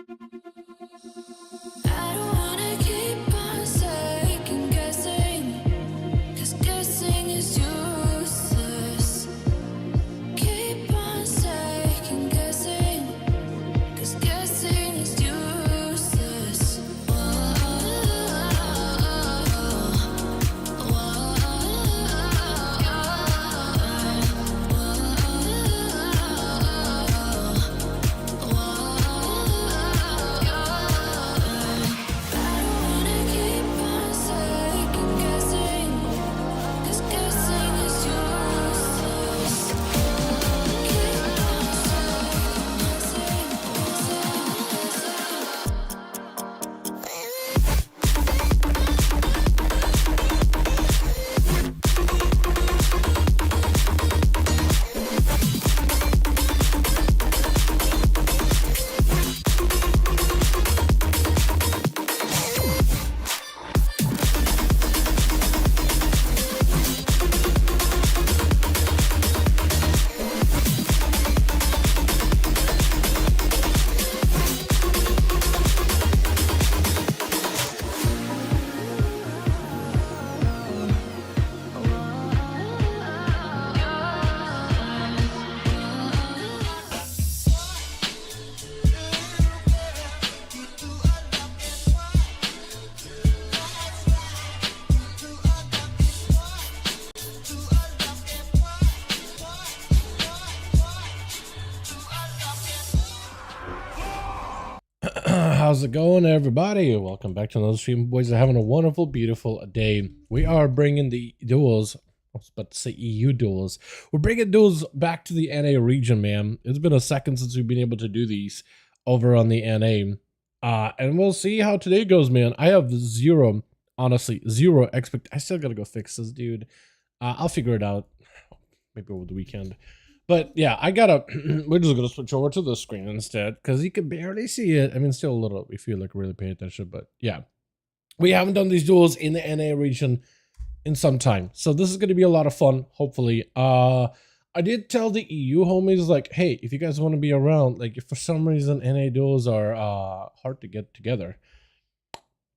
I don't wanna keep on second guessing, 'cause guessing is useless. Keep on second guessing, 'cause guessing is useless. How's it going, everybody? Welcome back to another stream. Boys are having a wonderful, beautiful day. We are bringing the duels, I was about to say EU duels. We're bringing duels back to the NA region, man. It's been a second since we've been able to do these over on the NA. And we'll see how today goes, man. I have zero, honestly, zero expect. I still gotta go fix this, dude. I'll figure it out. Maybe over the weekend. But yeah, we're just gonna switch over to the screen instead because you can barely see it. I mean, still a little if you like really pay attention, but yeah. We haven't done these duels in the NA region in some time. So this is gonna be a lot of fun, hopefully. I did tell the EU homies, like, hey, if you guys want to be around, like if for some reason NA duels are hard to get together,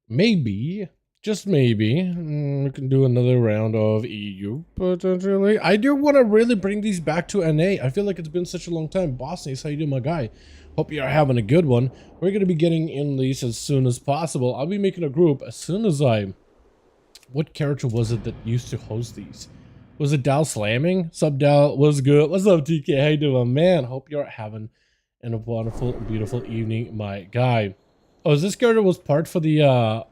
maybe, just maybe, we can do another round of EU, potentially. I do want to really bring these back to NA. I feel like it's been such a long time. Boston, how you doing, my guy? Hope you're having a good one. We're going to be getting in these as soon as possible. I'll be making a group as soon as What character was it that used to host these? Was it Dal Slamming? Sub Dal, what's good? What's up, TK? How you doing, man? Hope you're having a wonderful, beautiful evening, my guy. Oh, this character was part for the,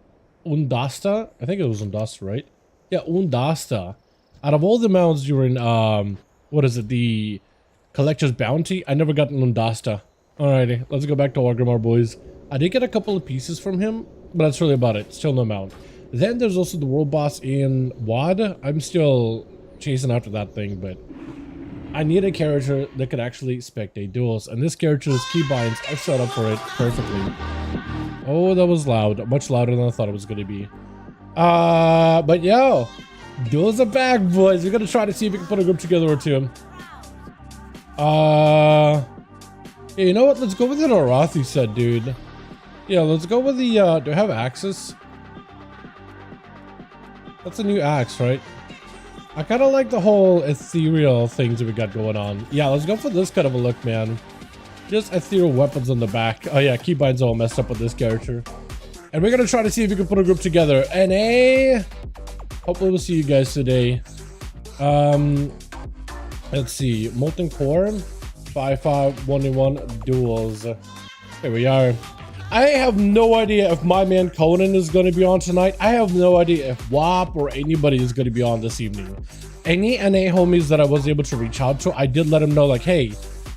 Undasta? I think it was Undasta, right? Yeah, Undasta. Out of all the mounts during, what is it, the Collector's Bounty, I never got an Undasta. Alrighty, let's go back to Orgrimmar, boys. I did get a couple of pieces from him, but that's really about it. Still no mount. Then there's also the world boss in WoD. I'm still chasing after that thing, but I need a character that could actually spectate duels, and this character's keybinds are set up for it perfectly. Oh, that was loud. Much louder than I thought it was going to be. But yo, duels are back, boys. We're going to try to see if we can put a group together or two. Yeah, you know what? Let's go with an Arathi set, dude. Yeah, let's go with the, do I have Axis? That's a new axe, right? I kind of like the whole ethereal things that we got going on. Yeah, let's go for this kind of a look, man. Just ethereal weapons on the back. Oh yeah, keybinds all messed up with this character. And we're gonna try to see if we can put a group together. NA! Hopefully we'll see you guys today. Let's see. Molten Core. 5V5 1v1 Duels. Here we are. I have no idea if my man Conan is going to be on tonight. I have no idea if WAP or anybody is going to be on this evening. Any NA homies that I was able to reach out to, I did let them know, like, hey,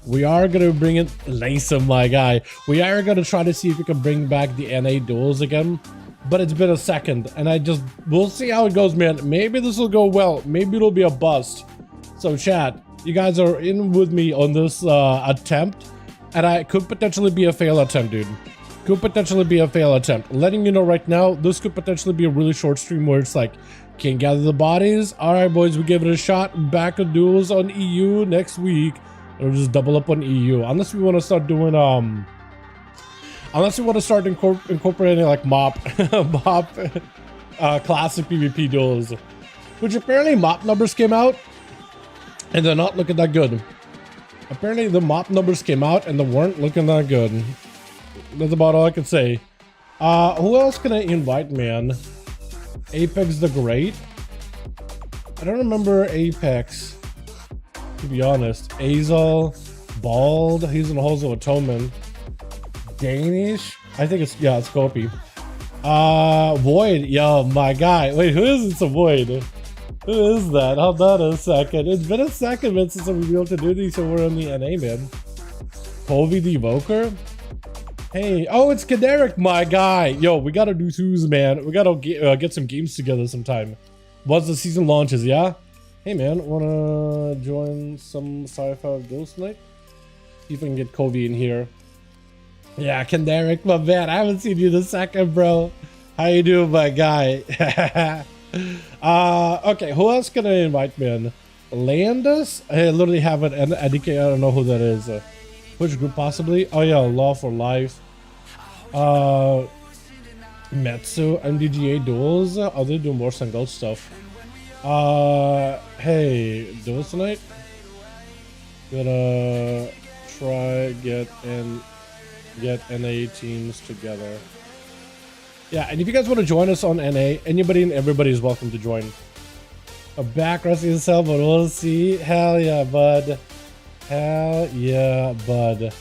we are going to bring in Latham, my guy. We are going to try to see if we can bring back the NA duels again. But it's been a second, and we'll see how it goes, man. Maybe this will go well. Maybe it'll be a bust. So, chat, you guys are in with me on this attempt, and I could potentially be a fail attempt, dude. Could potentially be a fail attempt. Letting you know right now, this could potentially be a really short stream where it's like, can't gather the bodies. All right, boys, we give it a shot. Back of duels on EU next week. Or just double up on EU. Unless we want to start doing Unless you want to start incorporating like mop, mop, classic PvP duels, which apparently mop numbers came out and they're not looking that good. Apparently the mop numbers came out and they weren't looking that good. That's about all I can say. Who else can I invite, man? Apex the Great? I don't remember Apex, to be honest. Azel, Bald, he's in the Halls of Atonement. Danish? I think it's, yeah, it's Scopy. Void, yo, my guy. Wait, who is this? A Void? Who is that? Hold on a second. It's been a second, man, since I've been able to do these over on the NA, man. Povey the Evoker? Hey, oh, it's Kaderic, my guy. Yo, we gotta do twos, man. We gotta get some games together sometime. Once the season launches, yeah? Hey, man, wanna join some sci-fi duels tonight? See if I can get Kobe in here. Yeah, Kaderic, my man. I haven't seen you in a second, bro. How you doing, my guy? Okay, who else can I invite, man? Landis? I literally have an indicator. I don't know who that is. Which group possibly? Oh yeah, Law for Life. Metsu, MDGA Duels. Oh, they're doing more Gold stuff. Hey, Duels tonight? Gonna try get NA teams together. Yeah, and if you guys want to join us on NA, anybody and everybody is welcome to join. A back rusty yourself, but we'll see. Hell yeah, bud. Hell yeah, bud.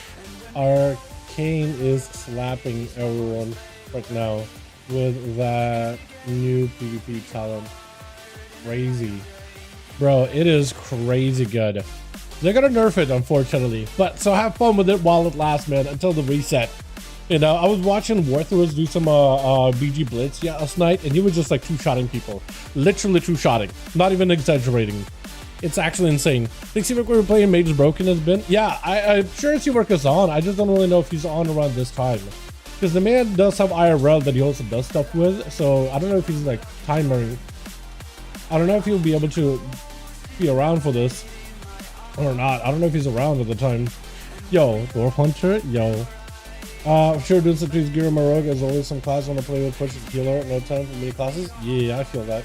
Arcane is slapping everyone right now with that new PvP talent. Crazy. Bro, it is crazy good. They're gonna nerf it, unfortunately. But so have fun with it while it lasts, man, until the reset. You know, I was watching Worthless do some BG Blitz last night, and he was just like two-shotting people. Literally two-shotting. Not even exaggerating. It's actually insane. I think Seawork we were playing Mage's Broken has been. Yeah, I'm sure Seawork is on. I just don't really know if he's on around this time. Because the man does have IRL that he also does stuff with. So I don't know if he's like timering. I don't know if he'll be able to be around for this or not. I don't know if he's around at the time. Yo, Dwarf Hunter, yo. Sure, doing some trees, gear in my rogue. As always, some class I want to play with, push the healer. No time for mini classes. Yeah, I feel that.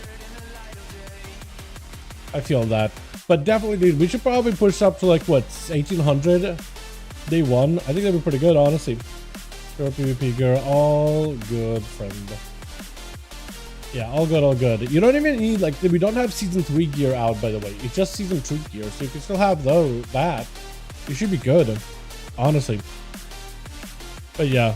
I feel that. But definitely, dude, we should probably push up to like, what, 1800 day one? I think that'd be pretty good, honestly. Girl, PvP girl, all good, friend. Yeah, all good, all good. You don't even need, like, we don't have season 3 gear out, by the way. It's just season 2 gear. So if you still have that, you should be good, honestly. But yeah.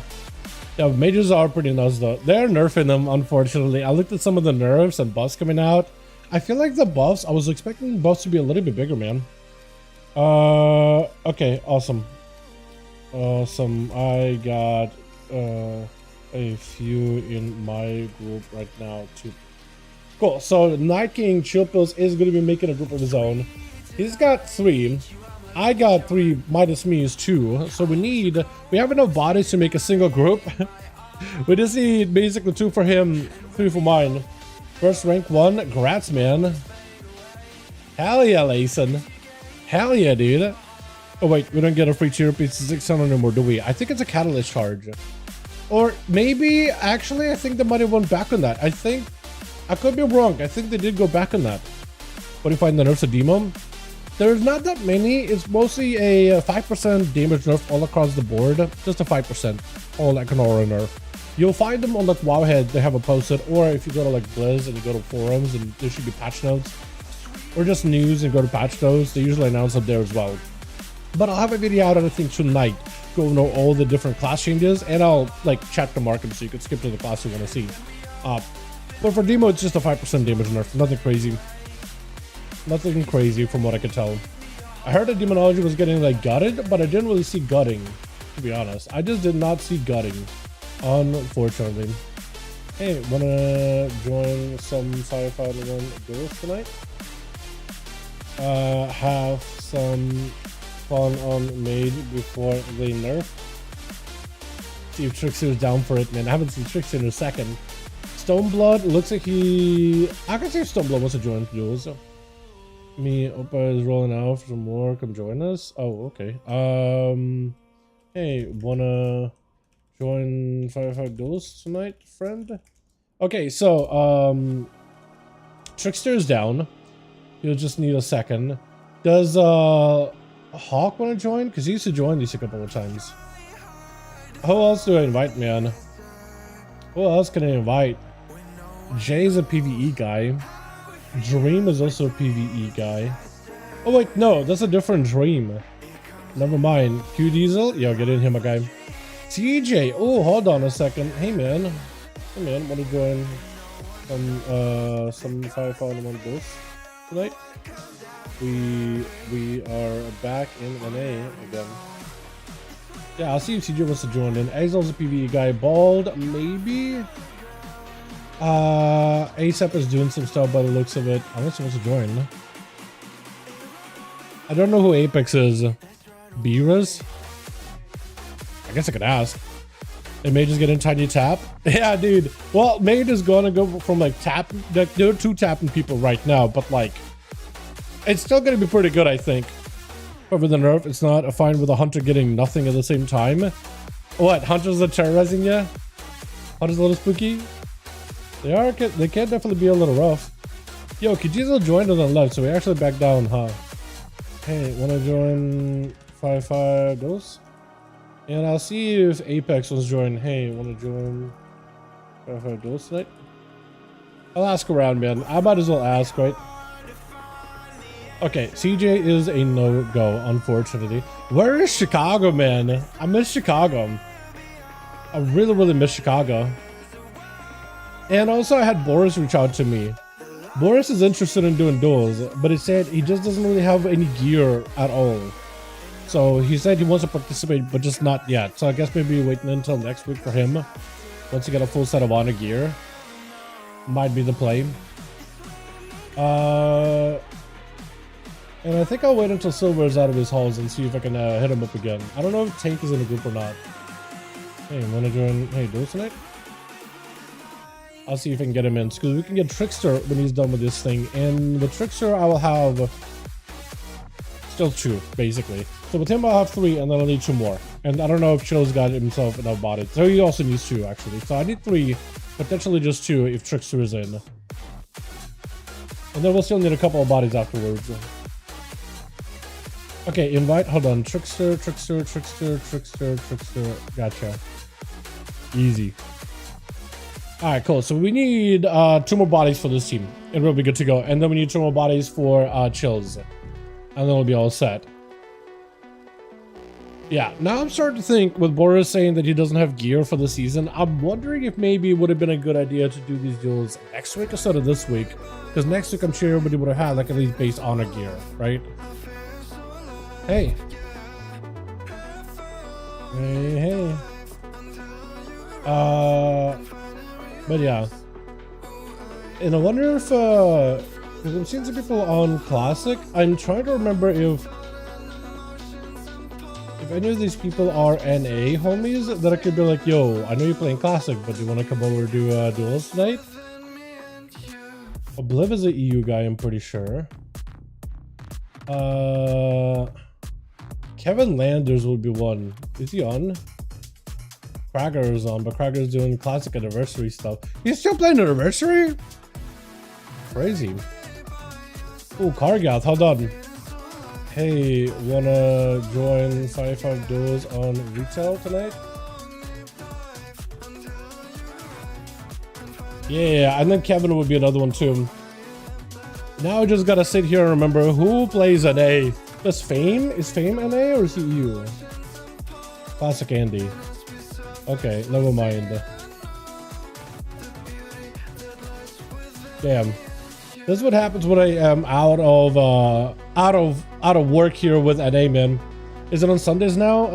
Yeah, mages are pretty nuts, though. They're nerfing them, unfortunately. I looked at some of the nerfs and buffs coming out. I feel like the buffs, I was expecting buffs to be a little bit bigger, man. Okay, awesome. Awesome. I got a few in my group right now too. Cool. So Night King Chill Pills is going to be making a group of his own. He's got 3. I got 3 minus me is 2. So we have enough bodies to make a single group. We just need basically 2 for him, 3 for mine. First rank 1, grats, man. Hell yeah, Layson. Hell yeah, dude. Oh wait, we don't get a free tier piece 600 anymore, do we? I think it's a catalyst charge. Or maybe, actually, I think they might have went back on that. I could be wrong. I think they did go back on that. What do you find the nerfs of Demo? There's not that many. It's mostly a 5% damage nerf all across the board. Just a 5% all that can aura nerf. You'll find them on like Wowhead, they have a posted, or if you go to like Blizz and you go to forums and there should be patch notes, or just news and go to patch notes, they usually announce up there as well. But I'll have a video out, I think, tonight, going over all the different class changes, and I'll like chat the market so you can skip to the class you want to see. But for Demo, it's just a 5% damage nerf, nothing crazy. Nothing crazy from what I could tell. I heard that Demonology was getting like gutted, but I didn't really see gutting, to be honest. I just did not see gutting. Unfortunately. Hey, wanna join some sci-fi 1 duels tonight? Have some fun on Mage before they nerf. See if Trickster's down for it, man. I haven't seen Trickster in a second. Stoneblood looks like he. I can see if Stoneblood wants to join duels. So. Me, Opa is rolling out for some more. Come join us. Oh, okay. Hey, wanna Join 5v5 Duels tonight, friend. Okay, so Trickster is down. He'll just need a second. Does Hawk want to join? Because he used to join these a couple of times. Who else do I invite, man? Who else can I invite? Jay's a PvE guy. Dream is also a PvE guy. Oh wait, no, that's a different Dream. Never mind. Q Diesel? Yo, get in here, my guy. TJ. Oh, hold on a second. Hey man. Hey man, wanna join some 5v5 Duels tonight? We are back in NA again. Yeah, I'll see if CJ wants to join in. Exil's a PvE guy. Bald, maybe? ASAP is doing some stuff by the looks of it. Unless he wants to join. I don't know who Apex is. Beerus? I guess I could ask. And Mage is getting tiny tap. Yeah, dude. Well, Mage is gonna go from like tap. They're two tapping people right now, but like, it's still gonna be pretty good, I think. Over the nerf, it's not a fine with a hunter getting nothing at the same time. What? Hunters are terrorizing you? Hunter's a little spooky. They are. They can definitely be a little rough. Yo, Kijizo joined on the left, so we actually back down, huh? Hey, wanna join 5v5 Duels? And I'll see if Apex wants to join. Hey, wanna join 5v5 Duels tonight? I'll ask around, man. I might as well ask, right? Okay, CJ is a no-go, unfortunately. Where is Chicago, man? I miss Chicago. I really, really miss Chicago. And also, I had Boris reach out to me. Boris is interested in doing duels, but he said he just doesn't really have any gear at all. So he said he wants to participate, but just not yet. So I guess maybe waiting until next week for him. Once you get a full set of honor gear. Might be the play. And I think I'll wait until Silver is out of his halls and see if I can hit him up again. I don't know if Tank is in the group or not. Hey, wanna join? Hey, Duels tonight? I'll see if I can get him in. Because we can get Trickster when he's done with this thing. And the Trickster, I will have still 2, basically. So with him, I'll have 3, and then I'll need 2 more. And I don't know if Chill's got himself enough bodies. So he also needs 2, actually. So I need 3, potentially just 2 if Trickster is in. And then we'll still need a couple of bodies afterwards. Okay, invite. Hold on. Trickster. Gotcha. Easy. Alright, cool. So we need 2 more bodies for this team. And we'll be good to go. And then we need 2 more bodies for Chills. And then we'll be all set. Yeah, now I'm starting to think with Boris saying that he doesn't have gear for the season, I'm wondering if maybe it would have been a good idea to do these duels next week instead of this week. Because next week I'm sure everybody would have had like at least base honor gear, right? Hey. Hey. But yeah. And I wonder if, because I'm seeing some people on Classic, I'm trying to remember if any of these people are NA homies that I could be like, yo, I know you're playing Classic, but do you want to come over to do duels tonight? Obliv is an EU guy, I'm pretty sure. Kevin Landers would be one. Is he on? Krager is on, but Krager's doing Classic Anniversary stuff. He's still playing Anniversary? Crazy. Oh, Kargath, hold on. Hey, wanna join 5v5 Duels on retail tonight? Yeah, and then Kevin would be another one too. Now I just gotta sit here and remember who plays NA. Does Fame? Is Fame NA or is he EU? Classic Andy. Okay, never mind. Damn. This is what happens when I am out of work here with NA, man. Is it on Sundays now?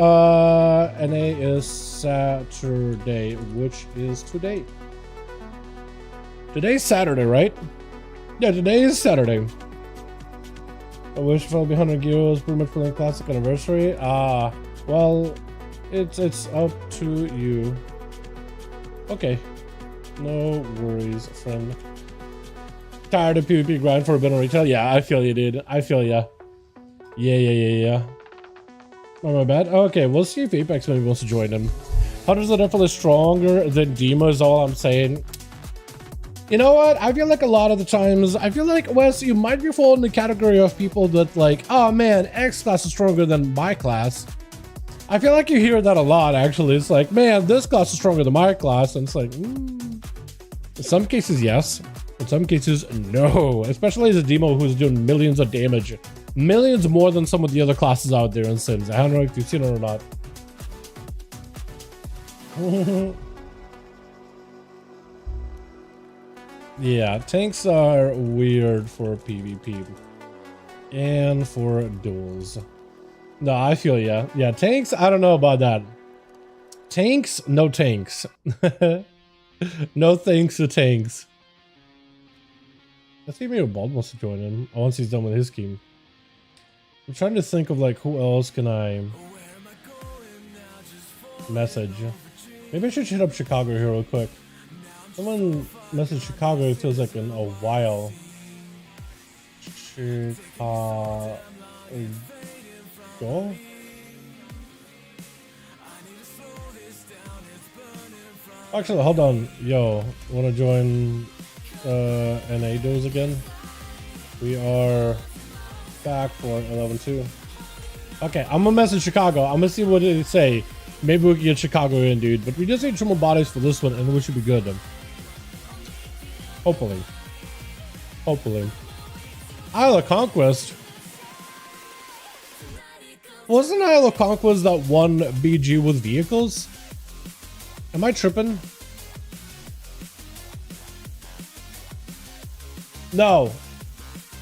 NA is Saturday, which is today. Today's Saturday, right? Yeah, today is Saturday. I wish I fell behind on gear was pretty much playing Classic Anniversary. Well, it's up to you. Okay. No worries, friend. Tired of PvP grind for a bit on retail? Yeah, I feel you, dude. I feel ya. Yeah. Oh, my bad. Okay, we'll see if Apex maybe wants to join him. Hunters are definitely stronger than Demo is all I'm saying. You know what? I feel like a lot of the times, I feel like, Wes, you might be falling in the category of people that like, oh man, X class is stronger than my class. I feel like you hear that a lot, actually. It's like, man, this class is stronger than my class. And it's like, in some cases, yes. In some cases, no. Especially as a Demo who's doing millions of damage. Millions more than some of the other classes out there in Sims. I don't know if you've seen it or not. Yeah, tanks are weird for PvP and for duels. No, I feel yeah. Yeah, tanks, I don't know about that. Tanks, no tanks. No thanks to tanks. Let's see if maybe Bald wants to join him once he's done with his scheme. I'm trying to think of like who else can I message. Maybe I should hit up Chicago here real quick. Someone messaged Chicago, it feels like in a while. Chicago. Actually, hold on. Yo, wanna join NA duels again? We are back for 11-2. Okay, I'm gonna message Chicago. I'm gonna see what they say. Maybe we can get Chicago in, dude. But we just need 2 more bodies for this one, and we should be good. Hopefully. Hopefully. Isle of Conquest. Wasn't Isle of Conquest that one BG with vehicles? Am I tripping? No.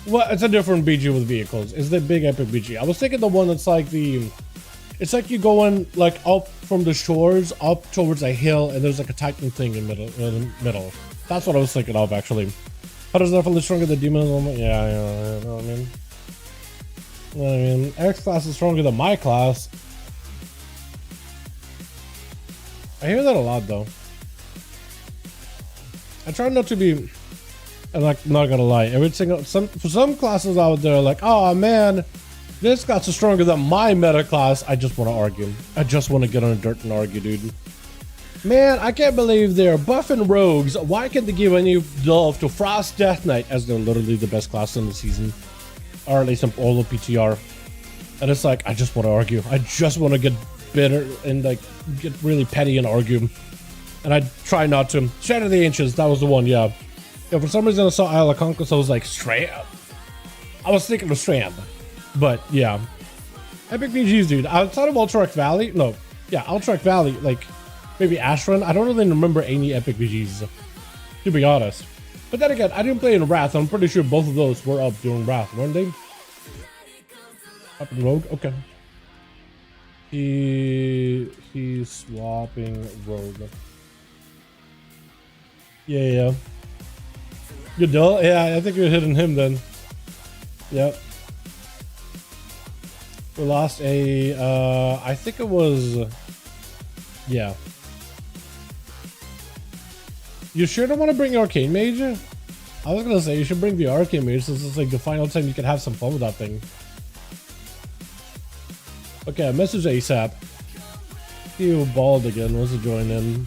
Well, it's a different BG with vehicles. It's the big epic BG. I was thinking the one that's like the... It's like you going like up from the shores up towards a hill, and there's like a Titan thing in the middle. That's what I was thinking of, actually. Hunters definitely stronger than demons. Yeah, you know what I mean. You know what I mean, X class is stronger than my class. I hear that a lot, though. I try not to be, I'm like, not gonna lie. Every single for some classes out there, like, oh man, this class is stronger than my meta class. I just want to argue. I just want to get on the dirt and argue, dude. Man, I can't believe they're buffing rogues. Why can't they give any love to Frost Death Knight, as they're literally the best class in the season, or at least in all of PTR? And it's like, I just want to argue. I just want to get bitter and like get really petty and argue. And I try not to. Shatter the Ancients, that was the one, yeah. Yeah, for some reason I saw Isle of Conquest, I was like, Strand? I was thinking of Strand. But yeah. Epic BGs, dude. Outside of Ultrarch Valley, no. Yeah, Ultrarch Valley, like maybe Ashran. I don't really remember any Epic BGs, to be honest. But then again, I didn't play in Wrath. I'm pretty sure both of those were up during Wrath, weren't they? Up in Rogue? Okay. He's swapping Rogue. Yeah. Good dull? Yeah, I think you're hitting him then. Yep. We lost a, I think it was, yeah. You sure don't want to bring Arcane Mage? I was gonna say you should bring the Arcane Mage since it's like the final time you can have some fun with that thing. Okay, message ASAP. You bald again, wants to join in.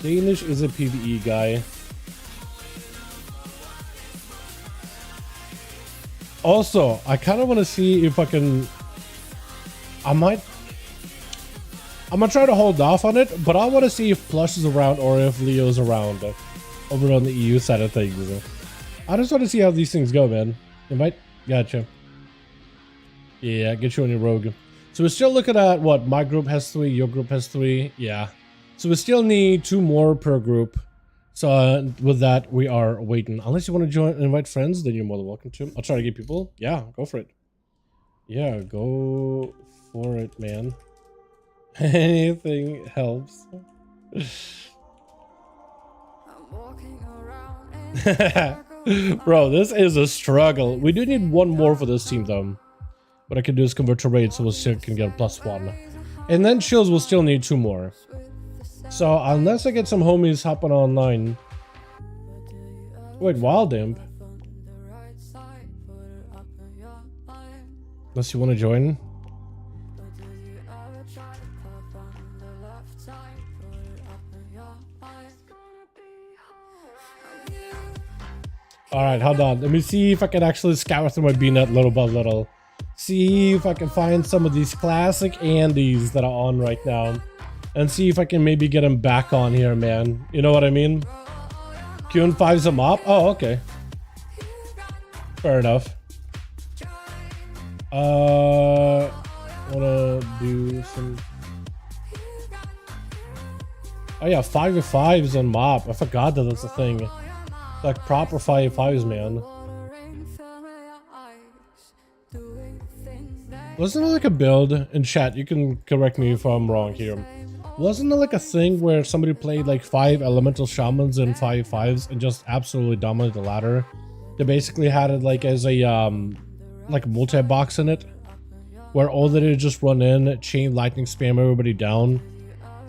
Danish is a PvE guy. Also, I kind of want to see if I can... I'm gonna try to hold off on it, but I want to see if Plush is around or if Leo's around over on the EU side of things. I just want to see how these things go, man. Invite? Gotcha. Yeah, get you on your rogue. So we're still looking at what? My group has 3, your group has 3. Yeah. So we still need 2 more per group. So with that, we are waiting. Unless you want to join and invite friends, then you're more than welcome to. I'll try to get people. Yeah, go for it. Yeah, go for it, man. Anything helps. Bro, this is a struggle. We do need 1 more for this team, though. What I can do is convert to raid, so we still can get a +1. And then chills will still need 2 more. So unless I get some homies hopping online. Wait, Wild Imp. Unless you want to join. All right, hold on. Let me see if I can actually scour through my BNet little by little. See if I can find some of these classic Andes that are on right now. And see if I can maybe get them back on here, man. You know what I mean? Q&5's them up? Oh, okay. Fair enough. Wanna do some... Oh yeah, 5v5s on mop. I forgot that that's a thing. Like proper 5v5s, man. Wasn't it like a build in chat? You can correct me if I'm wrong here. Wasn't it like a thing where somebody played like 5 elemental shamans and 5v5s and just absolutely dominated the ladder? They basically had it like as a like multi-box in it, where all they did just run in, chain lightning, spam everybody down,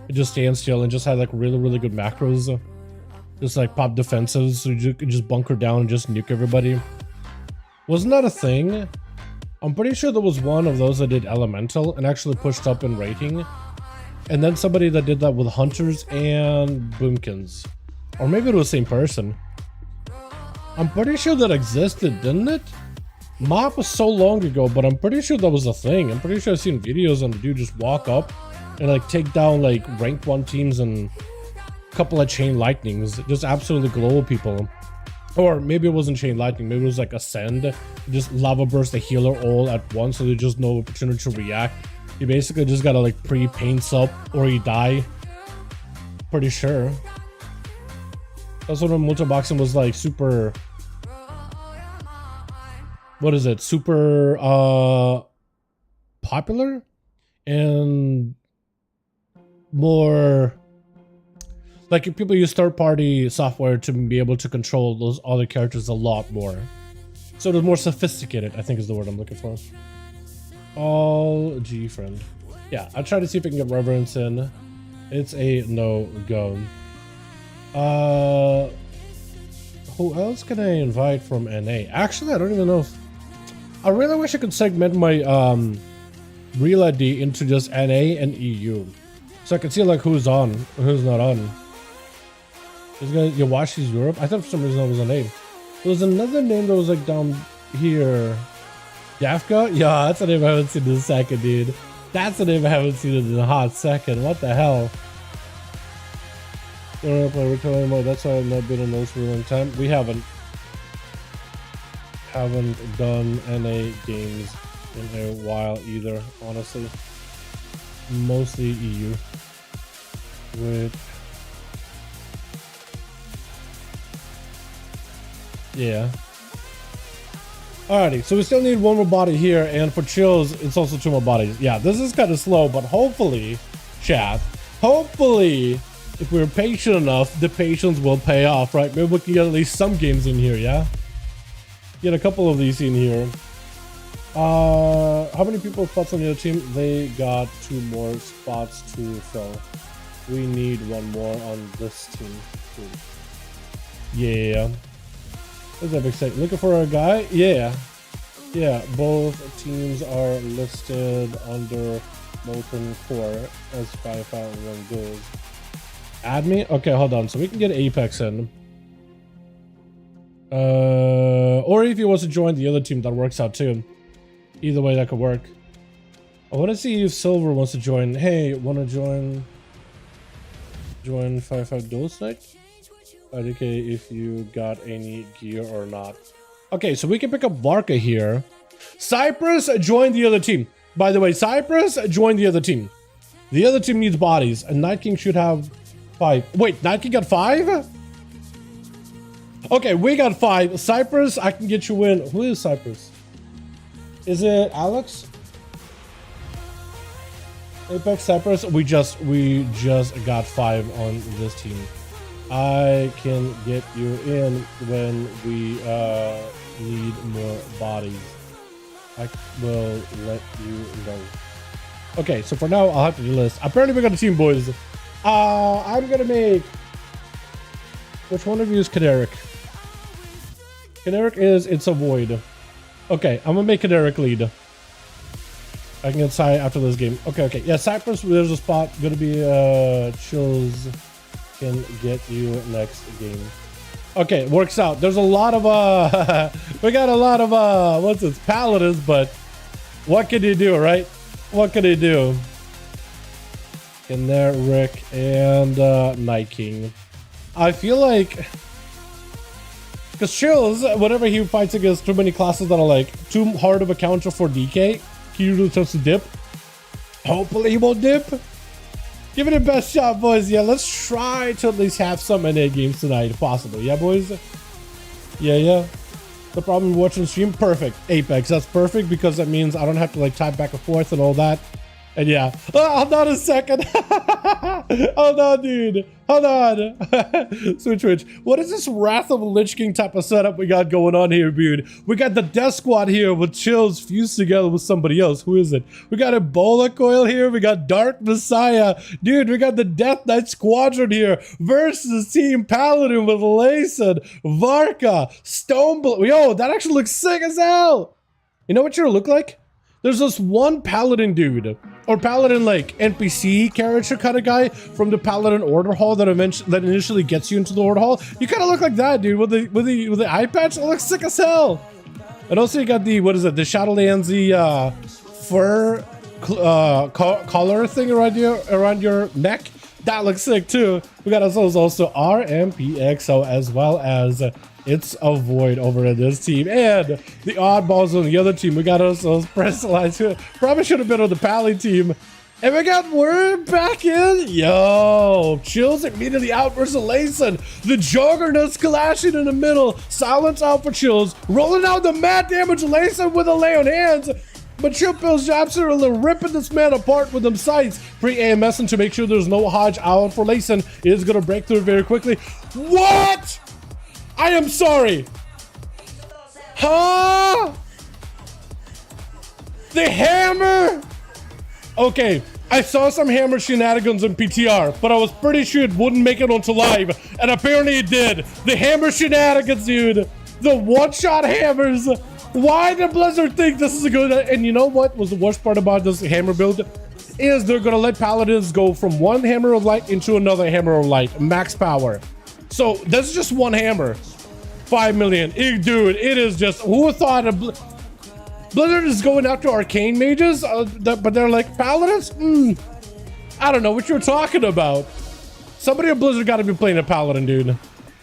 and just stand still, and just had like really good macros. Just like pop defensives, so you could just bunker down and just nuke everybody. Wasn't that a thing? I'm pretty sure there was one of those that did elemental and actually pushed up in rating. And then somebody that did that with hunters and boomkins. Or maybe it was the same person. I'm pretty sure that existed, didn't it? Mop was so long ago, but I'm pretty sure that was a thing. I'm pretty sure I've seen videos on the dude just walk up and like take down like rank 1 teams and a couple of chain lightnings. Just absolutely global people. Or maybe it wasn't chain lightning, maybe it was like ascend. Just lava burst the healer all at once, so there's just no opportunity to react. You basically just gotta like pre-paints up or you die. Pretty sure. That's what multi-boxing was like super... What is it? Super popular? And more... Like if people use third-party software to be able to control those other characters a lot more. So it was more sophisticated, I think is the word I'm looking for. All G friend. Yeah, I'll try to see if I can get reverence in. It's a no-go. Who else can I invite from NA? Actually, I don't even know if... I really wish I could segment my real ID into just NA and EU. So I can see like who's on and who's not on. You watch these Europe? I thought for some reason that was a name. There was another name that was like down here. Yafka? Yeah, that's a name I haven't seen in a second, dude. That's a name I haven't seen in a hot second. What the hell? Don't play return mode. That's why I've not been on those for a long time. We haven't done NA games in a while either, honestly. Mostly EU. With yeah. Alrighty, so we still need one more body here, and for chills, it's also 2 more bodies. Yeah, this is kind of slow, but hopefully, chat, hopefully, if we're patient enough, the patience will pay off, right? Maybe we can get at least some games in here, yeah? Get a couple of these in here. How many people spots on the other team? They got 2 more spots to fill. We need 1 more on this team too. Yeah. What's that big set? Looking for a guy? Yeah. Yeah, both teams are listed under Molten Core as 5V5 1V1 DUELS. Add me? Okay, hold on. So we can get Apex in. Or if he wants to join the other team, that works out too. Either way, that could work. I want to see if Silver wants to join. Hey, want to join 5v5 Duels night? Okay, if you got any gear or not. Okay, so we can pick up Varka here. Cyprus, join the other team. By the way, Cyprus, join the other team. The other team needs bodies, and Night King should have 5. Wait, Night King got 5? Okay, we got 5. Cyprus, I can get you in. Who is Cyprus? Is it Alex? Apex Cyprus, we just got 5 on this team. I can get you in when we need more bodies. I will let you know. Okay, so for now, I'll have to do list. Apparently, we got a team, boys. I'm gonna make... Which one of you is Kaderic? Kaderic is... It's a void. Okay, I'm gonna make Kaderic lead. I can get Cy after this game. Okay. Yeah, Cyprus, there's a spot. Gonna be Chills can get you next game. Okay, works out. There's a lot of we got a lot of what's this, paladins, but what can you do, right? What can you do? In there, Rick and Night King. I feel like because Chills, whenever he fights against too many classes that are like too hard of a counter for DK, he usually tends to dip. Hopefully he won't dip. Give it a best shot, boys. Yeah, let's try to at least have some NA games tonight, if possible. Yeah, boys? Yeah. The problem with watching stream? Perfect. Apex. That's perfect because that means I don't have to like type back and forth and all that. And yeah. Oh, hold on a second. Hold on, dude. Hold on. Switch. What is this Wrath of Lich King type of setup we got going on here, dude? We got the Death Squad here with Chills fused together with somebody else. Who is it? We got Ebola Coil here. We got Dark Messiah. Dude, we got the Death Knight Squadron here versus Team Paladin with Layson, Varka, Stoneblood. Yo, that actually looks sick as hell. You know what you look like? There's this one Paladin dude, or Paladin like NPC character kind of guy from the Paladin Order Hall that initially gets you into the Order Hall. You kind of look like that, dude, with the eye patch. It looks sick as hell. And also you got the, what is it, the Shadowlands fur collar thing around your neck. That looks sick too. We got ourselves also RMPXO as well as It's a Void over in this team. And the oddballs on the other team. We got ourselves Pressurized. Probably should have been on the Pally team. And we got Word back in. Yo, Chills immediately out versus Layson. The Juggernauts clashing in the middle. Silence out for Chills. Rolling out the mad damage. Layson with a lay on hands. But Chillpill's absolutely ripping this man apart with them sights. Pre-AMSing to make sure there's no Hodge out for Layson. Is going to break through very quickly. What? I am sorry. Huh? The hammer? Okay, I saw some hammer shenanigans in PTR, but I was pretty sure it wouldn't make it onto live, and apparently it did. The hammer shenanigans, dude. The one-shot hammers. Why did Blizzard think this is a good... And you know what was the worst part about this hammer build? Is they're going to let Paladins go from one hammer of light into another hammer of light. Max power. So this is just one hammer. 5 million. Dude, it is just... Who would thought... Blizzard is going after arcane mages, but they're like, Paladins? I don't know what you're talking about. Somebody at Blizzard got to be playing a Paladin, dude.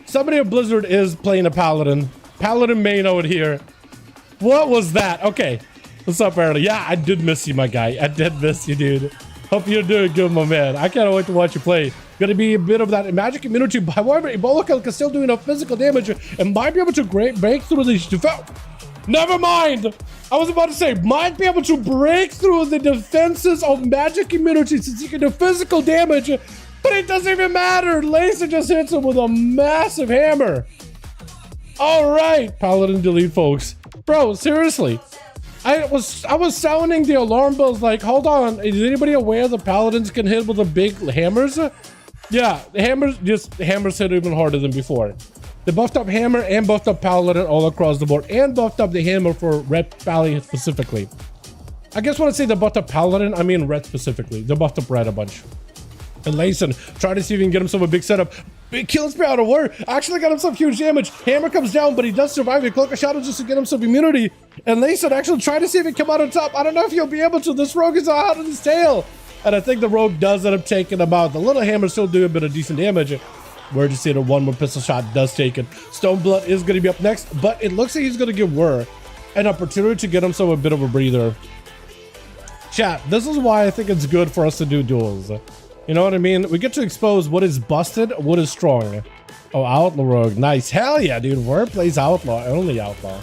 Somebody at Blizzard is playing a Paladin. Paladin may know it here. What was that? Okay. What's up, Early? Yeah, I did miss you, my guy. I did miss you, dude. Hope you're doing good, my man. I can't wait to watch you play. Gonna be a bit of that magic immunity. However, Ebola Kill can still do enough physical damage and might be able to break through the defense. Never mind. I was about to say, might be able to break through the defenses of magic immunity since he can do physical damage, but it doesn't even matter. Laser just hits him with a massive hammer. All right, Paladin delete, folks. Bro, seriously. I was sounding the alarm bells like, hold on, is anybody aware the Paladins can hit with the big hammers? Yeah, the hammers hit even harder than before. They buffed up hammer and buffed up Paladin all across the board and buffed up the hammer for Red Valley specifically. I guess when I say they buffed up Paladin, I mean Red specifically. They buffed up Red a bunch. And Layson trying to see if he can get himself a big setup. Big kill spree out of war. Actually got himself huge damage. Hammer comes down, but he does survive. He cloak of shadow just to get himself immunity. And Layson actually trying to see if he can come out on top. I don't know if he'll be able to. This rogue is out of his tail. And I think the rogue does end up taking him out. The little hammer still doing a bit of decent damage. We're just seeing a one more pistol shot does take it. Stoneblood is going to be up next, but it looks like he's going to give Whir an opportunity to get himself a bit of a breather. Chat, this is why I think it's good for us to do duels. You know what I mean? We get to expose what is busted, what is strong. Oh, Outlaw Rogue. Nice. Hell yeah, dude. Whir plays Outlaw. Only Outlaw.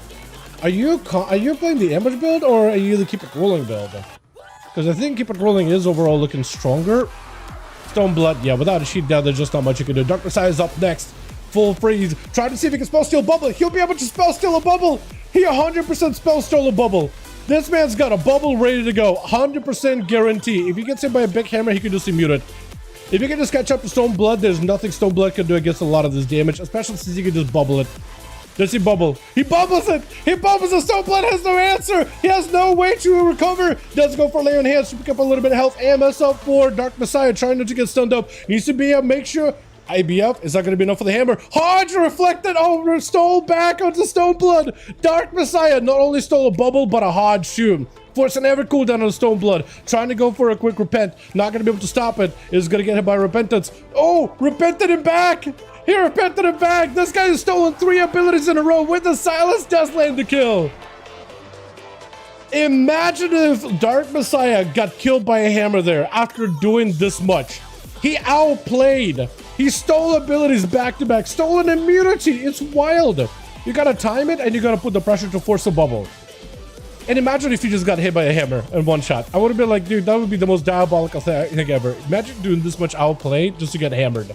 Are you playing the Ambush build or are you the Keep It Rolling build? Because I think Keep It Rolling is overall looking stronger. Stoneblood, yeah, without a sheet down, there's just not much you can do. Dark Messiah is up next. Full freeze. Trying to see if he can spell steal bubble. He'll be able to spell steal a bubble. He 100% spell stole a bubble. This man's got a bubble ready to go. 100% guarantee. If he gets hit by a big hammer, he can just immune it. If he can just catch up to Stoneblood, there's nothing Stoneblood can do against a lot of this damage, especially since he can just bubble it. Does he bubble? He bubbles it! He bubbles it! Stoneblood has no answer! He has no way to recover! Does go for lay on hands to pick up a little bit of health. AMS up for Dark Messiah, trying not to get stunned up. Needs to be a make sure... IBF is not going to be enough for the hammer. Hodge reflected over, stole back onto Stoneblood. Dark Messiah not only stole a bubble, but a Hodge too. Forcing every cooldown on Stoneblood. Trying to go for a quick repent. Not going to be able to stop it. Is going to get hit by repentance. Oh, repented him back. He repented him back. This guy has stolen 3 abilities in a row with the silence does land the kill. Imagine if Dark Messiah got killed by a hammer there after doing this much. He outplayed. He stole abilities back to back. Stole an immunity. It's wild. You gotta time it and you gotta put the pressure to force a bubble. And imagine if you just got hit by a hammer in one shot. I would have been like, dude, that would be the most diabolical thing ever. Imagine doing this much outplay just to get hammered.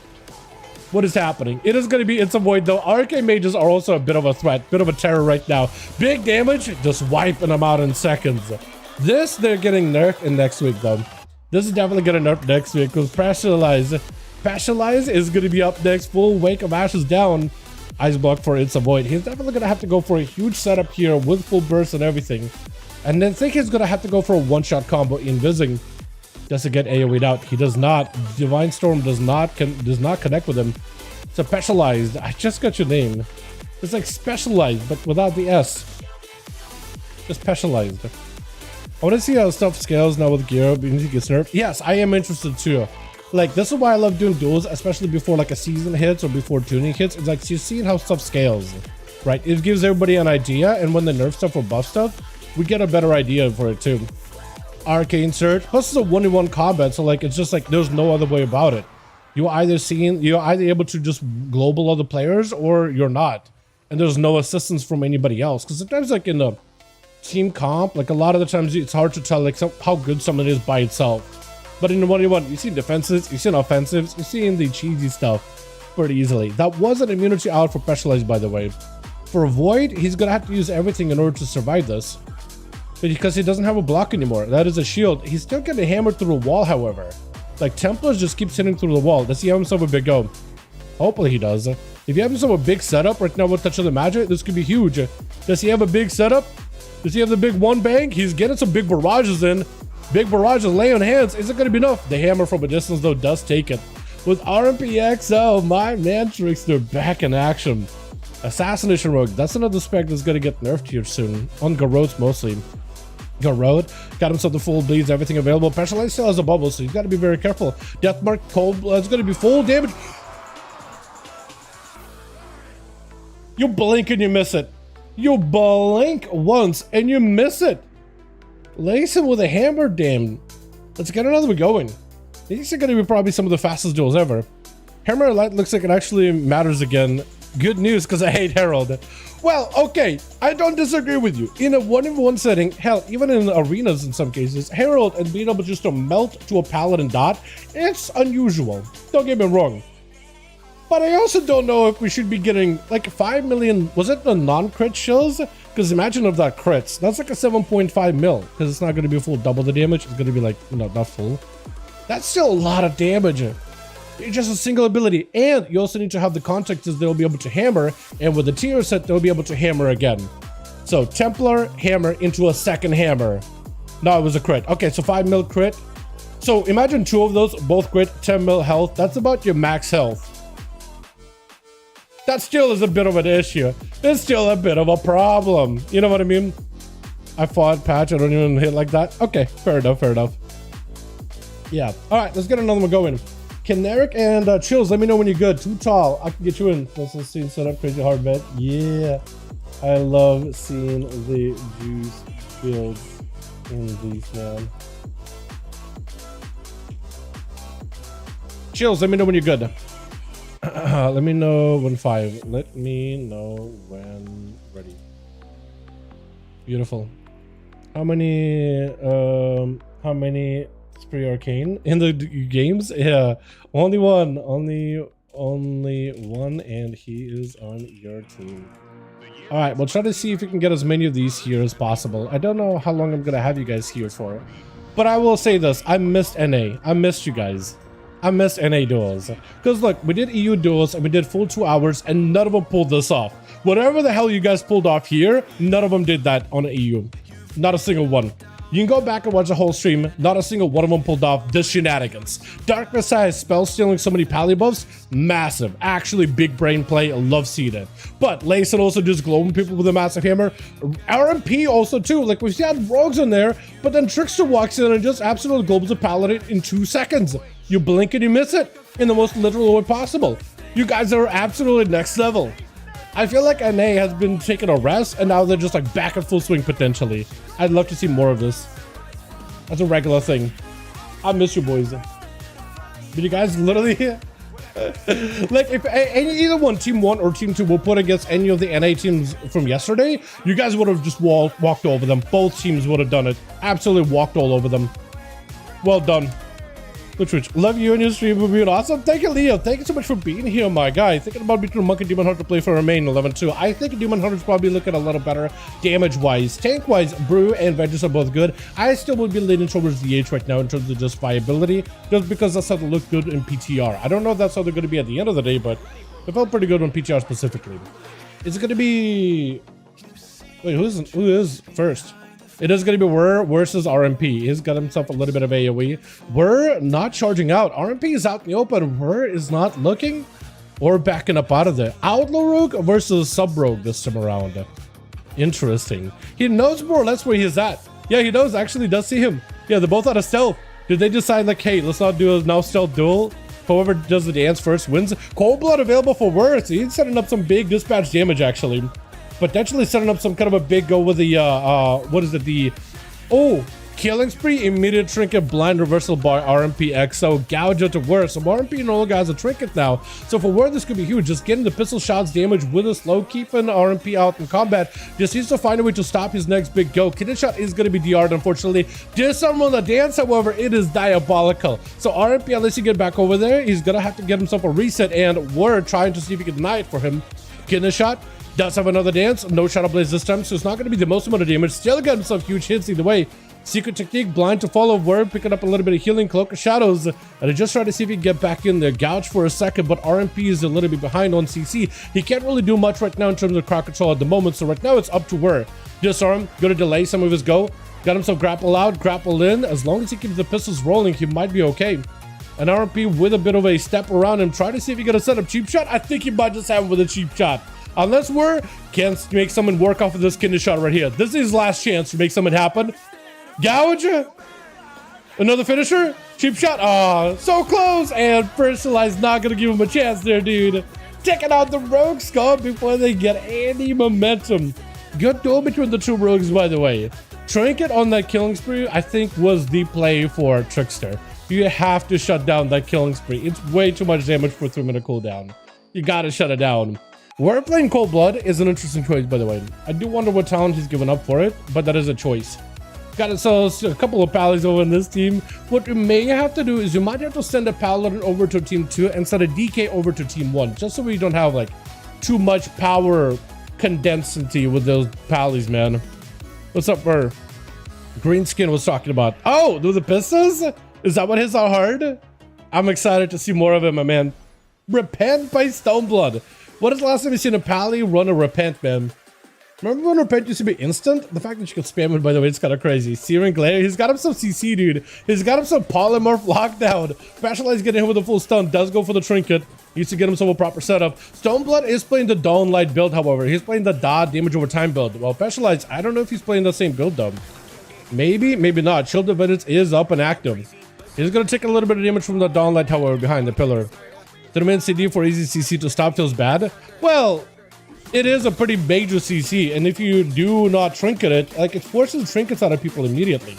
What is happening? It is going to be in some void though. Arcane mages are also a bit of a threat, bit of a terror right now. Big damage, just wiping them out in seconds. This, they're getting nerfed in next week though. This is definitely going to nerf next week because Passionalize is going to be up next. Full Wake of Ashes down. Ice block for It's a Void. He's definitely going to have to go for a huge setup here with full burst and everything. And then think he's going to have to go for a one-shot combo in Vising just to get AoE'd out. He does not. Divine Storm does not connect with him. So Specialized. I just got your name. It's like Specialized, but without the S. Just Specialized. I want to see how stuff scales now with gear because he gets nerfed. Yes, I am interested too. Like, this is why I love doing duels, especially before like a season hits or before tuning hits. It's like you're seeing how stuff scales, right? It gives everybody an idea, and when they nerf stuff or buff stuff, we get a better idea for it too. Arcane Surge. Plus it's a 1v1 combat, so like it's just like there's no other way about it. You're either able to just global other players or you're not. And there's no assistance from anybody else. Because sometimes like in the team comp, like a lot of the times it's hard to tell like how good someone is by itself. But in the 1v1, you see defenses, you see offensives, you see in the cheesy stuff pretty easily. That was an immunity out for Specialized, by the way. For Void, he's gonna have to use everything in order to survive this. Because he doesn't have a block anymore. That is a shield. He's still getting hammered through a wall, however. Like, Templars just keeps hitting through the wall. Does he have himself a big go? Hopefully he does. If you have himself a big setup right now with Touch of the Magic, this could be huge. Does he have a big setup? Does he have the big one bang? He's getting some big barrages in. Big barrages, lay on hands. Is it going to be enough? The hammer from a distance, though, does take it. With RMPXO, my man Trickster back in action. Assassination Rogue. That's another spec that's going to get nerfed here soon. On Garrotes mostly. Garrote got himself the full bleeds, everything available. Specialized still has a bubble, so he's got to be very careful. Deathmark, Cold Blood, it's going to be full damage. You blink and you miss it. You blink once and you miss it. Lace him with a hammer, damn. Let's get another one going. These are going to be probably some of the fastest duels ever. Hammer Light looks like it actually matters again. Good news, because I hate Herald. Well, okay, I don't disagree with you. In a 1v1 setting, hell, even in arenas in some cases, Herald and being able just to melt to a paladin dot, it's unusual. Don't get me wrong. But I also don't know if we should be getting like 5 million, was it the non-crit shills? Because imagine if that crits, that's like a 7.5 mil, because it's not going to be full double the damage, it's going to be like, not full. That's still a lot of damage. It's just a single ability, and you also need to have the contacts they'll be able to hammer, and with the tier set, they'll be able to hammer again. So Templar, hammer into a second hammer. No, it was a crit. Okay, so 5 mil crit. So imagine 2 of those, both crit, 10 mil health. That's about your max health. That still is a bit of an issue. It's still a bit of a problem. You know what I mean? I fought patch, I don't even hit like that. Okay, fair enough, fair enough. Yeah, all right, let's get another one going. Caneric and Chills, let me know when you're good. Too tall, I can get you in. Let's see, set up crazy hard bet. Yeah, I love seeing the juice builds in these, man. Chills, let me know when you're good. Let me know when 5. Let me know when ready. Beautiful. How many Spree Arcane in the games? Yeah, only one, only one, and he is on your team. All right, we'll try to see if we can get as many of these here as possible. I don't know how long I'm gonna have you guys here for, but I will say this: I missed NA. I missed you guys. I missed NA duels. Because look, we did EU duels and we did full 2 hours and none of them pulled this off. Whatever the hell you guys pulled off here, none of them did that on EU. Not a single one. You can go back and watch the whole stream. Not a single one of them pulled off the shenanigans. Dark Messiah spell stealing so many pally buffs, massive. Actually big brain play, love seeing it. But Layson also just glowing people with a massive hammer. RMP also too, like we've had rogues in there, but then Trickster walks in and just absolutely globals a paladin in 2 seconds. You blink and you miss it in the most literal way possible. You guys are absolutely next level. I feel like NA has been taking a rest and now they're just like back at full swing potentially. I'd love to see more of this. That's a regular thing. I miss you boys. But you guys literally like if either one, Team 1 or Team 2 will put against any of the NA teams from yesterday, you guys would have just walked over them. Both teams would have done it. Absolutely walked all over them. Well done. Twitch, love you and your stream will be awesome. Thank you, Leo. Thank you so much for being here, my guy. Thinking about between Monk and Demon Hunter play for Remain 11-2. I think Demon Hunter's probably looking a little better damage-wise. Tank-wise, Brew and Vengeance are both good. I still would be leaning towards the H right now in terms of just viability, just because that's how they look good in PTR. I don't know if that's how they're going to be at the end of the day, but they felt pretty good on PTR specifically. Is it going to be... Wait, who is first? It is going to be Whir versus RMP. He's got himself a little bit of AoE. Whir not charging out. RMP is out in the open. Whir is not looking or backing up out of there. Outlaw Rogue versus Sub Rogue this time around. Interesting. He knows more or less where he's at. Yeah, he knows. Actually does see him. Yeah, they're both out of stealth. Did they decide like, hey, let's not do a now stealth duel? Whoever does the dance first wins. Cold Blood available for Whir. So he's setting up some big dispatch damage actually. Potentially setting up some kind of a big go with the what is it, killing spree, immediate trinket, blind reversal by RMPX, so gouge to Whir. So RMP no longer has a trinket now, so for Whir this could be huge. Just getting the pistol shots damage with a slow, keeping RMP out in combat. Just needs to find a way to stop his next big go. Kidney shot is going to be DR'd, unfortunately. Disarm on the dance, however, it is diabolical. So RMP, unless you get back over there, he's gonna have to get himself a reset, and Whir trying to see if he can deny it for him. Kidney shot does have another dance, no Shadow Blaze this time, so it's not going to be the most amount of damage. Still got himself huge hits either way. Secret technique, blind to follow Word, picking up a little bit of healing, Cloak of Shadows, and I just try to see if he can get back in there. Gouge for a second, but RMP is a little bit behind on CC. He can't really do much right now in terms of crowd control at the moment, so right now it's up to Word. Disarm, gonna delay some of his go. Got himself grapple out, grapple in. As long as he keeps the pistols rolling, he might be okay. And RMP with a bit of a step around him, try to see if he can set up cheap shot. I think he might just have him with a cheap shot. Unless Whir can make someone work off of this kidney shot right here. This is his last chance to make something happen. Gouge. Another finisher. Cheap shot. Oh, so close. And Personalized not going to give him a chance there, dude. Taking out the Rogue Skull before they get any momentum. Good duel between the two Rogues, by the way. Trinket on that killing spree, I think, was the play for Trickster. You have to shut down that killing spree. It's way too much damage for 3-minute cooldown. You got to shut it down. We're playing Cold Blood is an interesting choice, by the way. I do wonder what talent he's given up for it, but that is a choice. Got ourselves a couple of pallies over in this team. What we may have to do is you might have to send a paladin over to Team 2 and send a DK over to Team 1, just so we don't have like too much power condensity with those pallies, man. What's up, Burr? Greenskin was talking about. Oh, do the pistols? Is that what hits are hard? I'm excited to see more of it, my man. Repent by Stoneblood. What is the last time you seen a pally run a Repent, man? Remember when Repent used to be instant? The fact that you could spam it, by the way, it's kind of crazy. Searing Glare, he's got him some CC, dude. He's got him some Polymorph Lockdown. Specialized getting him with a full stun, does go for the Trinket. He needs to get himself a proper setup. Stoneblood is playing the Dawn Light build, however. He's playing the Da damage over time build. Well, Specialized, I don't know if he's playing the same build, though. Maybe, maybe not. Shield of Vengeance is up and active. He's going to take a little bit of damage from the Dawn Light, however, behind the pillar. The main CD for easy CC to stop feels bad. Well, it is a pretty major CC, and if you do not trinket it, like, it forces trinkets out of people immediately.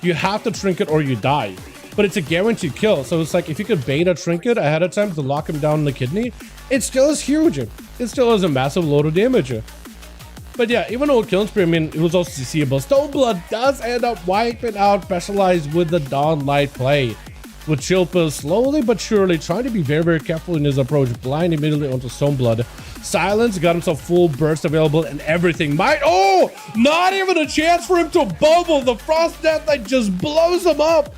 You have to trinket or you die, but it's a guaranteed kill. So it's like if you could bait a trinket ahead of time to lock him down in the kidney, it still is huge. It still is a massive load of damage. But yeah, even though killing spree, I mean, it was also CCable. Stoneblood does end up wiping out Specialized with the Dawn Light play. With Chilpa slowly but surely trying to be very, very careful in his approach, blind immediately onto Stoneblood. Silence got himself full burst available and everything might. Oh, not even a chance for him to bubble. The Frost Death Knight just blows him up.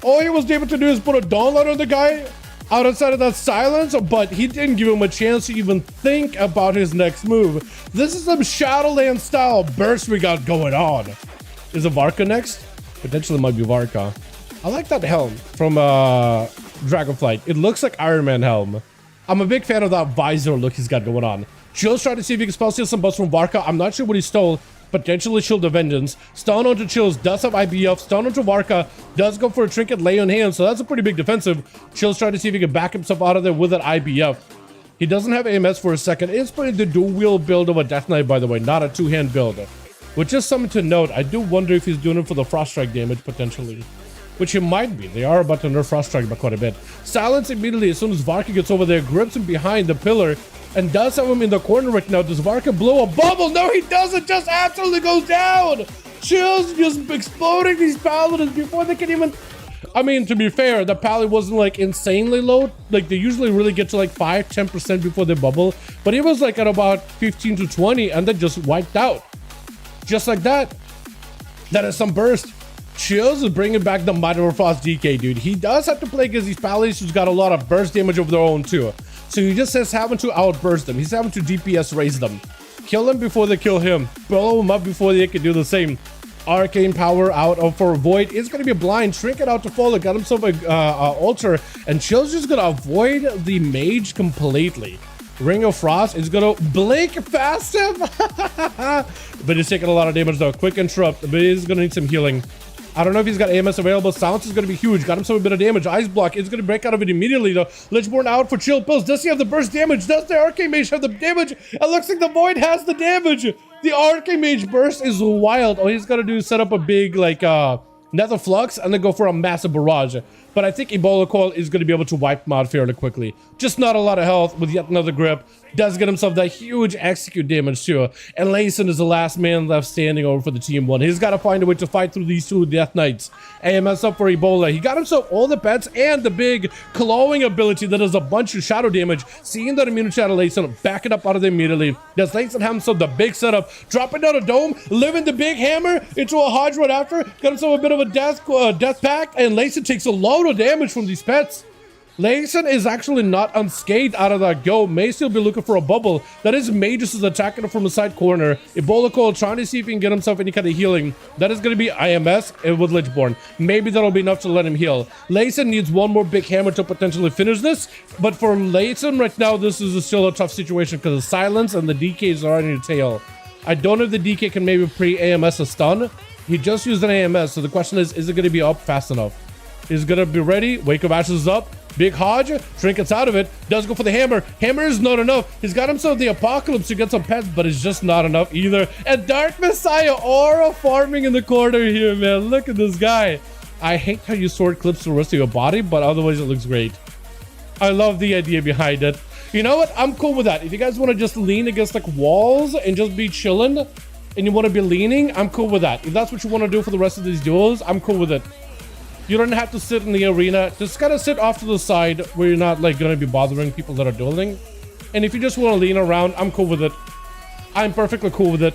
All he was able to do is put a Dawnlight on the guy outside of that silence, but he didn't give him a chance to even think about his next move. This is some Shadowland style burst we got going on. Is it Varka next? Potentially might be Varka. I like that helm from Dragonflight. It looks like Iron Man helm. I'm a big fan of that visor look he's got going on. Chill's trying to see if he can spell steal some buffs from Varka. I'm not sure what he stole. Potentially Shield of Vengeance. Stun onto Chills, does have IBF. Stun onto Varka, does go for a Trinket Lay on hand, so that's a pretty big defensive. Chills trying to see if he can back himself out of there with an IBF. He doesn't have AMS for a second. It's playing the dual build of a Death Knight, by the way, not a two-hand build. Which is something to note. I do wonder if he's doing it for the Frost Strike damage, potentially. Which he might be. They are about to nerf Frost Strike by quite a bit. Silence immediately as soon as Varka gets over there, grips him behind the pillar, and does have him in the corner right now. Does Varka blow a bubble? No, he doesn't. Just absolutely goes down. Chills just exploding these paladins before they can even... I mean, to be fair, the pally wasn't like insanely low. Like they usually really get to like 5-10% before they bubble. But he was like at about 15 to 20 and then just wiped out. Just like that. That is some burst. Chills is bringing back the Mighty Frost DK, dude. He does have to play against these pallies who's got a lot of burst damage of their own too. So he just says having to outburst them. He's having to DPS raise them. Kill them before they kill him. Blow them up before they can do the same. Arcane power out of for Void. It's going to be a blind. Trinket out to fall. Got himself a altar. And Chill's just going to avoid the mage completely. Ring of Frost is going to blink past him. But he's taking a lot of damage though. Quick interrupt. But he's going to need some healing. I don't know if he's got AMS available. Silence is going to be huge. Got himself a bit of damage. Ice Block is going to break out of it immediately though. Lichborn out for Chill Pills. Does he have the burst damage? Does the Arcane Mage have the damage? It looks like the Void has the damage. The Arcane Mage burst is wild. All he's got to do is set up a big like Nether Flux and then go for a massive barrage. But I think Ebola Coil is going to be able to wipe him out fairly quickly. Just not a lot of health with yet another grip. Does get himself that huge execute damage too. And Layson is the last man left standing over for the team one. He's got to find a way to fight through these two Death Knights. AMS up for Ebola. He got himself all the pets and the big clawing ability that does a bunch of shadow damage. Seeing that immune shadow Layson, back it up out of there immediately. Does Layson have himself the big setup? Dropping down a dome, living the big hammer into a Hodge right after. Got himself a bit of a death pact, and Layson takes a load of damage from these pets. Layson is actually not unscathed out of that go. May still be looking for a bubble. That is Magus is attacking him from the side corner. Ebola Coil trying to see if he can get himself any kind of healing. That is going to be IMS with Lichborn. Maybe that'll be enough to let him heal. Layson needs one more big hammer to potentially finish this. But for Layson right now, this is still a tough situation because the silence and the DKs are on your tail. I don't know if the DK can maybe pre-AMS a stun. He just used an AMS, so the question is it going to be up fast enough? Is going to be ready. Wake of Ashes is up. Big Hodge, Trinkets out of it, does go for the hammer. Hammer is not enough. He's got himself the Apocalypse to get some pets, but it's just not enough either. And Dark Messiah aura farming in the corner here, man. Look at this guy. I hate how you sword clips the rest of your body, but otherwise it looks great. I love the idea behind it. You know what? I'm cool with that. If you guys want to just lean against like walls and just be chilling and you want to be leaning, I'm cool with that. If that's what you want to do for the rest of these duels, I'm cool with it. You don't have to sit in the arena. Just gotta sit off to the side where you're not like gonna be bothering people that are dueling. And if you just want to lean around, I'm cool with it. I'm perfectly cool with it.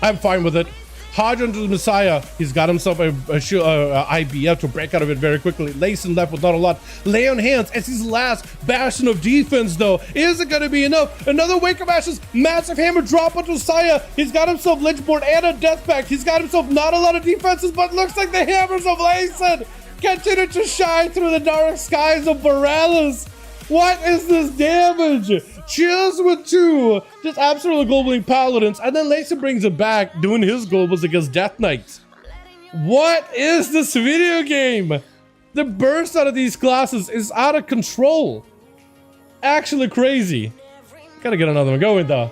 I'm fine with it. Hodge onto the Messiah. He's got himself a IBF to break out of it very quickly. Layson left with not a lot. Lay on hands as his last bastion of defense, though. Is it going to be enough? Another Wake of Ashes. Massive hammer drop onto Messiah. He's got himself Lynchboard and a Death Pact. He's got himself not a lot of defenses, but looks like the hammers of Layson continue to shine through the dark skies of Borealis. What is this damage? Chills with 2, just absolutely globaling paladins, and then Layson brings it back, doing his globals against Death Knights. What is this video game? The burst out of these classes is out of control. Actually crazy. Gotta get another one going though.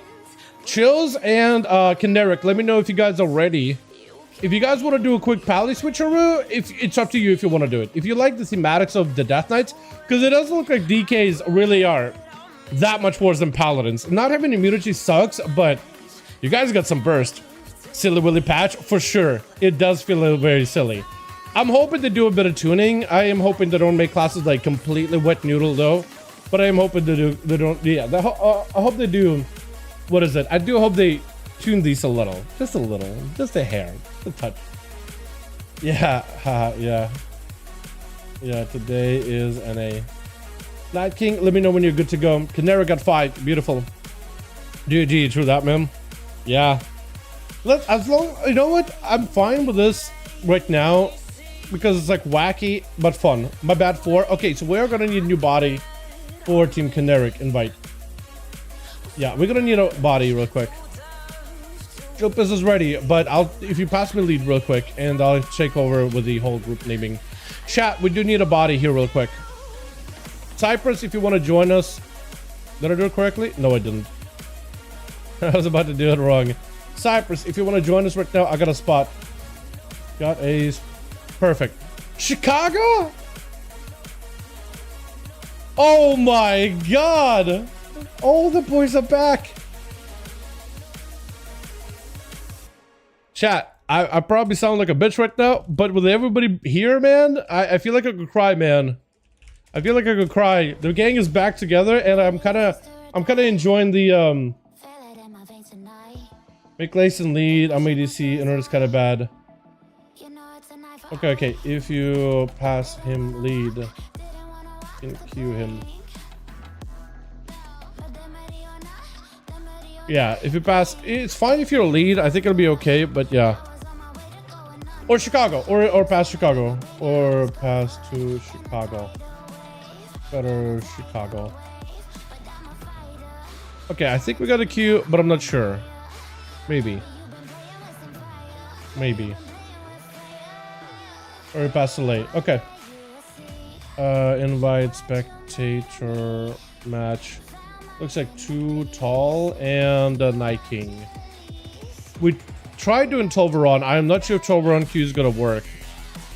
Chills and Kineric, let me know if you guys are ready. If you guys want to do a quick pally switcheroo, it's up to you if you want to do it. If you like the thematics of the Death Knights, because it doesn't look like DKs really are that much worse than paladins. Not having immunity sucks, but you guys got some burst. Silly Willy patch, for sure. It does feel a little very silly. I'm hoping they do a bit of tuning. I am hoping they don't make classes like completely wet noodle though. But I am hoping they don't, yeah. I hope they do, what is it? I do hope they tune these a little. Just a hair, just a touch. Yeah, yeah. Yeah, today is NA. Night King, let me know when you're good to go. Canera got 5, beautiful. GG, true that, man. Yeah. As long, you know what? I'm fine with this right now because it's like wacky but fun. My bad 4. Okay, so we're gonna need a new body for Team Caneric invite. Yeah, we're gonna need a body real quick. Jopus is ready, but if you pass me lead real quick and I'll take over with the whole group naming. Chat, we do need a body here real quick. Cypress, if you want to join us. Did I do it correctly? No, I didn't. I was about to do it wrong. Cypress, if you want to join us right now, I got a spot. Got a... Perfect. Chicago? Oh my god! All the boys are back. Chat, I probably sound like a bitch right now, but with everybody here, man, I feel like I could cry, man. I feel like I could cry. The gang is back together, and I'm kind of enjoying the make Layson lead. I'm ADC, and it's kind of bad. Okay. If you pass him lead, you can queue him. Yeah, if you pass, it's fine if you're a lead. I think it'll be okay, but yeah. Or Chicago, or past Chicago, or pass to Chicago. Better Chicago. Okay, I think we got a queue, but I'm not sure. Maybe. Or we pass the late. Okay. Invite spectator match. Looks like 2 tall and a Night King. We tried doing Tolveron. I'm not sure if Tolveron Q is gonna work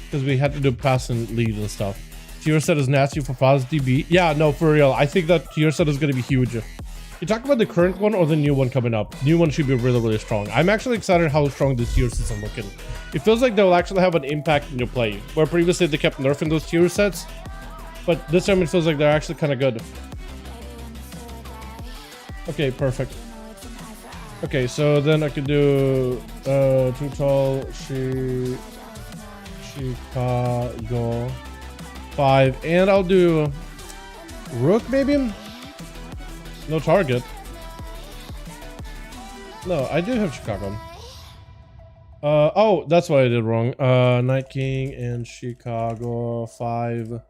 because we had to do pass and lead and stuff. Tier set is nasty for Faz DB. Yeah, no, for real. I think that tier set is gonna be huge. You talk about the current one or the new one coming up? New one should be really, really strong. I'm actually excited how strong this tier sets are looking. It feels like they'll actually have an impact in your play. Where previously they kept nerfing those tier sets, but this time it feels like they're actually kind of good. Okay, perfect. Okay, so then I could do 2 tall, Chicago 5, and I'll do Rook maybe? No target. No, I do have Chicago. Oh, that's what I did wrong. Night King and Chicago 5.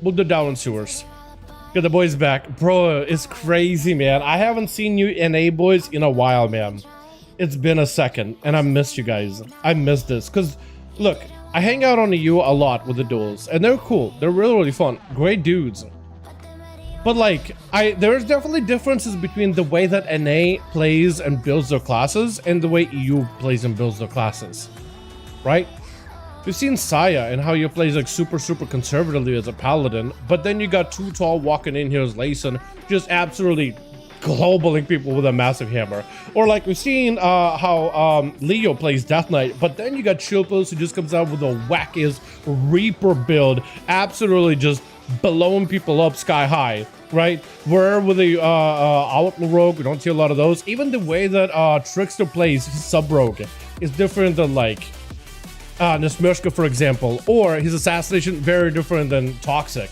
We'll do Down Sewers. Get the boys back. Bro, it's crazy, man. I haven't seen you NA boys in a while, man. It's been a second, and I missed you guys. I missed this. Because, look, I hang out on the U a lot with the duels, and they're cool. They're really, really fun. Great dudes. But, like, there's definitely differences between the way that NA plays and builds their classes and the way EU plays and builds their classes. Right? We've seen Saya and how he plays like super conservatively as a paladin, but then you got 2 tall walking in here as Layson, just absolutely globaling people with a massive hammer. Or like we've seen how Leo plays Death Knight, but then you got Chilpos who just comes out with the wackiest Reaper build, absolutely just blowing people up sky high, right? Where with the Outlaw Rogue, we don't see a lot of those. Even the way that Trickster plays Sub Rogue is different than like Nesmershka, for example, or his assassination very different than Toxic.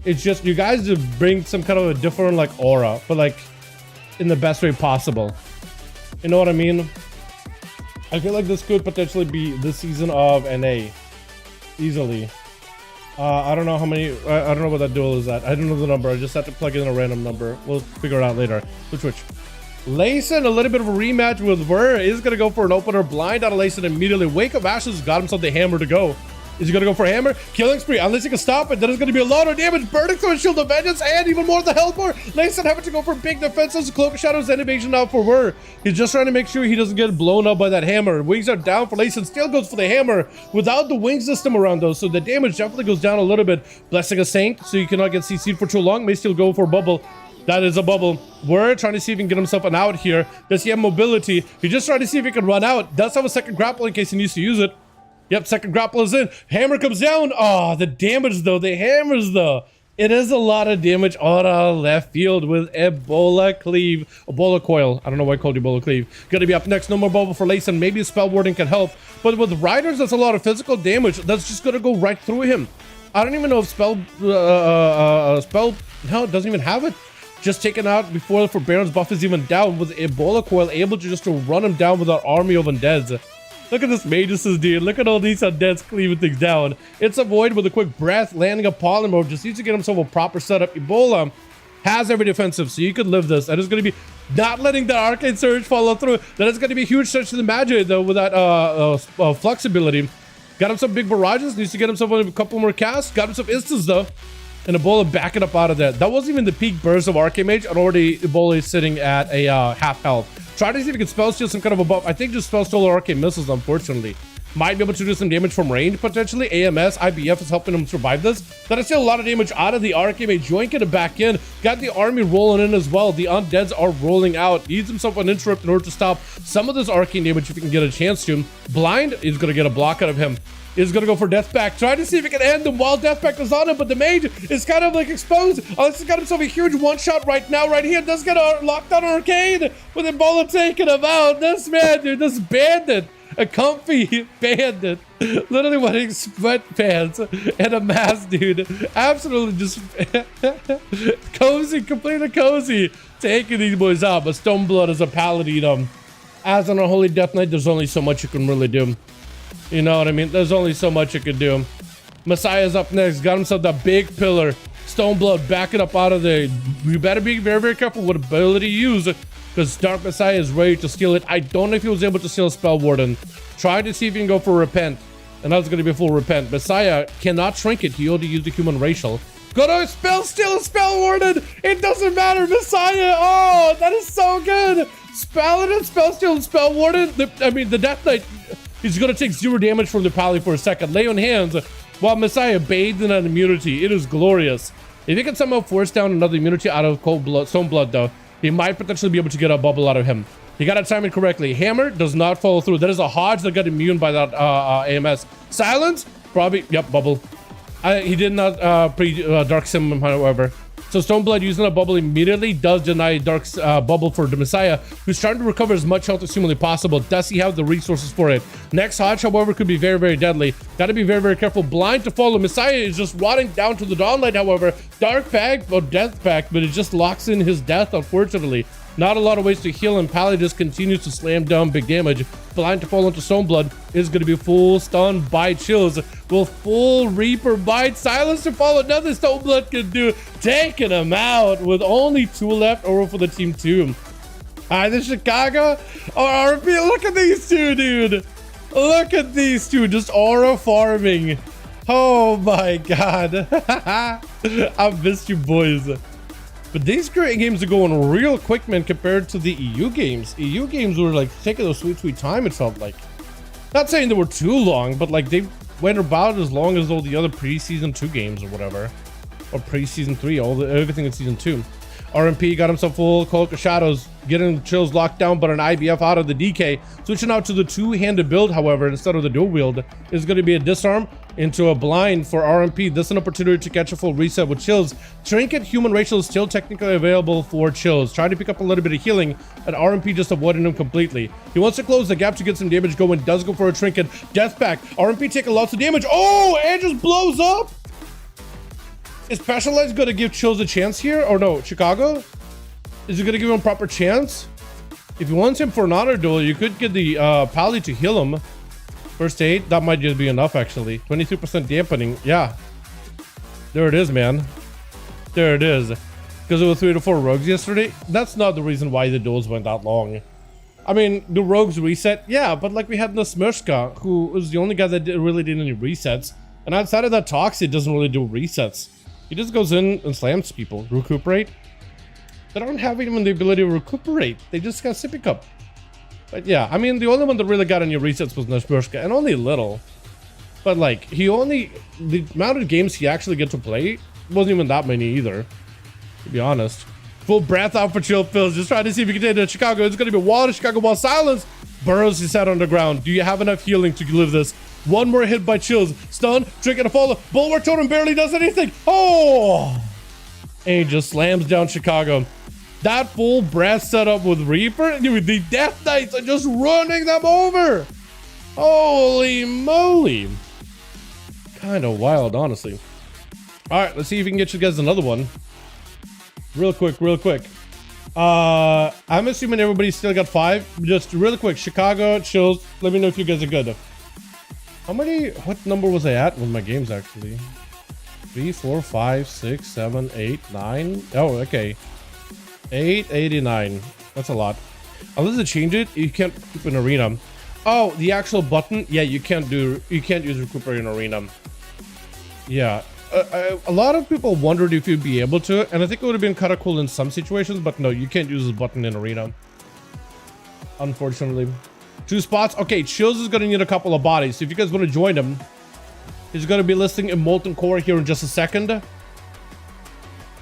It's just you guys just bring some kind of a different like aura, but like in the best way possible. You know what I mean? I feel like this could potentially be this season of NA easily. I don't know how many. I don't know what that duel is at. I don't know the number. I just have to plug in a random number. We'll figure it out later. Which. Layson, a little bit of a rematch with Ver is going to go for an opener. Blind out of Layson immediately. Wake Up Ashes got himself the hammer to go. Is he going to go for a hammer? Killing spree. Unless he can stop it, then it's going to be a lot of damage. Burning through a Shield of Vengeance and even more of the Hellbore. Layson having to go for big defenses. Cloak of Shadows and evasion now for Ver. He's just trying to make sure he doesn't get blown up by that hammer. Wings are down for Layson. Still goes for the hammer without the wing system around those. So the damage definitely goes down a little bit. Blessing a Saint, so you cannot get CC'd for too long. May still go for a bubble. That is a bubble. We're trying to see if he can get himself an out here. Does he have mobility? He's just trying to see if he can run out. Does have a second grapple in case he needs to use it. Yep, second grapple is in. Hammer comes down. Oh, the damage though. The hammers though. It is a lot of damage out of left field with Ebola Cleave. Ebola Coil. I don't know why I called you Ebola Cleave. Gonna be up next. No more bubble for Layson. Maybe a spell warding can help. But with Riders, that's a lot of physical damage. That's just gonna go right through him. I don't even know if spell... no, it doesn't even have it. just taken out before for Baron's buff is even down with Ebola Coil, able to just to run him down with our army of undeads. Look at this Magus' dude. Look at all these undeads cleaving things down. It's a void with a quick breath, landing a polymorph. Just needs to get himself a proper setup. Ebola has every defensive, so you could live this. That is going to be not letting the Arcane Surge follow through. That is going to be a huge touch to the Magi, though, with that flexibility. Got him some big barrages. Needs to get himself a couple more casts. Got him some instants, though. And Ebola backing up out of that. That wasn't even the peak burst of Arcane Mage, and already Ebola is sitting at a half health. Try to see if he can spell steal some kind of a buff. I think just spell steal or arcane missiles, unfortunately. Might be able to do some damage from range, potentially. AMS, IBF is helping him survive this. That is still a lot of damage out of the Arcane Mage. Joinking it back in. Got the army rolling in as well. The undeads are rolling out. Needs himself an interrupt in order to stop some of this arcane damage if he can get a chance to. Blind is going to get a block out of him. Is going to go for Deathpact. Trying to see if he can end him while Deathpact is on him, but the mage is kind of like exposed. Unless he's got himself a huge one-shot right now, right here. Does get a lockdown arcade with Ebola taking him out. This man, dude, this bandit. A comfy bandit. Literally wearing sweatpants and a mask, dude. Absolutely just cozy, completely cozy. Taking these boys out, but Stoneblood is a paladin. As an Unholy Death Knight, there's only so much you can really do. You know what I mean? There's only so much you could do. Messiah's up next. Got himself that big pillar. Stoneblood backing up out of there. You better be very, very careful what ability you use, because Dark Messiah is ready to steal it. I don't know if he was able to steal Spell Warden. Try to see if he can go for Repent. And that's going to be full Repent. Messiah cannot shrink it. He only used the human racial. Gonna spell steal a Spell Warden. It doesn't matter. Messiah. Oh, that is so good. Paladin, spell steal, and Spell Warden. The Death Knight. He's going to take 0 damage from the Pally for a second. Lay on hands while Messiah bathed in an immunity. It is glorious. If he can somehow force down another immunity out of Stoneblood, though, he might potentially be able to get a bubble out of him. He got to time it correctly. Hammer does not follow through. That is a Hodge that got immune by that AMS. Silence? Probably. Yep, bubble. He did not Dark Sim, however. So Stoneblood using a bubble immediately does deny Dark's bubble for the Messiah, who's trying to recover as much health as humanly possible. Does he have the resources for it? Next Hodge, however, could be very, very deadly. Got to be very, very careful. Blind to follow. Messiah is just rotting down to the Dawnlight, however. Dark Pact, or Death Pact, but it just locks in his death, unfortunately. Not a lot of ways to heal, and Pally just continues to slam down big damage. Blind to fall into Stoneblood is going to be full stun by chills. Will full Reaper bite silence to follow. Another Stoneblood can do. Taking him out with only 2 left over for the team 2. Either Chicago or RP. Look at these two, dude. Look at these two just aura farming. Oh my god. I missed you boys. But these great games are going real quick, man, compared to the EU games. EU games were like taking a sweet, sweet time, it felt like. Not saying they were too long, but like they went about as long as all the other pre-season 2 games or whatever. Or pre-season 3, everything in season 2. RMP got himself full Cloak of Shadows, getting chills locked down, but an IBF out of the DK. Switching out to the 2-handed build, however, instead of the dual wield, is going to be a disarm into a blind for RMP. This is an opportunity to catch a full reset with chills. Trinket Human Racial is still technically available for chills. Trying to pick up a little bit of healing, and RMP just avoiding him completely. He wants to close the gap to get some damage going. Does go for a Trinket. Death Pact. RMP taking lots of damage. Oh, and just blows up. Is Specialized going to give chills a chance here? Or no, Chicago? Is it going to give him a proper chance? If you want him for an honor duel, you could get the Pally to heal him. First aid, that might just be enough, actually. 23% dampening. Yeah. There it is, man. There it is. Because it was 3 to 4 rogues yesterday. That's not the reason why the duels went that long. I mean, the rogues reset. Yeah, but like we had Nasmirska, who was the only guy that really did any resets. And outside of that, Toxic doesn't really do resets. He just goes in and slams people. Recuperate. They don't have even the ability to recuperate. They just got Sippy Cup. But yeah, I mean, the only one that really got any resets was Nasmirska, and only a little. But like, the amount of games he actually get to play wasn't even that many either, to be honest. Full breath out for chill pills. Just trying to see if he can take it to Chicago. It's going to be wall to Chicago while silence. Burrows his head on the ground. Do you have enough healing to live this? One more hit by chills. Stun, Trinket to follow. Bulwark Totem barely does anything. Oh! And he just slams down Chicago. That full breath setup with Reaper, dude, the Death Knights are just running them over. Holy moly. Kind of wild, honestly. All right, let's see if we can get you guys another one. Real quick. I'm assuming everybody still got 5. Just really quick, Chicago, chills. Let me know if you guys are good. What number was I at with my games actually? 3, 4, 5, 6, 7, 8, 9. Oh, okay. 889. That's a lot. Unless they change it, you can't keep an arena. Oh, the actual button? Yeah, you can't use recuperate in arena. Yeah. A lot of people wondered if you'd be able to, and I think it would have been kind of cool in some situations, but no, you can't use this button in arena. Unfortunately. 2 spots. Okay, Chills is going to need a couple of bodies. So if you guys want to join him, he's going to be listing a Molten Core here in just a second.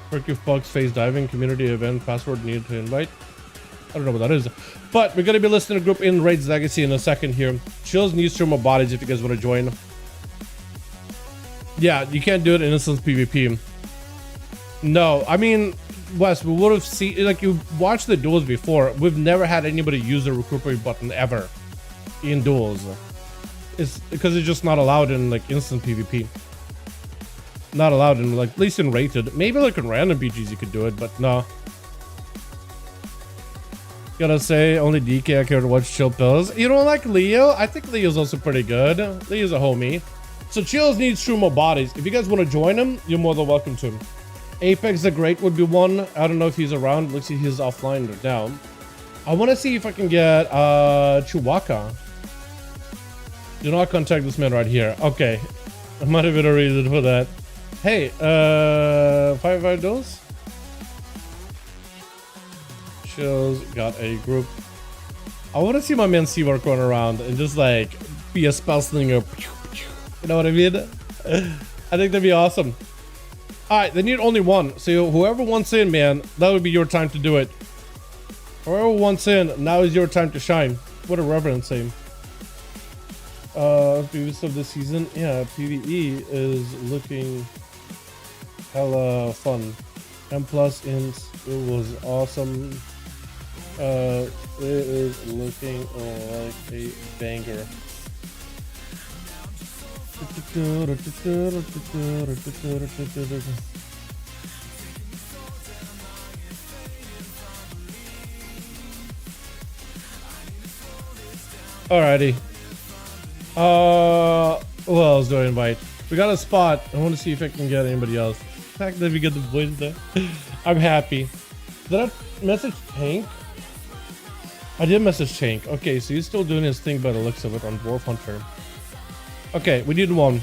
Perky Bugs, Phase Diving, Community Event, Password needed to invite. I don't know what that is. But we're going to be listing a group in Raids Legacy in a second here. Chills needs 2 more bodies if you guys want to join. Yeah, you can't do it in instance PvP. No, I mean, Wes, we would have seen, like, you watched the duels before. We've never had anybody use the recuperate button ever in duels. It's because it's just not allowed in like instant PvP. Not allowed in like, at least in rated. Maybe like in random BGs you could do it, but no. Gotta say, only DK I care to watch Chill Pills. You don't like Leo? I think Leo's also pretty good. Leo's a homie. So Chills needs 2 more bodies. If you guys want to join him, you're more than welcome to. Apex the Great would be one. I don't know if he's around. Looks like he's offline or down. I want to see if I can get Chewbacca. Do not contact this man right here. Okay. I might have been a reason for that. Hey, 5V5 Duels? Chills got a group. I want to see my man Seawork run around and just like be a spell slinger. You know what I mean? I think that'd be awesome. Alright, they need only 1. So whoever wants in, man, that would be your time to do it. Whoever wants in, now is your time to shine. What a reverend name. Previous of the season, yeah, PvE is looking hella fun. M+ int, it was awesome. It is looking like a banger. Alrighty. Who else do I invite? We got a spot. I want to see if I can get anybody else. The fact that we get the boys there, I'm happy. Did I message Tank? I did message Tank. Okay, so he's still doing his thing by the looks of it on Dwarf Hunter. Okay, we need 1.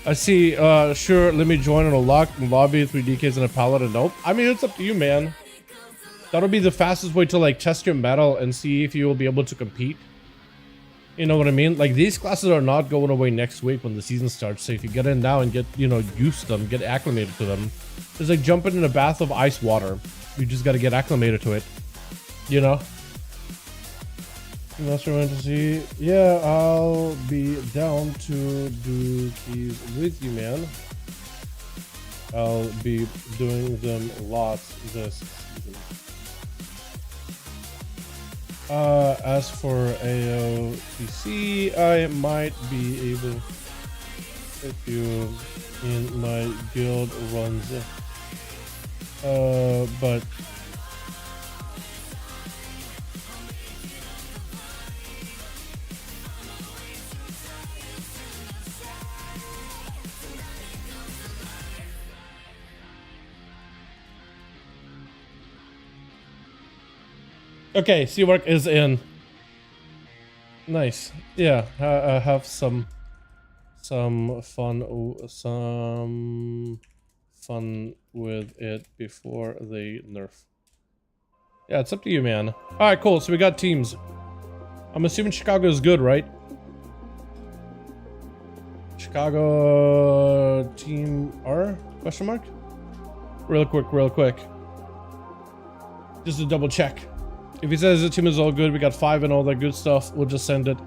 I see. Sure, let me join on a locked lobby, 3 DKs and a paladin. Nope. I mean, it's up to you, man. That'll be the fastest way to like test your metal and see if you will be able to compete. You know what I mean? Like, these classes are not going away next week when the season starts. So if you get in now and get, you know, used to them, get acclimated to them. It's like jumping in a bath of ice water. You just got to get acclimated to it. You know? That's what I want to see. Yeah, I'll be down to do these with you, man. I'll be doing them lots this season. As for AOPC, I might be able if you in my guild runs. But okay, Seawork is in. Nice. Yeah, I have some fun with it before they nerf. Yeah, it's up to you, man. All right, cool. So we got teams. I'm assuming Chicago is good, right? Chicago team R? Question mark? Real quick. Just to double check. If he says the team is all good, we got 5 and all that good stuff, we'll just send it.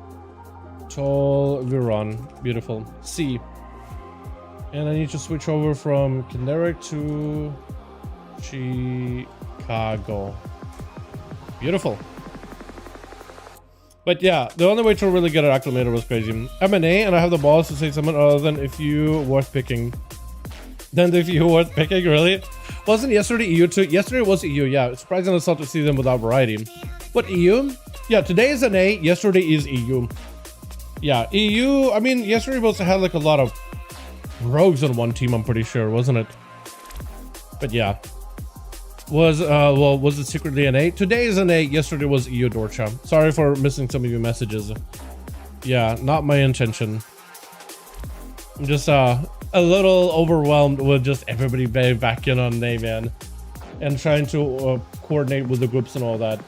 Tall Viron. Beautiful. C. And I need to switch over from Kinetic to Chicago. Beautiful. But yeah, the only way to really get an acclimator was crazy. M&A, and I have the balls to say something other than if you worth picking. Then if you worth picking, really? Wasn't yesterday EU too? Yesterday was EU, yeah. It's surprising us all to see them without variety. What, EU? Yeah, today is NA, yesterday is EU. Yeah, EU, I mean, yesterday was had like a lot of rogues on one team, I'm pretty sure, wasn't it? But yeah. Was it secretly NA? Today is NA, yesterday was EU, Dorcha. Sorry for missing some of your messages. Yeah, not my intention. I'm just a little overwhelmed with just everybody back in on NA, man. And trying to coordinate with the groups and all that.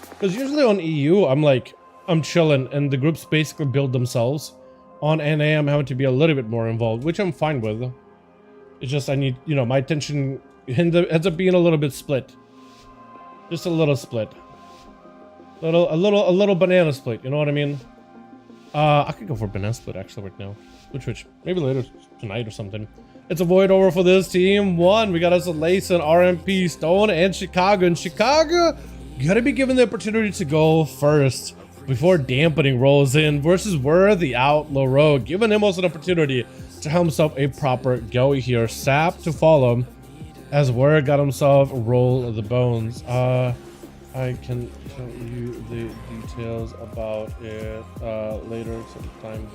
Because usually on EU, I'm chilling and the groups basically build themselves. On NA, I'm having to be a little bit more involved, which I'm fine with. It's just I need, you know, my attention ends up being a little bit split. Just a little split. A little banana split, you know what I mean? I could go for banana split actually right now. Which maybe later tonight or something. It's a void over for this team. One, we got us a Lace and RMP, Stone, and Chicago. And Chicago, you gotta be given the opportunity to go first before dampening rolls in versus Were the Outlaw Rogue, giving him also an opportunity to have himself a proper go here. Sap to follow as Were got himself roll of the bones. I can tell you the details about it later sometime.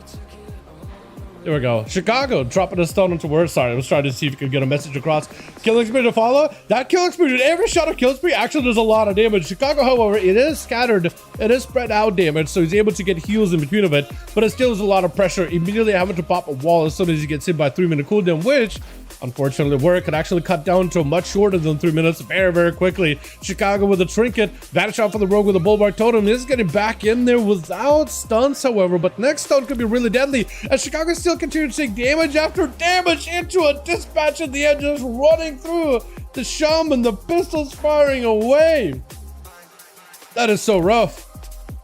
There we go. Chicago dropping a stone into Word. Sorry, I was trying to see if you could get a message across. Killing spree to follow. That killing spree, every shot of kill spree actually does a lot of damage. Chicago, however, it is scattered. It is spread out damage, so he's able to get heals in between of it, but it still is a lot of pressure. Immediately having to pop a wall as soon as he gets hit by 3-minute cooldown, which unfortunately Word could actually cut down to much shorter than 3 minutes very quickly. Chicago with a trinket. Vanish out for the rogue with a bulwark totem. Is getting back in there without stuns, however, but next stun could be really deadly as Chicago still continues to take damage after damage into a dispatch at the end, just running through the shaman, the pistols firing away. That is so rough.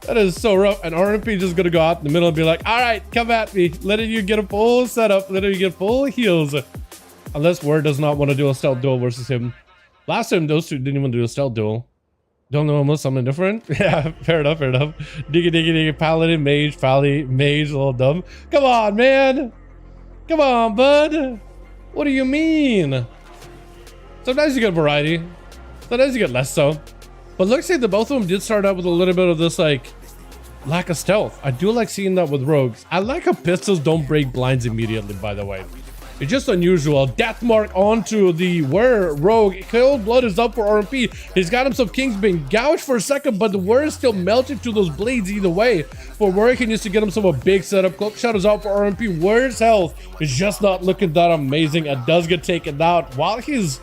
That is so rough. And RMP just gonna go out in the middle and be like, all right, come at me. Letting you get a full setup, letting you get full heals. Unless Word does not want to do a stealth duel versus him. Last time those two didn't even do a stealth duel. Don't know unless something different. Yeah, fair enough. Diggy, paladin, mage, pally, mage, a little dumb. Come on, man. Come on, bud. What do you mean? Sometimes you get variety. Sometimes you get less so. But looks like the both of them did start out with a little bit of this like lack of stealth. I do like seeing that with rogues. I like how pistols don't break blinds immediately, by the way. It's just unusual. Death mark onto the Were rogue. Cold blood is up for RMP. He's got himself King's being gouged for a second, but the Were is still melting to those blades either way. For Were, he needs to get himself a big setup. Cloak shot is out for RMP. Were's health is just not looking that amazing. It does get taken out while he's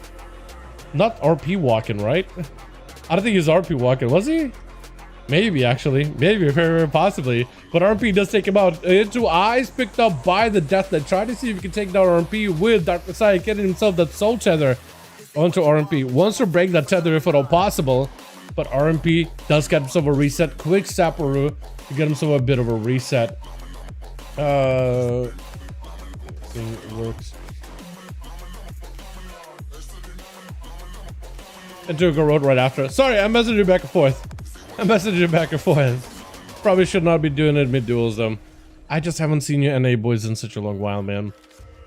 not RP walking, right? I don't think he's RP walking, was he? Maybe, actually. Maybe, very possibly. But RMP does take him out. Into eyes picked up by the Death Knight. Try to see if he can take down RMP with Dark Messiah, getting himself that soul tether onto RMP. Wants to break that tether if at all possible. But RMP does get himself a reset. Quick Saparu to get himself a bit of a reset. Thing works. And took a road right after. Sorry, I messaged you back and forth. Probably should not be doing it mid-duels though. I just haven't seen you NA boys in such a long while, man.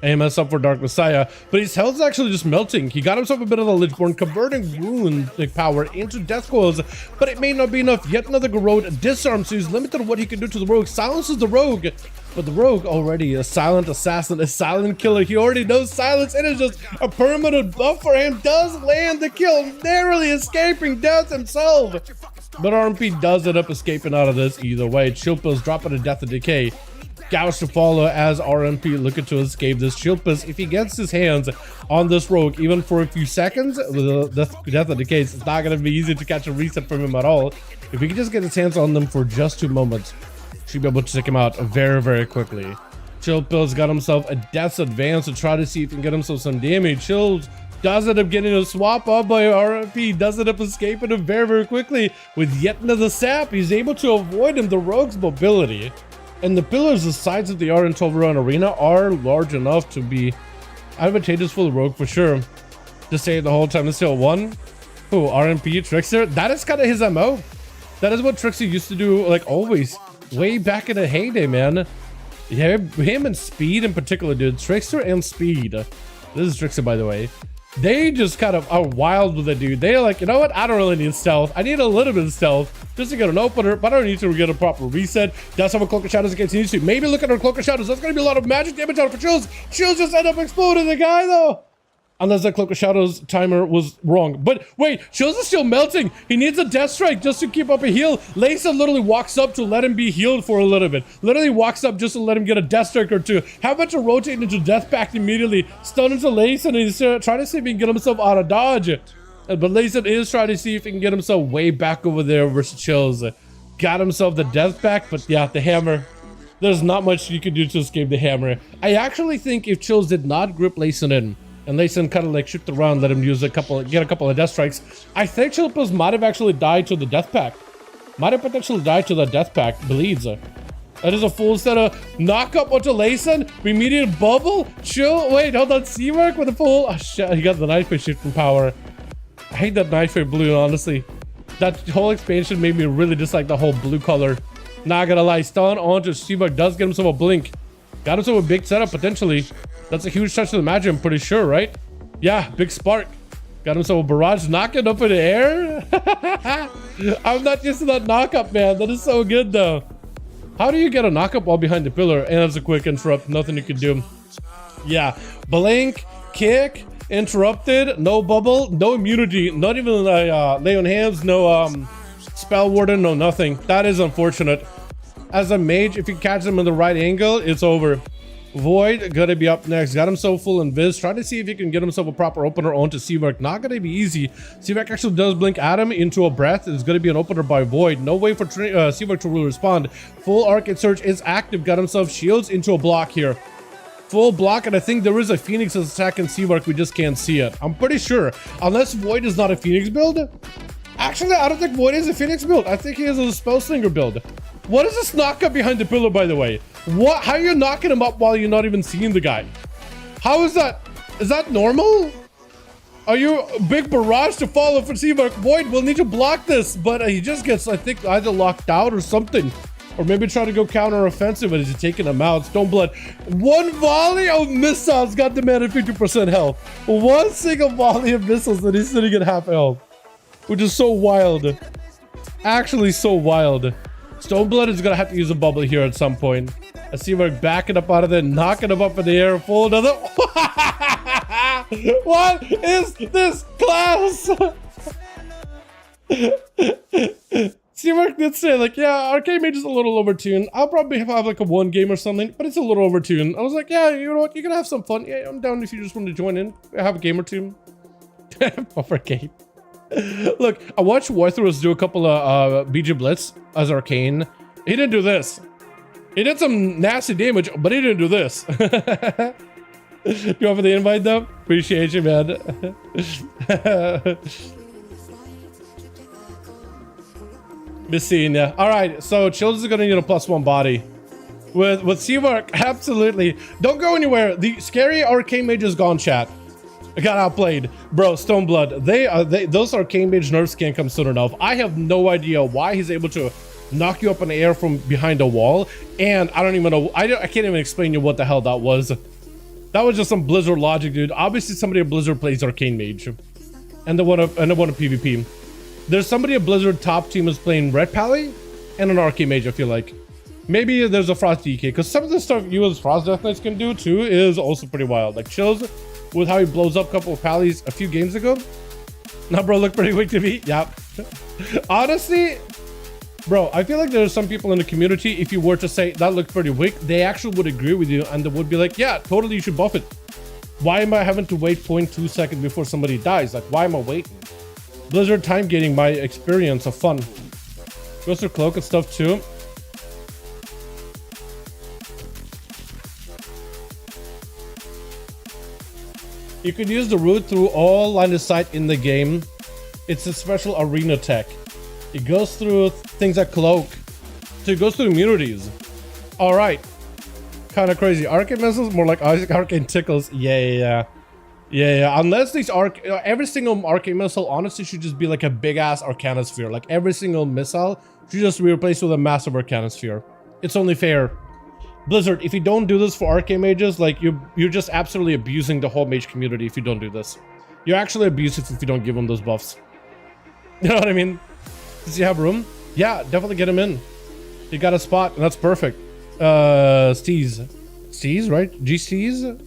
AMS up for Dark Messiah, but his health is actually just melting. He got himself a bit of the Lichborn, converting wound power into death coils, but it may not be enough. Yet another Garrod disarm, so he's limited on what he can do to the rogue. Silences the rogue, but the rogue already a silent assassin, a silent killer. He already knows silence. It is just a permanent buff for him. Does land the kill, narrowly escaping death himself. But RMP does end up escaping out of this either way. Chilpus dropping a Death and Decay. Gouge to follow as RMP looking to escape this. Chilpus, if he gets his hands on this rogue, even for a few seconds, with the Death and Decay, it's not going to be easy to catch a reset from him at all. If he can just get his hands on them for just 2 moments, should be able to take him out very quickly. Chilpus got himself a Death's Advance to try to see if he can get himself some damage. Chills does end up getting a swap up by RMP, does end up escaping him very quickly with yet another sap. He's able to avoid him, the rogue's mobility. And the pillars the sides of the R12 run arena are large enough to be advantageous for the rogue for sure. Just say the whole time it's still one. Who, RMP, Trickster? That is kind of his MO. That is what Trickster used to do, like always. Way back in the heyday, man. Yeah, him and Speed in particular, dude. Trickster and Speed. This is Trickster, by the way. They just kind of are wild with it, dude. They're like, you know what? I don't really need stealth. I need a little bit of stealth just to get an opener, but I don't need to get a proper reset. That's how a Cloak of Shadows continues to. Maybe look at our Cloak of Shadows. That's going to be a lot of magic damage out for Chills. Chills just end up exploding the guy, though. Unless the Cloak of Shadows timer was wrong. But wait, Chills is still melting. He needs a Death Strike just to keep up a heal. Laysa literally walks up to let him be healed for a little bit. Literally walks up just to let him get a Death Strike or two. How about to rotate into Death Pact immediately? Stun into Laysa and he's trying to see if he can get himself out of dodge. But Laysa is trying to see if he can get himself way back over there versus Chills. Got himself the Death Pact, but yeah, the hammer. There's not much you can do to escape the hammer. I actually think if Chills did not grip Laysa in, and Layson kind of like shift around, let him use get a couple of death strikes, I think Chilpos might have actually died to the Death Pact. Might have potentially died to the Death Pact bleeds. That is a full set of knock up onto Layson. Immediate bubble. Chill. Wait, hold on. Seawork with a full. Oh shit, he got the knife fish shift from power. I hate that knife fish blue, honestly. That whole expansion made me really dislike the whole blue color. Not gonna lie. Stun onto Seawork does get himself a blink. Got himself a big setup potentially. That's a huge touch to the magic, I'm pretty sure, right? Yeah, big spark. Got himself a barrage, knocking up in the air. I'm not used to that knock-up, man. That is so good, though. How do you get a knock-up while behind the pillar? And that's a quick interrupt. Nothing you can do. Yeah, blink, kick, interrupted, no bubble, no immunity, not even lay on hands, no spell warden, no nothing. That is unfortunate. As a mage, if you catch them in the right angle, it's over. Void gonna be up next. Got himself full invis. Trying to see if he can get himself a proper opener onto Seawork. Not gonna be easy. Seawork actually does blink Adam into a breath. It's gonna be an opener by Void. No way for Seawork to really respond. Full Arcade Surge is active. Got himself shields into a block here. Full block, and I think there is a Phoenix that's attacking Seawork. We just can't see it. I'm pretty sure. Unless Void is not a Phoenix build. Actually, I don't think Void is a Phoenix build. I think he is a Spellslinger build. What is this knock up behind the pillar, by the way? What? How are you knocking him up while you're not even seeing the guy? How is that? Is that normal? Are you a big barrage to follow for Seawork? Void will need to block this, but he just gets, I think, either locked out or something. Or maybe try to go counter-offensive and he's taking him out. Stoneblood. One volley of missiles got the man at 50% health. One single volley of missiles and he's sitting at half health. Which is so wild. Actually so wild. Stoneblood is gonna have to use a bubble here at some point. I see we're backing up out of there, knocking him up in the air, full another. What is this class? Seawork did say, like, yeah, Arcade Mage is a little overtuned. I'll probably have like a one game or something, but it's a little overtuned. I was like, yeah, you know what? You're gonna have some fun. Yeah, I'm down if you just want to join in. Have a game or two. Buffer game. Look, I watched Warthros do a couple of BG Blitz as Arcane. He didn't do this. He did some nasty damage, but he didn't do this. You offer the invite though? Appreciate you, man. Missing, yeah. Alright, so Chills is gonna need a +1 body. With Seawork, absolutely. Don't go anywhere. The scary Arcane Mage is gone, chat. I got outplayed. Bro, Stoneblood. Those Arcane Mage nerfs can't come soon enough. I have no idea why he's able to knock you up in the air from behind a wall. And I don't even know. I can't even explain you what the hell that was. That was just some Blizzard logic, dude. Obviously, somebody at Blizzard plays Arcane Mage. And the one of PvP. There's somebody at Blizzard top team is playing Red Pally and an Arcane Mage, I feel like. Maybe there's a Frost DK. Because some of the stuff you as Frost Death Knights can do, too, is also pretty wild. Like, Chills with how he blows up a couple of Pallies a few games ago. Now, bro, look pretty weak to me. Yep. Honestly, bro, I feel like there's some people in the community, if you were to say that looked pretty weak, they actually would agree with you and they would be like, yeah, totally, you should buff it. Why am I having to wait 0.2 seconds before somebody dies? Like, why am I waiting? Blizzard time gating my experience of fun. Goes through cloak and stuff too. You could use the root through all line of sight in the game. It's a special arena tech. It goes through things like cloak. So it goes through immunities. All right. Kind of crazy. Arcane missiles, more like arcane tickles. Yeah. Unless these every single arcane missile honestly should just be like a big ass arcana sphere. Like every single missile should just be replaced with a massive arcana sphere. It's only fair. Blizzard, if you don't do this for Arcane Mages, like you're just absolutely abusing the whole mage community if you don't do this. You're actually abusive if you don't give him those buffs. You know what I mean? Does he have room? Yeah, definitely get him in. He got a spot, and that's perfect. Steez, right? GCs?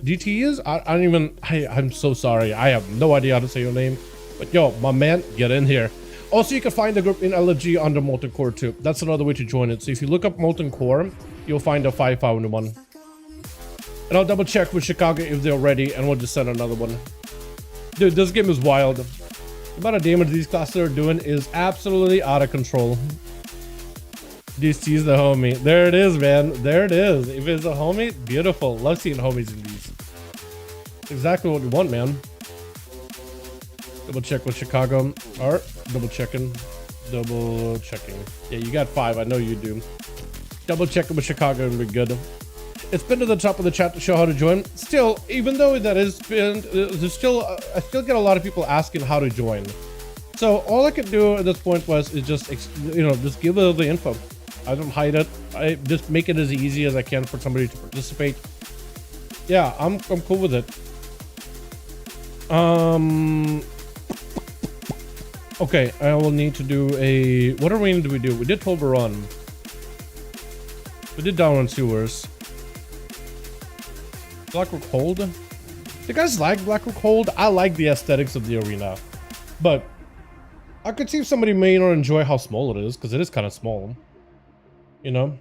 GTs? I don't even... I'm so sorry. I have no idea how to say your name. But yo, my man, get in here. Also, you can find the group in LFG under Molten Core too. That's another way to join it. So if you look up Molten Core, you'll find a 5v5 1v1. And I'll double check with Chicago if they're ready, and we'll just send another one. Dude, this game is wild. The amount of damage these classes are doing is absolutely out of control. DC's the homie. There it is, man. There it is. If it's a homie, beautiful. Love seeing homies in these. Exactly what we want, man. Double check with Chicago. Alright, double checking. Double checking. Yeah, you got 5. I know you do. Double checking with Chicago would be good. It's been to the top of the chat to show how to join. Still, even though that is been, there's still, I still get a lot of people asking how to join. So all I could do at this point is just, you know, just give the info. I don't hide it. I just make it as easy as I can for somebody to participate. Yeah, I'm cool with it. Okay, I will need to do a... What arena did we do? We did Tolveron. We did Dalaran Sewers. Blackrock Hold? Do you guys like Blackrock Hold? I like the aesthetics of the arena. But I could see if somebody may not enjoy how small it is, because it is kind of small. You know?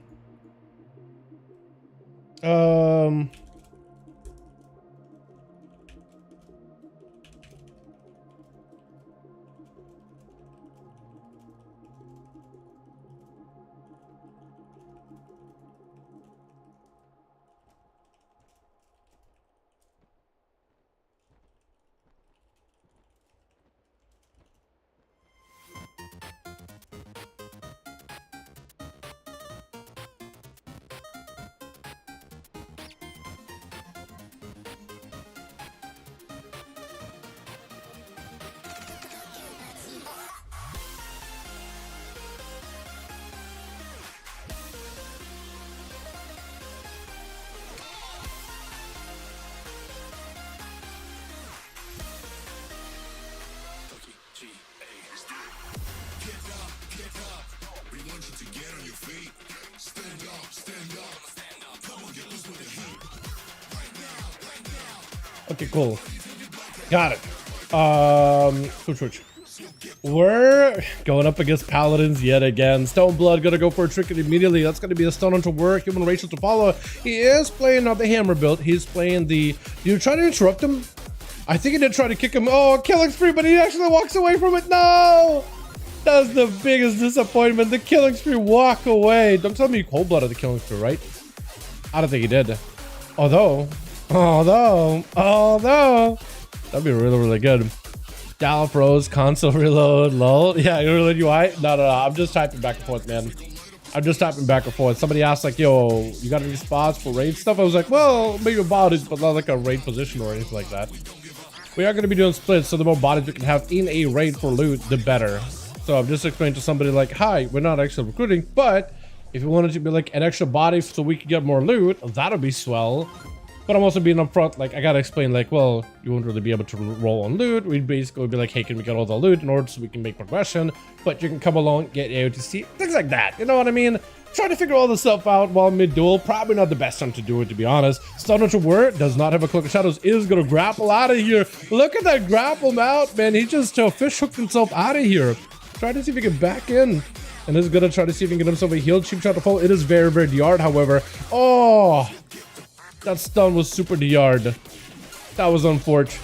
Okay, cool. Got it. Switch. We're going up against Paladins yet again. Stoneblood gonna go for a trick immediately. That's gonna be a stun onto work. Human racial to follow. He is playing not the hammer build. He's playing the... You're trying to interrupt him? I think he did try to kick him. Oh, killing spree, but he actually walks away from it. No! That's the biggest disappointment. The killing spree walk away. Don't tell me you cold-blooded the killing spree, right? I don't think he did. Although, that'd be really, really good. Dial froze, console reload, lol. Yeah, you reload UI? No. I'm just typing back and forth, man. I'm just typing back and forth. Somebody asked, like, yo, you got any spots for raid stuff? I was like, well, maybe bodies, but not like a raid position or anything like that. We are going to be doing splits, so the more bodies we can have in a raid for loot, the better. So I'm just explaining to somebody like, hi, we're not actually recruiting, but if you wanted to be like an extra body so we could get more loot, that'll be swell. But I'm also being upfront, like, I gotta explain, like, well, you won't really be able to roll on loot. We'd basically be like, hey, can we get all the loot in order so we can make progression? But you can come along, get AOTC, things like that. You know what I mean? Trying to figure all this stuff out while mid-duel. Probably not the best time to do it, to be honest. Stunner to Word does not have a Cloak of Shadows. Is gonna grapple out of here. Look at that grapple out, man. He just fish hooked himself out of here. Try to see if he can back in. And is gonna try to see if he can get himself a heal. Cheap shot to fall. It is very, very DR'd, however. Oh! That stun was super DR'd. That was unfortunate.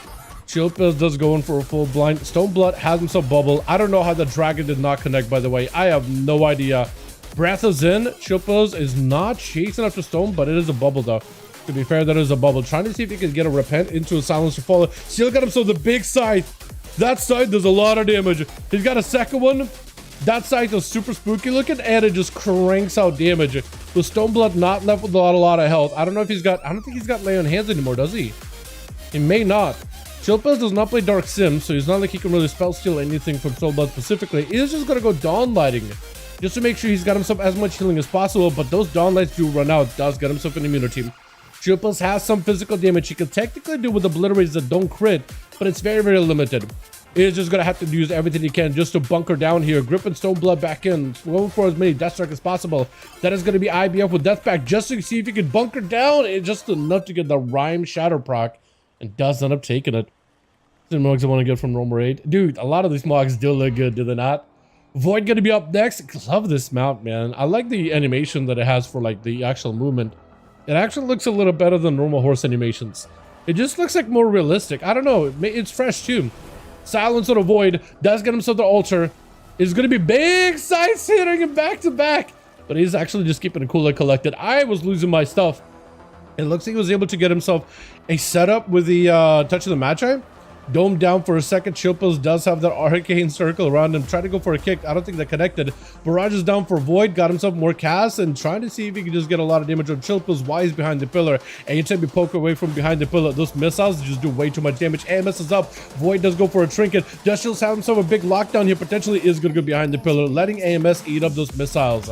Chilpez does go in for a full blind. Stoneblood has himself bubble. I don't know how the dragon did not connect, by the way. I have no idea. Breath is in. Chilpez is not chasing after Stone, but it is a bubble, though. To be fair, that is a bubble. Trying to see if he can get a repent into a silence to follow. Still got himself the big scythe. That scythe does a lot of damage. He's got a second one. That scythe is super spooky looking, and it just cranks out damage. With Stoneblood not left with a lot of health. I don't know if he's got... I don't think he's got Lay on Hands anymore, does he? He may not. Chilpez does not play Dark Sim, so he's not like he can really spell steal anything from Stoneblood specifically. He's just gonna go Dawn Lighting, just to make sure he's got himself as much healing as possible, but those Dawn Lights do run out. Does get himself an immunity. Chilpez has some physical damage he can technically do with obliterates that don't crit, but it's very, very limited. He's just gonna have to use everything he can just to bunker down here. Grip and Stone Blood back in. Go for as many Death Strike as possible. That is gonna be IBF with Death Pack just to see if he can bunker down. It's just enough to get the Rhyme Shatter proc, and does end up taking it. The mugs I want to get from Romer 8. Dude, a lot of these mugs do look good, do they not? Void gonna be up next. Love this mount, man. I like the animation that it has for like the actual movement. It actually looks a little better than normal horse animations. It just looks like more realistic. I don't know. It's fresh too. Silence on a Void does get himself the altar. It's gonna be big size hitting him back to back, but he's actually just keeping it cool and collected. I was losing my stuff. It looks like he was able to get himself a setup with the Touch of the Magi. Dome down for a second. Chilpos does have that arcane circle around him. Try to go for a kick. I don't think they're connected. Barrage is down for Void. Got himself more cast and trying to see if he can just get a lot of damage on Chilpos while he's behind the pillar. Anytime you poke away from behind the pillar, those missiles just do way too much damage. AMS is up. Void does go for a trinket. Does Shields have himself a big lockdown here. Potentially is going to go behind the pillar, letting AMS eat up those missiles.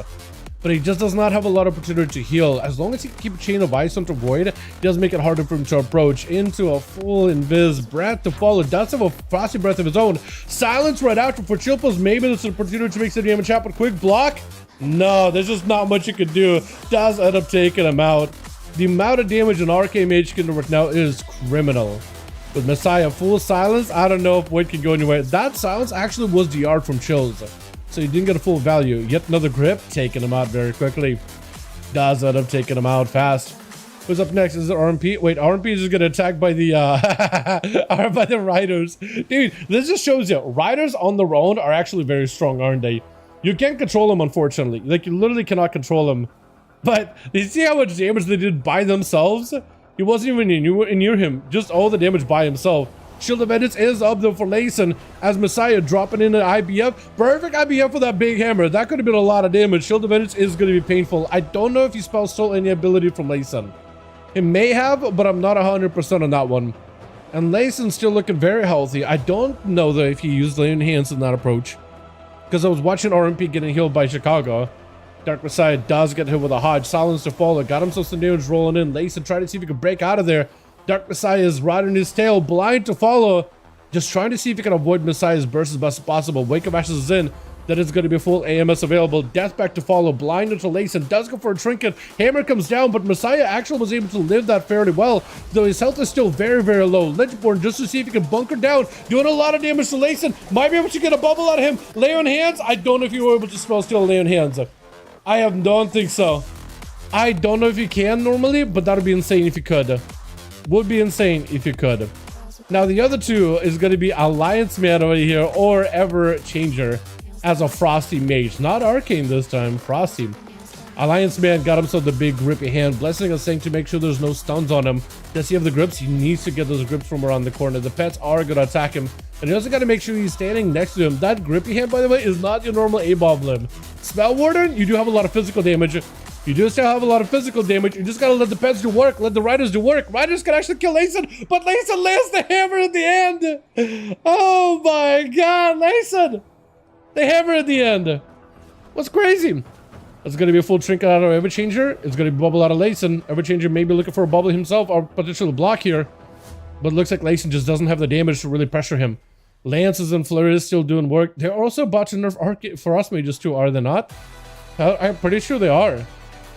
But he just does not have a lot of opportunity to heal. As long as he can keep a chain of ice onto Void, it does make it harder for him to approach. Into a full invis, breath to follow. Does have a frosty breath of his own. Silence right after for Chilpos. Maybe there's an opportunity to make some damage happen. Quick block. No, there's just not much you could do. Does end up taking him out. The amount of damage an Arcane Mage can do right now is criminal. With Messiah full silence, I don't know if Void can go anywhere. That silence actually was the art from Chills, so he didn't get a full value. Yet another grip, taking him out very quickly. Does end up taking him out fast. Who's up next? Is it RMP? Wait, RMP is just gonna attack by the by the Riders. Dude, this just shows you Riders on their own are actually very strong, aren't they? You can't control them, unfortunately. Like, you literally cannot control them. But you see how much damage they did by themselves? He wasn't even near him. Just all the damage by himself. Shield of Vengeance is up though for Layson as Messiah dropping in an IBF. Perfect IBF for that big hammer. That could have been a lot of damage. Shield of Vengeance is going to be painful. I don't know if he spell stole any ability from Layson. He may have, but I'm not 100% on that one. And Layson's still looking very healthy. I don't know though if he used Lay on Hands in that approach, because I was watching RMP getting healed by Chicago. Dark Messiah does get hit with a Hodge. Silence to follow. Got himself some damage rolling in. Layson trying to see if he can break out of there. Dark Messiah is riding his tail, blind to follow. Just trying to see if he can avoid Messiah's burst as best as possible. Wake of Ashes is in. That is going to be full AMS available. Death back to follow. Blind into Layson. Does go for a trinket. Hammer comes down, but Messiah actually was able to live that fairly well, though his health is still very, very low. Lynchborn just to see if he can bunker down. Doing a lot of damage to Layson. Might be able to get a bubble out of him. Lay on Hands. I don't know if you were able to spell steal Lay on Hands. don't think so. I don't know if you can normally, but that would be insane if you could. Would be insane if you could. Now the other two is going to be Alliance Man over here or Ever Changer as a Frosty Mage. Not Arcane this time, Frosty. Alliance Man got himself the big grippy hand. Blessing is saying to make sure there's no stuns on him. Does he have the grips? He needs to get those grips from around the corner. The pets are going to attack him. And he also got to make sure he's standing next to him. That grippy hand, by the way, is not your normal A-bomb limb. Spell Warden, you do have a lot of physical damage. You do still have a lot of physical damage. You just gotta let the pets do work. Let the Riders do work. Riders can actually kill Layson, but Layson lands the hammer at the end. Oh my god, Layson! The hammer at the end. What's crazy? It's gonna be a full trinket out of Everchanger. It's gonna be bubble out of Layson. Everchanger may be looking for a bubble himself or potentially block here. But it looks like Layson just doesn't have the damage to really pressure him. Lances and Flurries still doing work. They're also about to nerf Frost Mages too, are they not? I'm pretty sure they are.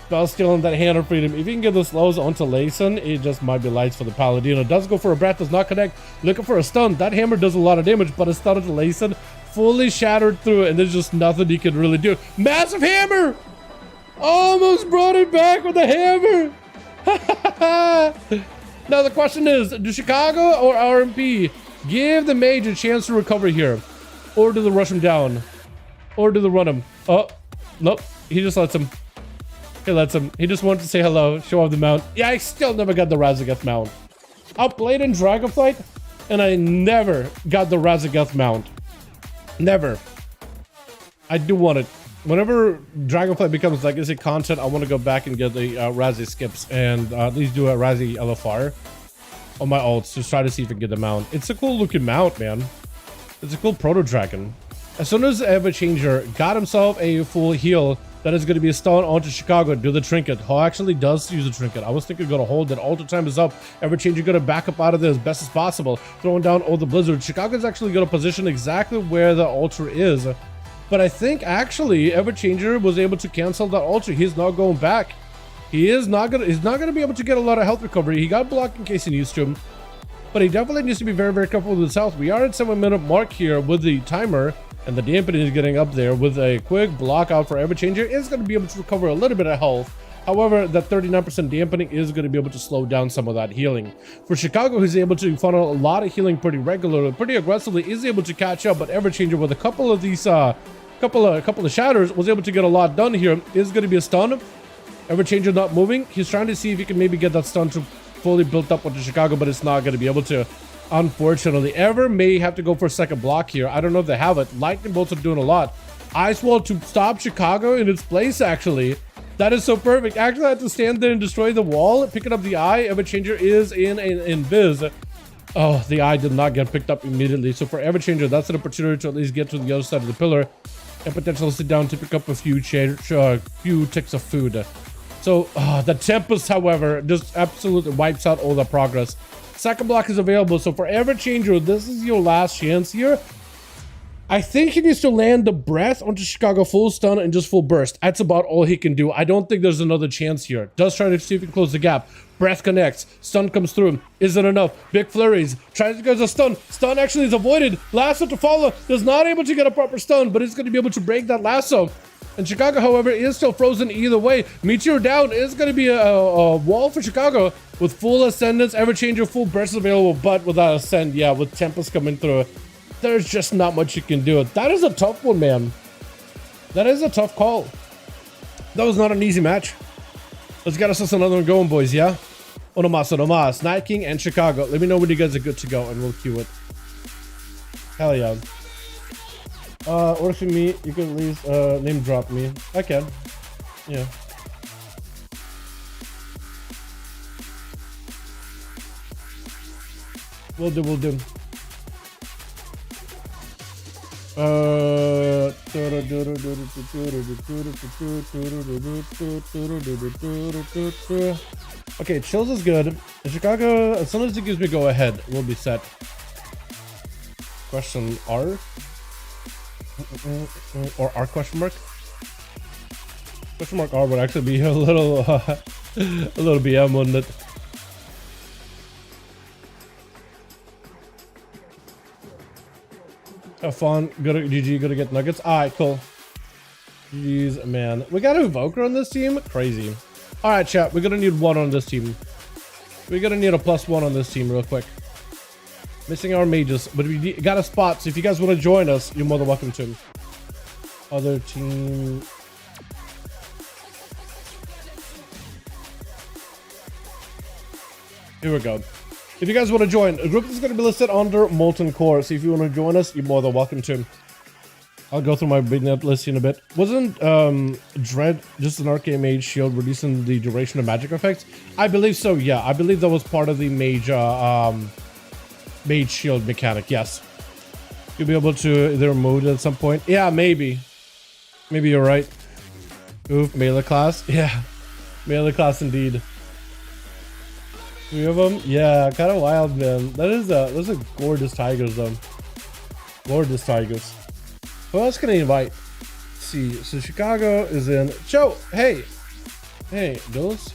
Spell stealing that hand of freedom. If you can get the slows onto Layson, it just might be lights for the Paladino. Does go for a breath, does not connect. Looking for a stun. That hammer does a lot of damage, but a stun onto Layson fully shattered through it, and there's just nothing he can really do. Massive hammer! Almost brought it back with the hammer! Now the question is, do Chicago or RMP give the mage a chance to recover here? Or do they rush him down? Or do they run him? Oh, nope. He just lets him. He lets him. He just wanted to say hello, show off the mount. Yeah, I still never got the Razageth mount. I played in Dragonflight, and I never got the Razageth mount. Never. I do want it. Whenever Dragonflight becomes legacy content, I want to go back and get the Razzie skips and at least do a Razzie LFR on my ults. Just try to see if I can get the mount. It's a cool looking mount, man. It's a cool proto dragon. As soon as Everchanger got himself a full heal, That is going to be a stun onto Chicago. Do the trinket. Ho actually does use the trinket. I was thinking going to hold it. Alter time is up. Everchange, you're going to back up out of there as best as possible. Throwing down all the blizzard. Chicago's actually going to position exactly where the altar is. But I think actually Everchanger was able to cancel that altar. He's not going back. He's not gonna be able to get a lot of health recovery. He got blocked in case he needs to. But he definitely needs to be very, very careful with his health. We are at 7-minute mark here with the timer. And the dampening is getting up there with a quick block out for Everchanger. Is going to be able to recover a little bit of health. However, that 39% dampening is going to be able to slow down some of that healing. For Chicago, who's able to funnel a lot of healing pretty regularly, pretty aggressively, is able to catch up. But Everchanger with a couple of these, couple of shatters, was able to get a lot done here. Is going to be a stun. Everchanger not moving. He's trying to see if he can maybe get that stun to fully built up onto Chicago, but it's not going to be able to. Unfortunately, Ever may have to go for a second block here. I don't know if they have it. Lightning bolts are doing a lot. Ice wall to stop Chicago in its place, actually. That is so perfect. Actually, I had to stand there and destroy the wall. Picking up the eye. Everchanger is in Viz. Oh, the eye did not get picked up immediately. So for Everchanger, that's an opportunity to at least get to the other side of the pillar and potentially sit down to pick up a few ticks of food. So the Tempest, however, just absolutely wipes out all the progress. Second block is available, so for Everchanger, this is your last chance here. I think he needs to land the breath onto Chicago full stun and just full burst. That's about all he can do. I don't think there's another chance here. Does try to see if he can close the gap. Breath connects. Stun comes through. Isn't enough. Big flurries. Tries to get a stun. Stun actually is avoided. Lasso to follow. Does not able to get a proper stun, but it's going to be able to break that lasso. And Chicago, however, is still frozen either way. Meteor down is going to be a wall for Chicago with full ascendance. Everchanger, full burst available, but without ascend. Yeah, with Tempest coming through, there's just not much you can do. That is a tough one, man. That is a tough call. That was not an easy match. Let's get us another one going, boys, yeah? Onomas, Night King and Chicago. Let me know when you guys are good to go and we'll queue it. Hell yeah. Or for me, you can at least name drop me. I can. Yeah. We'll do. Okay, chills is good. In Chicago, as soon as it gives me go ahead, we'll be set. Question R? Or R question mark? Question mark R would actually be a little BM, wouldn't it? Have fun. Go to GG. Go to get nuggets. All right, cool. Jeez, man. We got an Evoker on this team. Crazy. All right, chat. We're gonna need one on this team. We're gonna need a +1 on this team real quick. Missing our mages, but we got a spot. So if you guys want to join us, you're more than welcome to. Other team. Here we go. If you guys want to join, a group is going to be listed under Molten Core. So if you want to join us, you're more than welcome to. I'll go through my big net list in a bit. Wasn't Dread just an arcane mage shield reducing the duration of magic effects? I believe so, yeah. I believe that was part of the mage shield mechanic, yes. You'll be able to either remove it at some point. Yeah, maybe. Maybe you're right. Oof, melee class. Yeah, melee class indeed. 3 of them? Yeah, kind of wild, man. Those are gorgeous tigers, though. Gorgeous tigers. Who else can I invite? Let's see, so Chicago is in. Joe, hey. Hey, Duels.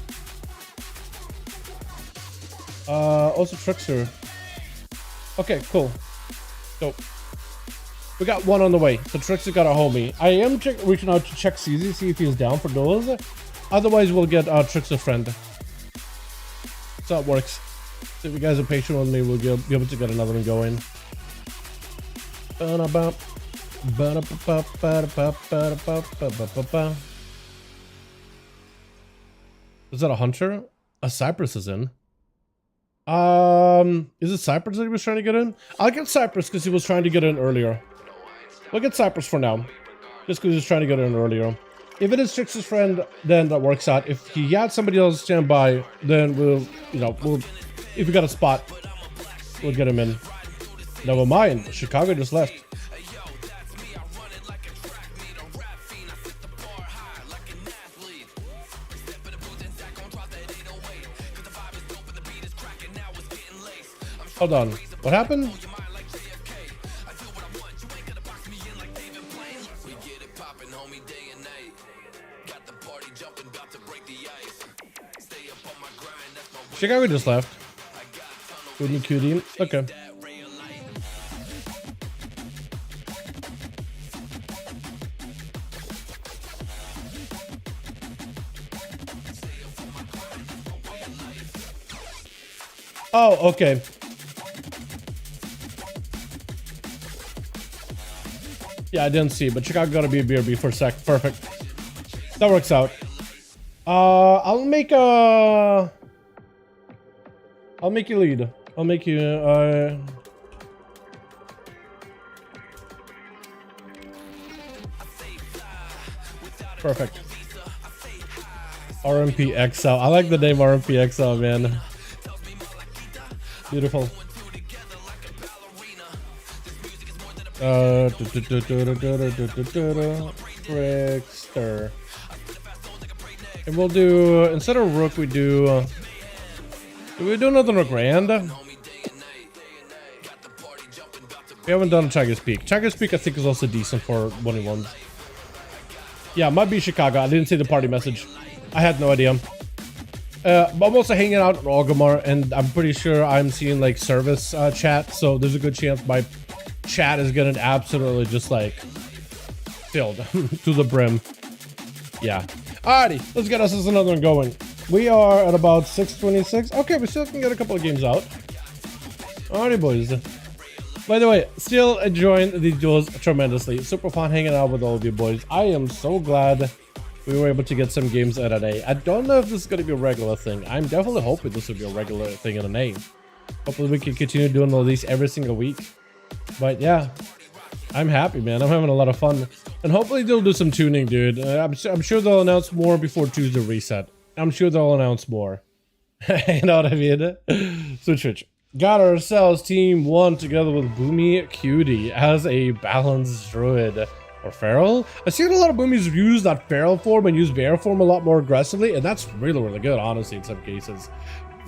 Also Trickster. Okay, cool. So we got one on the way. So Trickster got a homie. I am reaching out to check CZ, see if he's down for Duels. Otherwise, we'll get Trickster friend. So it works. So if you guys are patient with me, we'll be able to get another one going. Is that a hunter? A Cypress is in. Is it Cypress that he was trying to get in? I'll get Cypress because he was trying to get in earlier. We'll get Cypress for now. Just because he's trying to get in earlier. If it is Trix's friend, then that works out. If he had somebody else stand by, then we'll, if we got a spot, we'll get him in. Never mind. Chicago just left. Hold on. What happened? Chicago just left. Wouldn't cutie. Okay. Oh, okay. Yeah, I didn't see, but Chicago gotta be a BRB for a sec. Perfect. That works out. I'll make you lead. I'll make you perfect. RMP XL. I like the name RMP XL, man. Beautiful. Trickster. And we'll do, instead of Rook, we do another Rook Grand? We haven't done Tiger's Peak. Tiger's Peak, I think, is also decent for 1v1s. Yeah, might be Chicago. I didn't see the party message. I had no idea. I'm also hanging out in Orgrimmar, and I'm pretty sure I'm seeing like service chat, so there's a good chance my chat is getting absolutely just like filled to the brim. Yeah. Alrighty, let's get us another one going. We are at about 6:26. Okay, we still can get a couple of games out. Alrighty, boys. By the way, still enjoying the duels tremendously. Super fun hanging out with all of you boys. I am so glad we were able to get some games at an A. I don't know if this is going to be a regular thing. I'm definitely hoping this will be a regular thing at an A. Hopefully we can continue doing all these every single week. But yeah, I'm happy, man. I'm having a lot of fun. And hopefully they'll do some tuning, dude. I'm sure they'll announce more before Tuesday reset. I'm sure they'll announce more. You know what I mean? Switch. Got ourselves team 1 together with Boomy Cutie as a balanced druid. Or Feral. I've seen a lot of Boomies use that Feral form and use Bear form a lot more aggressively, and that's really good, honestly, in some cases.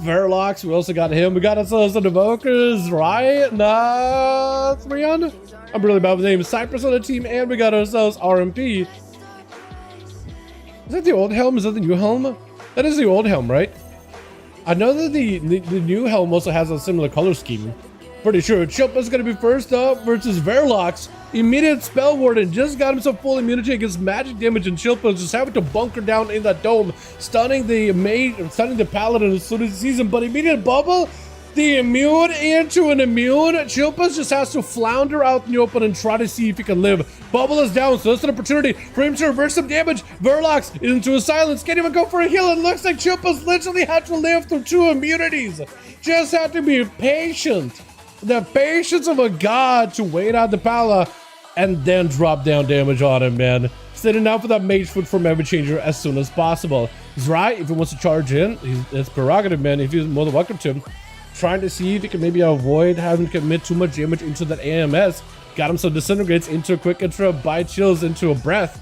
Verlox, we also got him. We got ourselves some Evokers, right? Nah, 3 on. I'm really bad with names. Cypress on the team, and we got ourselves RMP. Is that the old helm? Is that the new helm? That is the old helm, right? I know that the new helm also has a similar color scheme. Pretty sure Chilpa's gonna be first up versus Verlox. Immediate Spell Warden just got himself full immunity against magic damage, and Chilpa's just having to bunker down in that dome, stunning the Paladin as soon as he sees him. But immediate bubble, the immune into an immune. Chilpa's just has to flounder out in the open and try to see if he can live. Bubble is down, so that's an opportunity for him to reverse some damage. Verlox into a silence, can't even go for a heal. It looks like Chilpa's literally had to live through 2 immunities. Just had to be patient. The patience of a god to wait out the Pala and then drop down damage on him, man. Sitting out for that mage foot from Ever Changer as soon as possible. Zrai, if he wants to charge in, it's prerogative, man. If he's more than welcome to him. Trying to see if he can maybe avoid having to commit too much damage into that AMS. Got him some disintegrates into a quick intro, bite chills into a breath.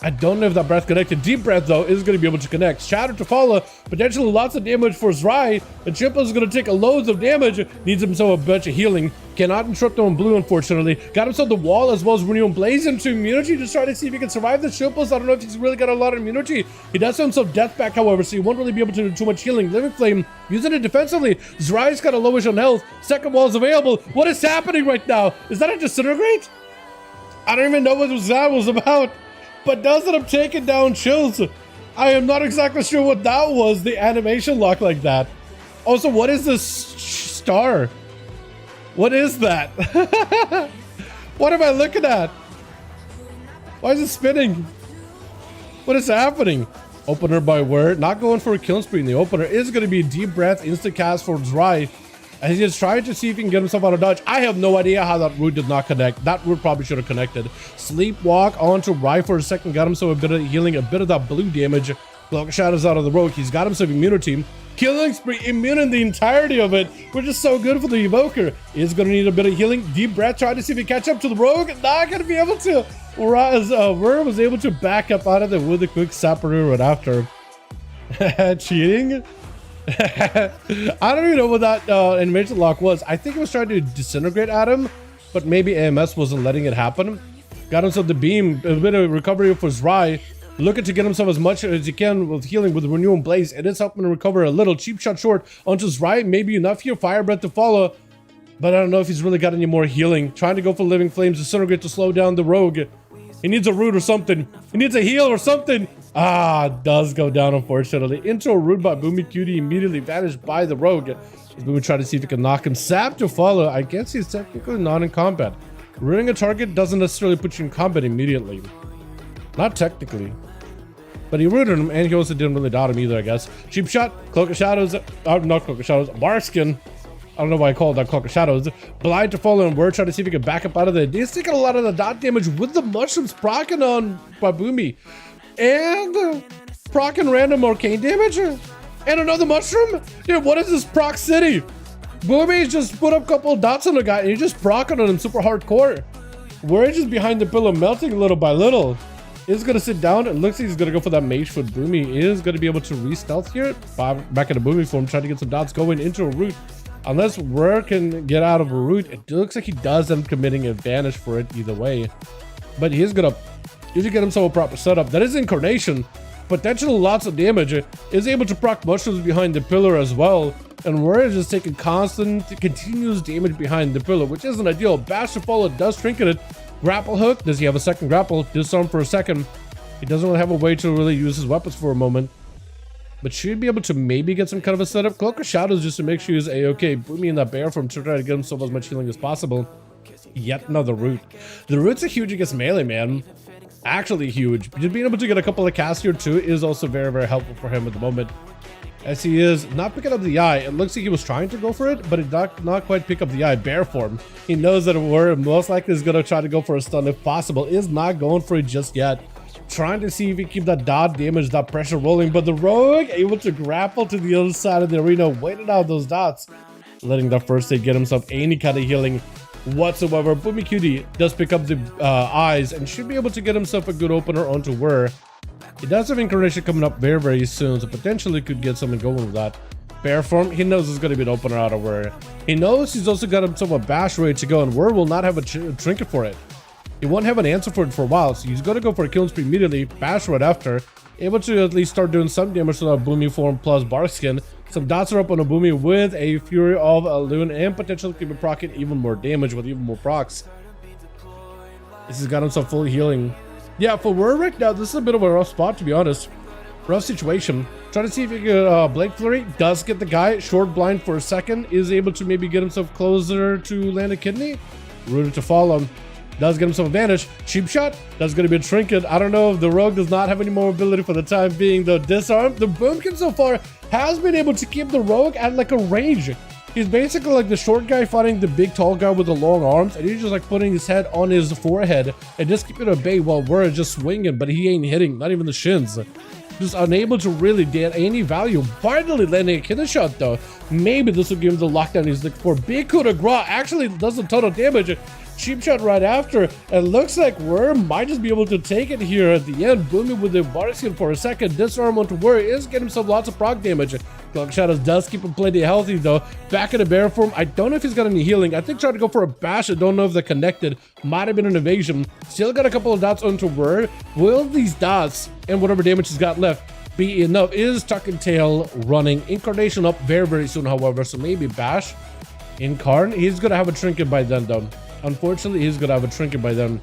I don't know if that breath connected. Deep breath, though, is going to be able to connect. Shatter to follow. Potentially lots of damage for Zrai. And Chimpa is going to take loads of damage. Needs himself a bunch of healing. Cannot interrupt him on blue, unfortunately. Got himself the wall as well as Renewal Blaze into immunity to try to see if he can survive the Chimpas. I don't know if he's really got a lot of immunity. He does have himself death back, however, so he won't really be able to do too much healing. Living Flame, using it defensively. Zrai's got a lowish on health. Second wall is available. What is happening right now? Is that a disintegrate? I don't even know what that was about. But does it have taken down Chills? I am not exactly sure what that was, the animation lock like that. Also, what is this star? What is that? What am I looking at? Why is it spinning? What is happening? Opener by word. Not going for a kill spree in the opener. Is going to be a deep breath, instant cast for Zrai. And he's just trying to see if he can get himself out of dodge. I have no idea how that root did not connect. That root probably should have connected. Sleepwalk onto Rai for a second. Got himself a bit of healing, a bit of that blue damage. Block shadows out of the rogue. He's got himself immunity. Killing spree, immune in the entirety of it, which is so good for the evoker. Is going to need a bit of healing. Deep breath, trying to see if he catch up to the rogue. Not going to be able to. Whereas Wurm was able to back up out of it with a quick Saparoo right after. Cheating? I don't even know what that animation lock was. I think it was trying to disintegrate at him, but maybe AMS wasn't letting it happen. Got himself the beam, a bit of recovery for Zrai. Looking to get himself as much as he can with healing with Renew and Blaze. It is helping to recover a little. Cheap shot short onto Zrai. Maybe enough here. Fire Breath to follow. But I don't know if he's really got any more healing. Trying to go for Living Flames, disintegrate to slow down the rogue. He needs a root or something. He needs a heal or something. Ah, does go down, unfortunately. Into a root by Boomy Cutie, immediately vanished by the rogue. Boomy try to see if he can knock him. Sap to follow. I guess he's technically not in combat. Rooting a target doesn't necessarily put you in combat immediately. Not technically. But he rooted him, and he also didn't really dot him either, I guess. Cheap shot, Cloak of Shadows. Not Cloak of Shadows, Barskin. I don't know why I called that Cloak of Shadows. Blind to follow, and we're trying to see if he can back up out of there. He's taking a lot of the dot damage with the mushrooms procking on Babumi. And procking random arcane damage. And another mushroom? Dude, what is this proc city? Boomy just put up a couple of dots on the guy, and he's just procking on him super hardcore. We're just behind the pillow, melting little by little. Is gonna sit down. It looks like he's gonna go for that mage foot. Boomy is gonna be able to re-stealth here. Back in the Boomy form, trying to get some dots going into a root. Unless Rare can get out of a root, it looks like he does end up committing a vanish for it either way. But he is gonna usually get himself a proper setup. That is Incarnation. Potential lots of damage. Is able to proc mushrooms behind the pillar as well. And Rare is just taking constant, continuous damage behind the pillar, which isn't ideal. Bash to follow does trinket it. Grapple hook. Does he have a second grapple? Disarm for a second. He doesn't really have a way to really use his weapons for a moment. But should be able to maybe get some kind of a setup. Cloak of Shadows just to make sure he's a-okay. Boomy in that bear form to try to get himself as much healing as possible. Yet another root. The roots are huge against melee, man. Actually huge. Just being able to get a couple of casts here too is also very, very helpful for him at the moment. As he is not picking up the eye. It looks like he was trying to go for it, but it not quite pick up the eye. Bear form. He knows that We're most likely is going to try to go for a stun if possible. Is not going for it just yet. Trying to see if he can keep that dot damage, that pressure rolling, but the rogue able to grapple to the other side of the arena, waiting out those dots, letting that first aid get himself any kind of healing whatsoever. Boomy Cutie does pick up the eyes and should be able to get himself a good opener onto Whir. He does have Incarnation coming up very, very soon, so potentially could get something going with that. Bear form, he knows it's going to be an opener out of Whir. He knows he's also got himself a bash ready to go, and Whir will not have a trinket for it. He won't have an answer for it for a while, so he's going to go for a killing spree immediately, bash right after, able to at least start doing some damage to that Boomy form plus Barskin. Some dots are up on a Boomy with a Fury of a Loon, and potentially keep procking even more damage with even more procs. This has got himself full healing. Yeah, for Whir right now, this is a bit of a rough spot, to be honest. Rough situation. Trying to see if he can Blake Flurry. Does get the guy. Short blind for a second. Is able to maybe get himself closer to land a kidney. Rooted to follow. Does get himself a vanish. Cheap shot. That's going to be a trinket. I don't know if the rogue does not have any more ability for the time being. The disarm. The Boomkin so far has been able to keep the rogue at like a range. He's basically like the short guy fighting the big tall guy with the long arms, and he's just like putting his head on his forehead and just keeping it at bay while we're just swinging, but he ain't hitting, not even the shins. Just unable to really get any value. Finally landing a kidney shot though. Maybe this will give him the lockdown he's looking for. Big coup de grace actually does a ton of damage. Cheap shot right after. It looks like Worm might just be able to take it here at the end. Booming with the Barskin for a second. Disarm onto Worm is getting himself lots of proc damage. Cloak Shadows does keep him plenty healthy though. Back in the bear form. I don't know if he's got any healing. I think trying to go for a bash. I don't know if they're connected. Might have been an evasion. Still got a couple of dots onto Worm. Will these dots and whatever damage he's got left be enough? Is Tuck and Tail running Incarnation up very, very soon, however, so maybe bash. Incarn, he's gonna have a trinket by then though. Unfortunately, he's gonna have a trinket by then.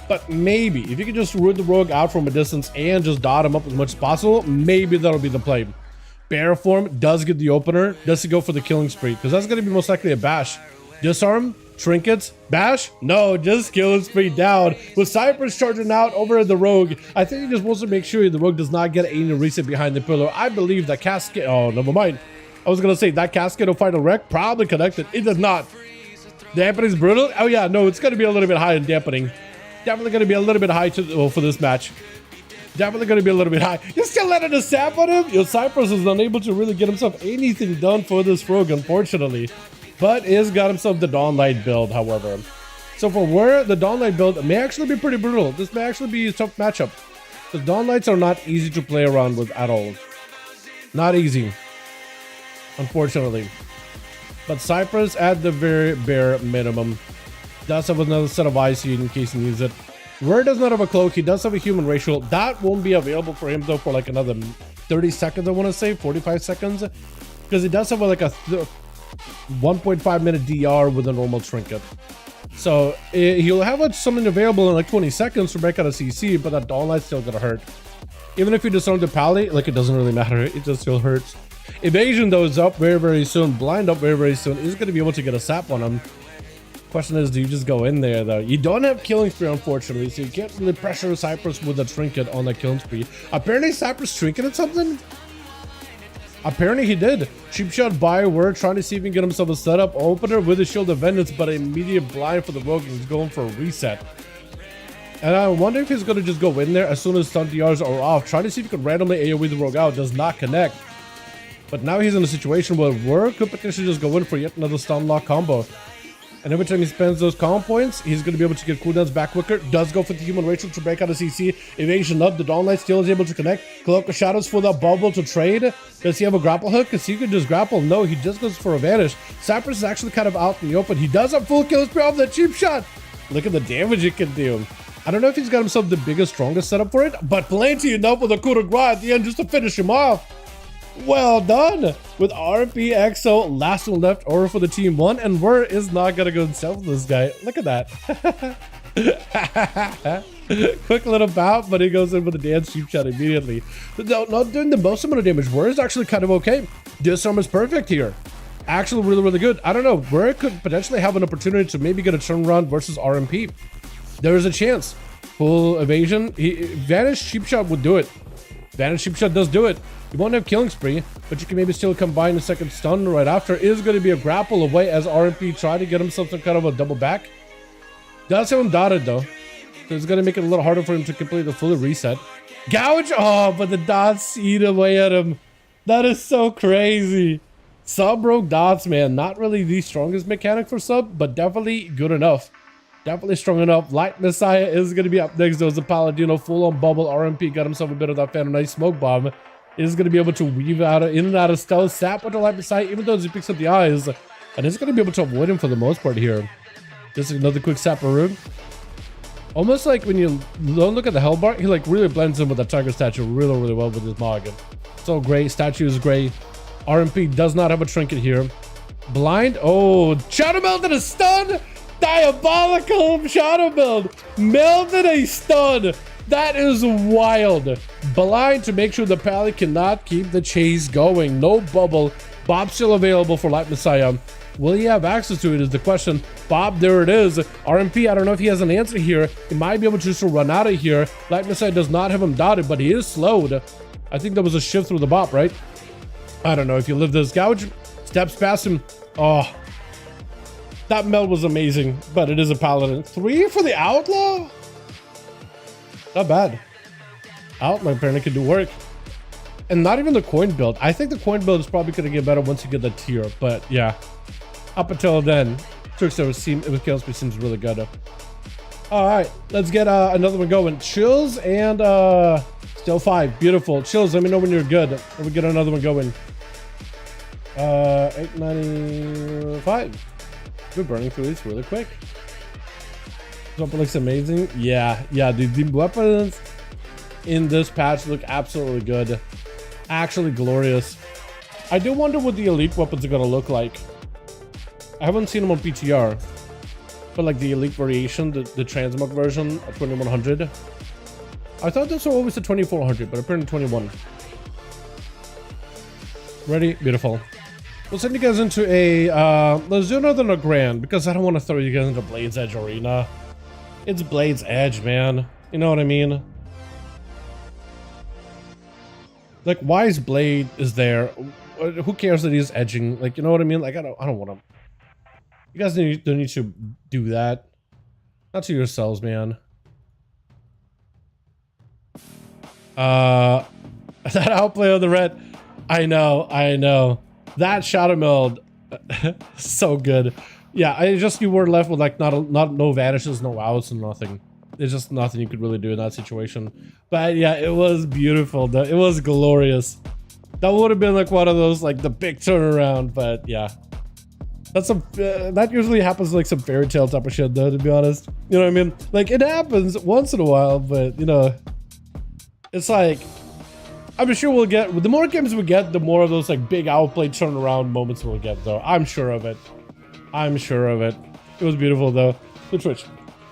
But maybe if you could just root the rogue out from a distance and just dot him up as much as possible, maybe that'll be the play. Bear form does get the opener. Does he go for the killing spree? Because that's gonna be most likely a bash. Disarm, trinkets, bash? No, just killing spree down. With Cypress charging out over the rogue, I think he just wants to make sure the rogue does not get any reset behind the pillar. I believe that casket. Oh, never mind. I was gonna say that casket will final wreck. Probably connected. It does not. Dampening's brutal. Oh yeah, no, it's gonna be a little bit high in dampening. Definitely gonna be a little bit high for this match. Definitely gonna be a little bit high. You're still letting a sap on him? Your Cypress is unable to really get himself anything done for this rogue, unfortunately. But is got himself the Dawnlight build, however. So for where the Dawnlight build may actually be pretty brutal. This may actually be a tough matchup. The Dawnlights are not easy to play around with at all. Not easy. unfortunately. But Cypress at the very bare minimum does have another set of eyes in case he needs it. Where does not have a cloak, he does have a human racial. That won't be available for him though for like another 30 seconds, I want to say, 45 seconds. Because he does have like a 1.5 minute DR with a normal trinket. So he'll have something available in like 20 seconds to break out a CC, but that Dawn Light's still gonna hurt. Even if you disarm the pally, like it doesn't really matter, it just still hurts. Evasion though is up very soon, blind up very soon. He's gonna be able to get a sap on him. Question is, do you just go in there though? You don't have killing spree unfortunately, so you can't really pressure Cypress with a trinket on the killing spree. Apparently Cypress trinketed something? Apparently he did. Cheap shot by word, trying to see if he can get himself a setup. Opener with a shield of vengeance, but immediate blind for the rogue. He's going for a reset. And I wonder if he's going to just go in there as soon as stun DRs are off. Trying to see if he could randomly AoE the rogue out. Does not connect. But now he's in a situation where word could potentially just go in for yet another stun lock combo. And every time he spends those calm points, he's going to be able to get cooldowns back quicker. Does go for the human racial to break out a CC. Evasion up. The Dawn Light still is able to connect. Cloak of Shadows for the bubble to trade. Does he have a grapple hook? Because he could just grapple. No, he just goes for a vanish. Cypress is actually kind of out in the open. He does have full kill spree off the cheap shot. Look at the damage it can do. I don't know if he's got himself the biggest, strongest setup for it, but plenty enough with a coup de grace at the end just to finish him off. Well done with RP EXO, last one left over for the team one, and Wur is not gonna go and sell this guy. Look at that. Quick little bout, but he goes in with a dance cheap shot immediately. But no, not doing the most amount of damage. Wur is actually kind of okay. Disarm is perfect here. Actually really good. I don't know, Wur could potentially have an opportunity to maybe get a turnaround versus RMP. There is a chance. Full evasion. Vanish cheap shot would do it. Vanish cheap shot does do it. You won't have killing spree, but you can maybe still combine a second stun right after. Is going to be a grapple away as RMP try to get himself some kind of a double back. Does have him dotted though, so it's going to make it a little harder for him to complete the full reset. Gouge! Oh, but the dots eat away at him. That is so crazy. Sub rogue dots, man. Not really the strongest mechanic for sub, but definitely good enough. Definitely strong enough. Light Messiah is going to be up next. There was a Paladino full on bubble. RMP got himself a bit of that Phantom Knight smoke bomb. Is going to be able to weave out in and out of stealth. Sap with the Light Messiah, even though he picks up the eyes. And is going to be able to avoid him for the most part here. Just another quick Saparoo. Almost like when you don't look at the hell bar, he like really blends in with the tiger statue really well with his noggin. So great. Statue is great. RMP does not have a trinket here. Blind. Oh, Shadow Meld and a stun. Diabolical Shadow Meld. Melted a stun. That is wild. Blind to make sure the pally cannot keep the chase going. No bubble. Bob still available for Light Messiah. Will he have access to it is the question. Bob, there it is. RMP, I don't know if he has an answer here. He might be able to just run out of here. Light Messiah does not have him dotted, but he is slowed. I think there was a shift through the bop, right? I don't know if you live this. Gouge steps past him. Oh, that meld was amazing, but it is a paladin. 3 for the outlaw? Not bad. Outlaw apparently can do work. And not even the coin build. I think the coin build is probably going to get better once you get the tier, but yeah. Up until then, Trickster with Chaos Speed seems really good. Alright, let's get another one going. Chills and still 5. Beautiful. Chills, let me know when you're good. Let me get another one going. 895. We're burning through these really quick. Weapon looks amazing. Yeah, dude, the weapons in this patch look absolutely good. Actually glorious. I do wonder what the elite weapons are gonna look like. I haven't seen them on PTR, but like the elite variation, the transmog version of 2100. I thought those were always the 2400, but apparently 21. Ready? Beautiful. We'll send you guys into a let's do another than a grand, because I don't want to throw you guys into Blade's Edge Arena. It's Blade's Edge, man. You know what I mean? Like, why is Blade is there? Who cares that he's edging? Like, you know what I mean? Like, I don't want to. You guys don't need to do that. Not to yourselves, man. That outplay of the red. I know. That Shadow Meld, so good. Yeah, you were left with like no vanishes, no outs, and nothing. There's just nothing you could really do in that situation. But yeah, it was beautiful. It was glorious. That would have been like one of those like the big turnaround, but yeah. That's some that usually happens like some fairy tale type of shit though, to be honest. You know what I mean? Like it happens once in a while, but you know, it's like I'm sure we'll get the more games we get, the more of those like big outplay turnaround moments we'll get though. I'm sure of it. I'm sure of it. It was beautiful though. The Twitch.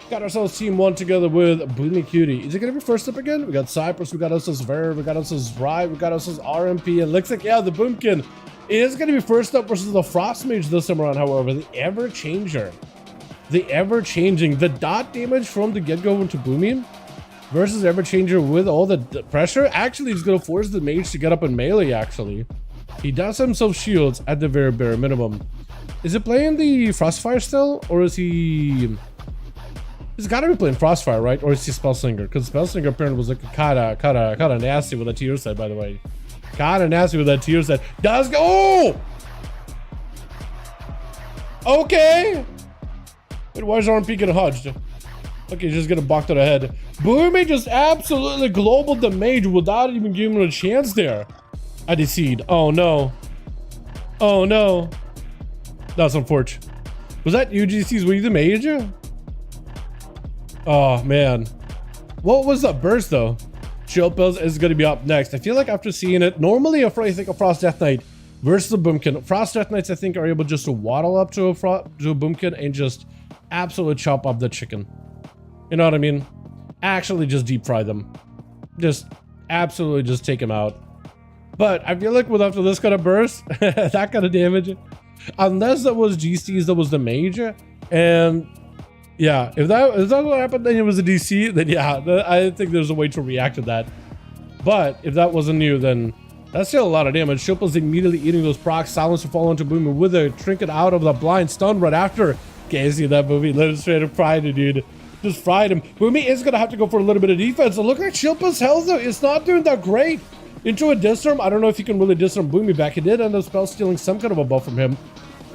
Got ourselves team 1 together with Boomy Cutie. Is it gonna be first up again? We got Cypress, we got ourselves Verve, we got ourselves Rye, we got ourselves RMP, and looks like yeah, the Boomkin. It is going to be first up versus the Frost Mage this time around, however. The Ever-Changer. The Ever-Changing. The dot damage from the get-go into Boomy versus Ever-Changer with all the pressure. Actually, he's going to force the Mage to get up in melee, actually. He does have himself shields at the very bare minimum. Is it playing the Frostfire still? Or is he... He's got to be playing Frostfire, right? Or is he Spellslinger? Because Spellslinger apparently was like kind of nasty with a tier set, by the way. Kind of nasty with that tier set. Does go. Oh! Okay. Wait, why is RMP getting hudged? Okay, he's just getting bucked to the head. Boomy just absolutely global the Mage without even giving him a chance there. I decede. Oh no. Oh no. That's unfortunate. Was that UGC's Wing the Mage? Oh man. What was that burst though? Chill Pills is going to be up next. I feel like after seeing it, normally if I think of Frost Death Knight versus the Boomkin, Frost Death Knights I think are able just to waddle up to a Boomkin and just absolutely chop up the chicken. You know what I mean? Actually just deep fry them. Just absolutely just take them out. But I feel like with after this kind of burst, that kind of damage, unless that was GCs that was the Mage, and yeah, if that what happened, then it was a DC, then yeah, I think there's a way to react to that. But if that wasn't new, then that's still a lot of damage. Shilpa's immediately eating those procs, silence to fall into Boomy with a trinket out of the blind, stun right after. Can't see that movie, let him straight up fried it, dude. Just fried him. Boomy is gonna have to go for a little bit of defense. So look like Shilpa's health though, it's not doing that great. Into a disarm, I don't know if he can really disarm Boomy back. He did end up spell stealing some kind of a buff from him.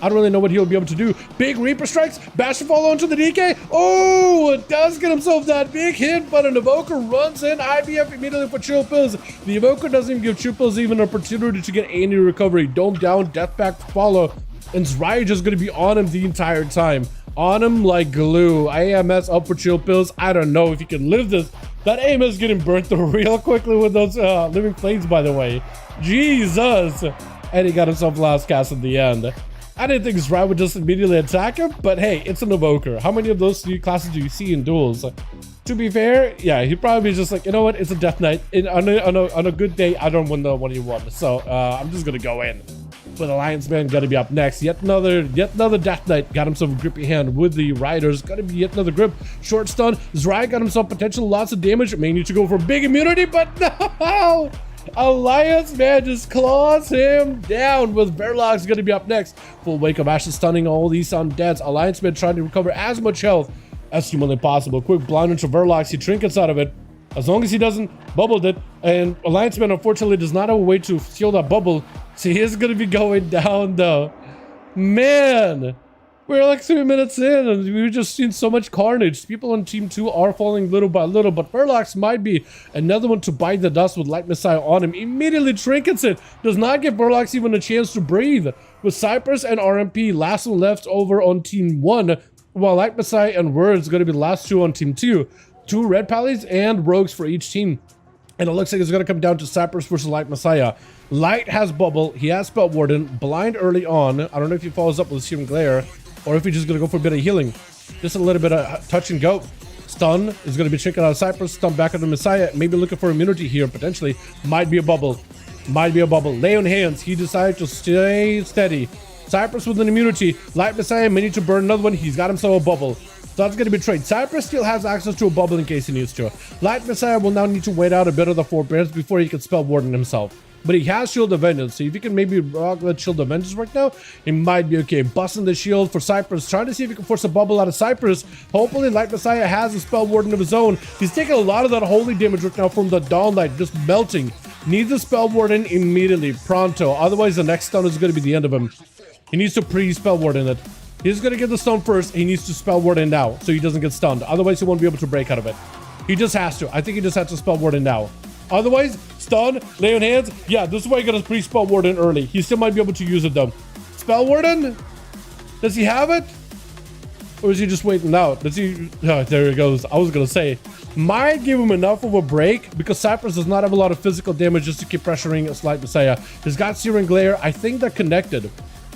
I don't really know what he'll be able to do. Big Reaper strikes, bash to fall onto the DK. Oh, it does get himself that big hit, but an Evoker runs in. IBF immediately for Chill Pills. The Evoker doesn't even give Chill Pills even an opportunity to get any recovery. Dome down, death back follow, and Zraya just gonna be on him the entire time. On him like glue. AMS up for Chill Pills. I don't know if he can live this. That AMS is getting burnt through real quickly with those living flames, by the way. Jesus. And he got himself last cast at the end. I didn't think Zraya would just immediately attack him, but hey, it's an Evoker. How many of those three classes do you see in duels? To be fair, yeah, he'd probably be just like, you know what, it's a Death Knight. On a good day, I don't win the 1v1, so I'm just gonna go in. But Alliance Man gotta be up next. Yet another Death Knight got himself a grippy hand with the Riders. Gotta be yet another grip. Short stun. Zraya got himself potential lots of damage. May need to go for big immunity, but no! Alliance Man just claws him down with Verlox gonna be up next. Full Wake of Ashes stunning all these undeads. Alliance Man trying to recover as much health as humanly possible. Quick blind into Verlox. He trinkets out of it. As long as he doesn't bubbled it. And Alliance Man unfortunately does not have a way to steal that bubble. So he is gonna be going down though. Man! We're like 3 minutes in and we've just seen so much carnage. People on team 2 are falling little by little, but Verlox might be another one to bite the dust with Light Messiah on him. Immediately trinkets it. Does not give Verlox even a chance to breathe. With Cypress and RMP last one left over on team 1, while Light Messiah and Words going to be the last two on team 2. 2 red pallies and rogues for each team. And it looks like it's going to come down to Cypress versus Light Messiah. Light has Bubble, he has Spell Warden, blind early on. I don't know if he follows up with Searing Glare, or if he's just going to go for a bit of healing. Just a little bit of touch and go. Stun is going to be checking out Cypress, stun back at the Messiah, maybe looking for immunity here, potentially. Might be a bubble. Might be a bubble. Lay on hands, he decided to stay steady. Cypress with an immunity. Light Messiah may need to burn another one, he's got himself a bubble. So that's going to be trade. Cypress still has access to a bubble in case he needs to. Light Messiah will now need to wait out a bit of the forbearance before he can spell Warden himself. But he has Shield of Vengeance, so if he can maybe rock that Shield of Vengeance right now, he might be okay. Busting the shield for Cypress, trying to see if he can force a bubble out of Cypress. Hopefully Light Messiah has a Spell Warden of his own. He's taking a lot of that holy damage right now from the Dawn Light, just melting. Needs a Spell Warden immediately, pronto. Otherwise the next stun is going to be the end of him. He needs to pre-Spell Warden it. He's going to get the stun first. He needs to Spell Warden now, so he doesn't get stunned. Otherwise he won't be able to break out of it. He just has to. I think he just has to Spell Warden now. Otherwise, stun, lay on hands. Yeah, this is why you gotta pre-spell Warden early. He still might be able to use it though. Spell Warden? Does he have it? Or is he just waiting out? Does he? Oh, there he goes. I was gonna say, might give him enough of a break because Cypress does not have a lot of physical damage just to keep pressuring a Slight Messiah. He's got Searing Glare. I think they're connected.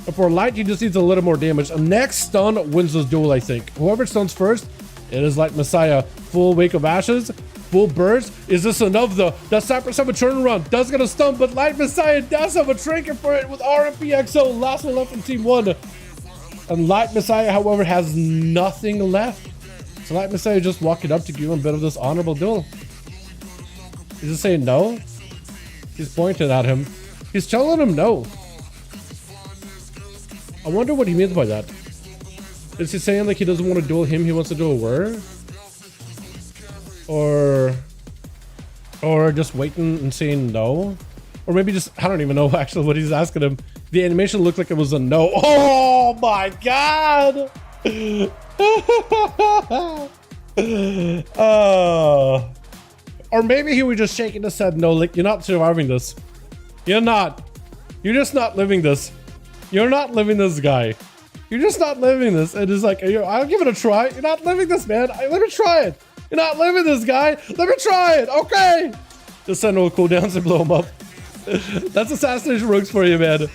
But for Light, he just needs a little more damage. Next stun wins this duel, I think. Whoever stuns first, it is Light Messiah. Full Wake of Ashes. Full burst. Is this enough though? Does Cypress have a turnaround? Does get a stun, but Light Messiah does have a trinket for it with RMP XO. Last one left from Team 1. And Light Messiah, however, has nothing left. So Light Messiah just walking up to give him a bit of this honorable duel. He's just saying no. He's pointing at him. He's telling him no. I wonder what he means by that. Is he saying like he doesn't want to duel him, he wants to duel Word? Or just waiting and saying no? Or maybe just, I don't even know actually what he's asking him. The animation looked like it was a no. Oh my god! Or maybe he was just shaking his head, no, like, you're not surviving this. You're not. You're just not living this. You're not living this, guy. You're just not living this. And it's like, I'll give it a try. You're not living this, man. Let me try it. You're not living this, guy. Let me try it. Okay. Just send no cooldowns and blow him up. That's assassination rogues for you, man.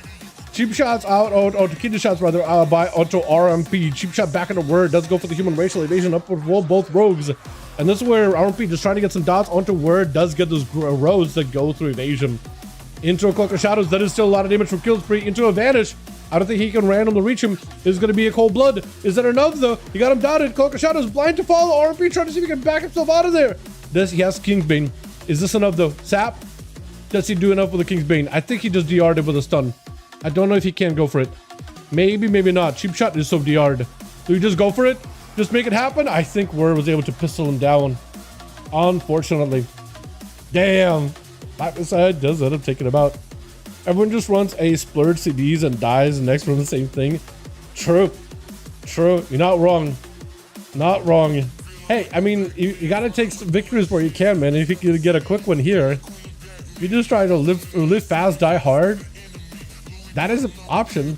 Cheap shots out, or kidney shots rather, by auto RMP. Cheap shot back in the Word. Does go for the human racial evasion up with both rogues. And this is where RMP just trying to get some dots onto Word. Does get those rows that go through evasion. Into a Cloak of Shadows. That is still a lot of damage from kill spree. Into a Vanish. I don't think he can randomly reach him. This is going to be a cold blood. Is that enough though? You got him dotted. Cloak of Shadows blind to follow. RMP trying to see if he can back himself out of there. He has Kingsbane. Is this enough though? Sap? Does he do enough with the Kingsbane? I think he just DR'd it with a stun. I don't know if he can go for it. Maybe, maybe not. Cheap shot is so DR'd. Do we just go for it? Just make it happen? I think Word was able to pistol him down. Unfortunately. Damn. Light Messiah does end up taking him out. Everyone just runs a splurge CDs and dies next from the same thing. True. True. You're not wrong. Not wrong. Hey, I mean, you gotta take some victories where you can, man. If you can get a quick one here, if you just try to live fast, die hard, that is an option.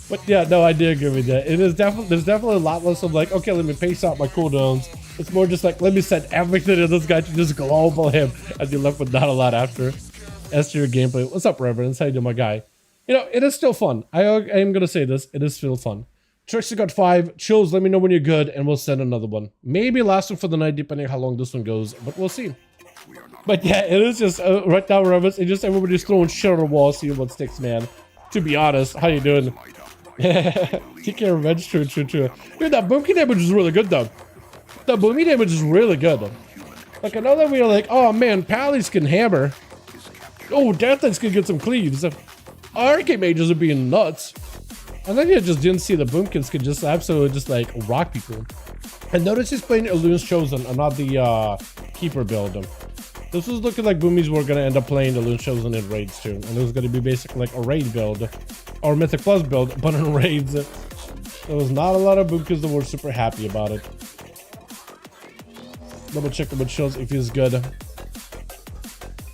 But yeah, no, I do agree with that. It is definitely, there's definitely a lot less of like, okay, let me pace out my cooldowns. It's more just like, let me set everything in this guy to just global him as you're left with not a lot after. As to your gameplay. What's up, Reverend? How you doing, my guy? You know, it is still fun. I am going to say this. It is still fun. Trixie got 5. Chills, let me know when you're good, and we'll send another one. Maybe last one for the night, depending on how long this one goes, but we'll see. But yeah, it is just, right now, Reverend, it's just everybody's throwing shit on the wall, seeing what sticks, man. To be honest, how you doing? TK Revenge, true. Dude, that boomkey damage is really good, though. The boomy damage is really good. Like, I know that we are like, oh man, Pallies can hammer. Oh, Deathlights can get some cleaves. Arcade mages are being nuts. And then you just didn't see the boomkins can just absolutely just like rock people. And notice he's playing Illusion's Chosen and not the Keeper build. This was looking like boomies were going to end up playing Illusion's Chosen in raids too. And it was going to be basically like a raid build. Or Mythic Plus build, but in raids. There was not a lot of boomkins that were super happy about it. Double check what shows if he's good.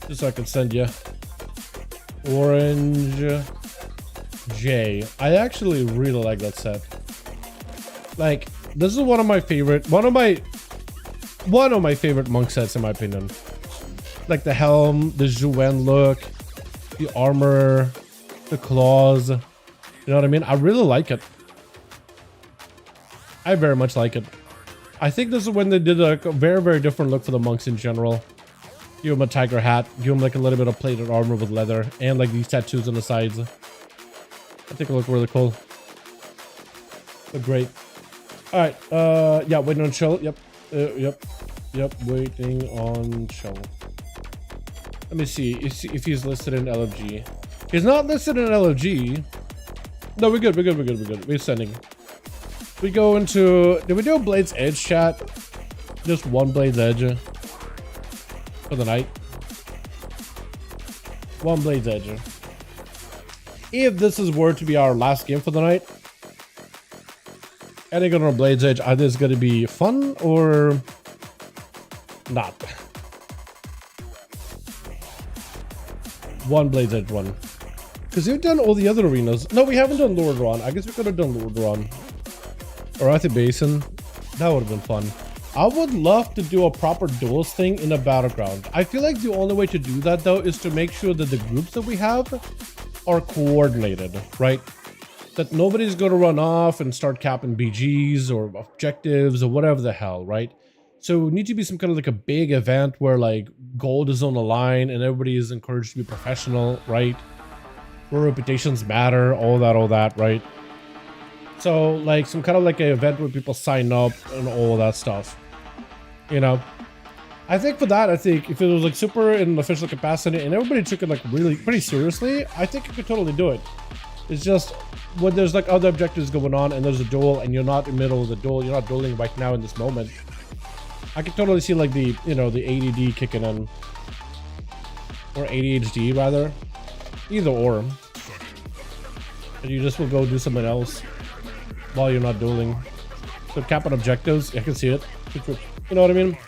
Just so I can send you Orange J. I actually really like that set. Like, this is one of my favorite monk sets in my opinion. Like the helm, the Zhuan look, the armor, the claws. You know what I mean? I really like it. I very much like it. I think this is when they did a very, very different look for the monks in general. Give him a tiger hat, give him like a little bit of plated armor with leather, and like these tattoos on the sides. I think it look really cool. Look great. Alright, yeah, waiting on chill. Yep, waiting on chill. Let me see if he's listed in LFG. He's not listed in LFG. No, we're good. We're sending. We go into, did we do a Blade's Edge chat? Just one Blade's Edge. For the night. One Blade's Edge. If this were to be our last game for the night, adding on our Blade's Edge, either it's going to be fun or not. one Blaze Edge one. Because we've done all the other arenas. No, we haven't done Lordaeron. I guess we could have done Lordaeron. Or Arthur Basin. That would have been fun. I would love to do a proper duels thing in a battleground. I feel like the only way to do that though is to make sure that the groups that we have are coordinated, right? That nobody's going to run off and start capping BGs or objectives or whatever the hell, right? So it needs to be some kind of like a big event where like gold is on the line and everybody is encouraged to be professional, right? Where reputations matter, all that, right? So like some kind of like an event where people sign up and all that stuff, you know? I think for that, I think if it was like super in an official capacity and everybody took it like really pretty seriously, I think you could totally do it. It's just when there's like other objectives going on and there's a duel and you're not in the middle of the duel, you're not dueling right now in this moment. I could totally see like the, you know, the ADD kicking in. Or ADHD rather. Either or. And you just will go do something else while you're not dueling. So capping objectives, I can see it. You know what I mean?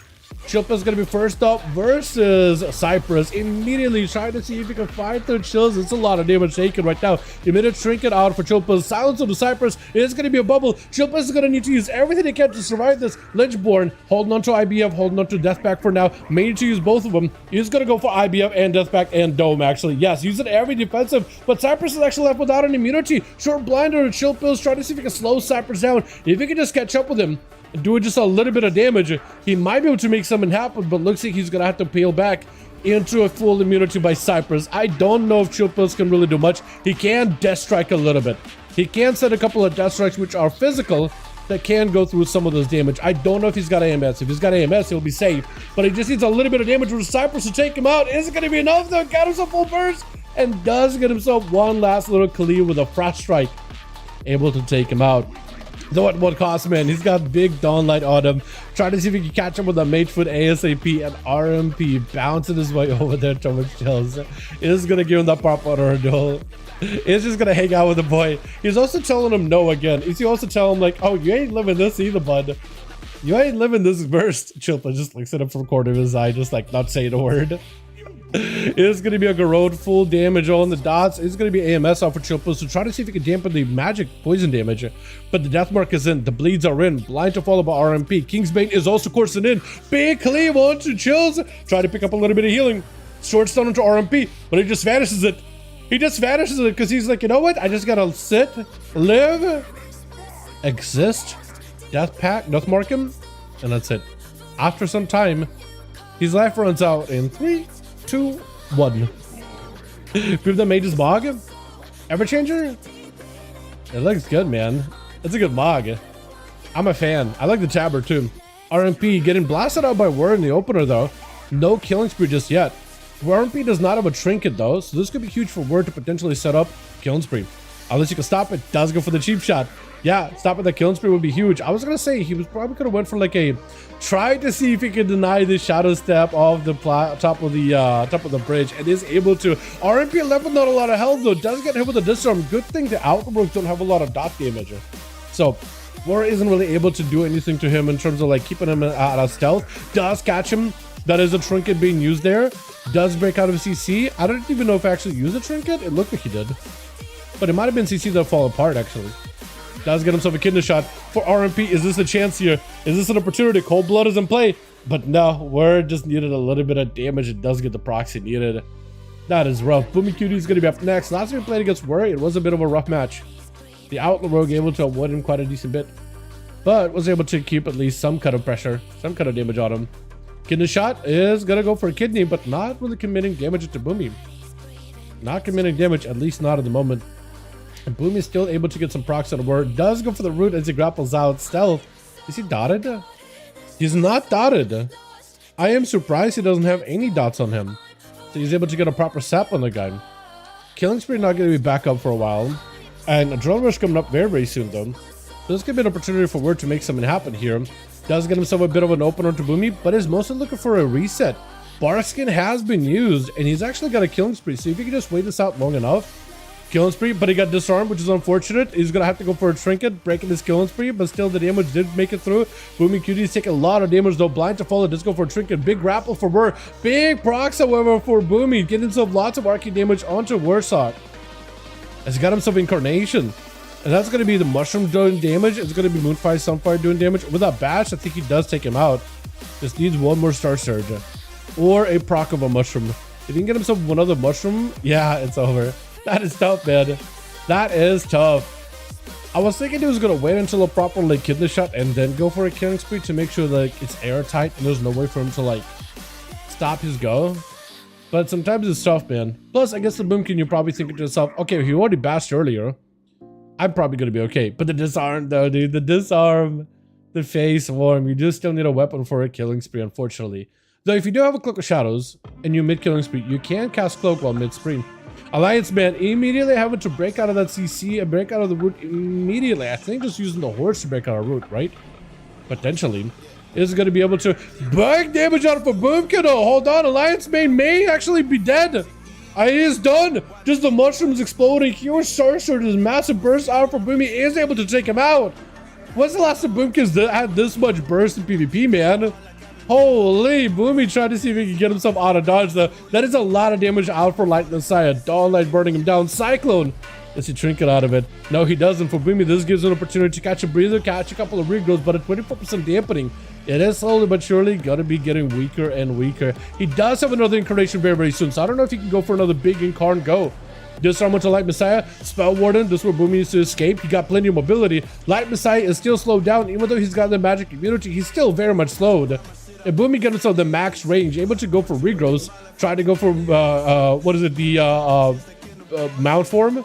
Chilpa's gonna be first up versus Cypress. Immediately trying to see if he can find third chills. It's a lot of damage taken right now. Immediate trinket out for Chilpa's. Silence on the Cypress. It's gonna be a bubble. Chilpa is gonna need to use everything he can to survive this. Lynchborn holding on to IBF, holding on to Deathpack for now. May need to use both of them. He's gonna go for IBF and Deathpack and Dome actually. Yes, using every defensive, but Cypress is actually left without an immunity. Short blinder to Chilpa's trying to see if he can slow Cypress down. If he can just catch up with him, doing just a little bit of damage, he might be able to make something happen, but looks like he's gonna have to peel back into a full immunity by Cypress. I don't know if Chilpos can really do much. He can death strike a little bit. He can set a couple of death strikes which are physical that can go through some of those damage. I don't know if he's got AMS. If he's got AMS, he'll be safe, but he just needs a little bit of damage with Cypress to take him out. Is it gonna be enough though? Got himself full burst and does get himself one last little cleave with a frost strike, able to take him out. Though at what cost, man? He's got big Dawnlight on him. Trying to see if he can catch him with a Magefoot ASAP and RMP bouncing his way over there to much kills. Is gonna give him that pop on her duel. Is just gonna hang out with the boy. He's also telling him no again. Is he also telling him like, oh, you ain't living this either, bud. You ain't living this burst. Chilpa just looks at him from the corner of his eye, just like not saying a word. It's going to be a Garrod full damage on the dots. It's going to be AMS off for Chilpa, so try to see if you can dampen the magic poison damage. But the death mark is in, the bleeds are in, blind to follow by RMP. Kingsbane is also coursing in. Big cleave onto Chills. Try to pick up a little bit of healing. Short stun onto RMP, but he just vanishes it. He just vanishes it because he's like, you know what? I just gotta sit, live, exist, death pack, death mark him, and that's it. After some time, his life runs out in 3, 2, 1. Prove the mage's mog. Everchanger. It looks good, man. It's a good mog. I'm a fan. I like the tabber too. RMP getting blasted out by Word in the opener though. No killing spree just yet. RMP does not have a trinket though, so this could be huge for Word to potentially set up killing spree. Unless you can stop it. Does go for the cheap shot. Yeah, stopping the killing spree would be huge. I was gonna say he was probably gonna went for like a try to see if he could deny the shadow step off the top of the bridge, and is able to. RMP left with not a lot of health though. Does get hit with a disarm. Good thing the Outworks don't have a lot of dot damage, so War isn't really able to do anything to him in terms of like keeping him out of stealth. Does catch him. That is a trinket being used there. Does break out of CC. I don't even know if I actually used a trinket. It looked like he did, but it might have been CC that fall apart actually. Does get himself a kidney shot for RMP. Is this a chance here? Is this an opportunity? Cold blood is in play, but no, Word just needed a little bit of damage. It does get the proxy needed. That is rough. Boomy Cutie is going to be up next. Last time we played against Word, it was a bit of a rough match. The Outlaw Rogue able to avoid him quite a decent bit, but was able to keep at least some kind of pressure, some kind of damage on him. Kidney shot is going to go for a kidney, but not really committing damage to Boomy. Not committing damage, at least not at the moment. And Boom is still able to get some procs on Word. Does go for the root as he grapples out. Stealth. Is he dotted? He's not dotted. I am surprised he doesn't have any dots on him. So he's able to get a proper sap on the guy. Killing spree not going to be back up for a while. And Adrenaline Rush coming up very, very soon though. So this could be an opportunity for Word to make something happen here. Does get himself a bit of an opener to Boomy, but is mostly looking for a reset. Barskin has been used, and he's actually got a killing spree. So if you can just wait this out long enough, killing spree, but he got disarmed, which is unfortunate. He's gonna have to go for a trinket, breaking his killing spree, but still the damage did make it through. Booming Cuties take a lot of damage though. Blind to follow, does go for a trinket. Big grapple for Burr. Big procs, however, for Boomy, getting himself lots of arcane damage onto Warsock. As he got himself Incarnation. And that's gonna be the Mushroom doing damage. It's gonna be Moonfire, Sunfire doing damage. With that bash, I think he does take him out. Just needs one more Star Surge. Or a proc of a Mushroom. If he can get himself one other Mushroom, yeah, it's over. That is tough, man. That is tough. I was thinking he was gonna wait until a proper like kidney shot and then go for a killing spree to make sure like it's airtight and there's no way for him to like stop his go. But sometimes it's tough, man. Plus, I guess the Boomkin, you're probably thinking to yourself, okay, he already bashed earlier. I'm probably gonna be okay. But the disarm though, dude, the disarm, the face warm, you just still need a weapon for a killing spree, unfortunately. Though if you do have a Cloak of Shadows and you mid-killing spree, you can cast Cloak while mid-spree. Alliance Man immediately having to break out of that CC and break out of the root immediately. I think just using the horse to break out of root, right? Potentially. Is going to be able to bang damage out of a Boomkin. Oh, hold on. Alliance Man may actually be dead. He is done. Just the mushrooms exploding. Huge sorcerer, this massive burst out for Boomy is able to take him out. When's the last time Boomkins that had this much burst in PvP, man? Holy, Boomy trying to see if he can get himself out of dodge though. That is a lot of damage out for Light Messiah. Dawn Light burning him down. Cyclone. Does he trinket out of it? No, he doesn't. For Boomy, this gives an opportunity to catch a breather, catch a couple of regrowths, but a 24% dampening. It is slowly but surely gonna be getting weaker and weaker. He does have another incarnation very, very soon, so I don't know if he can go for another big incarn go. Disarm to Light Messiah. Spell Warden, this is where Boomy needs to escape. He got plenty of mobility. Light Messiah is still slowed down, even though he's got the magic immunity, he's still very much slowed. If Boomy gets himself the max range, able to go for regrowths, try to go for, what is it, the mount form?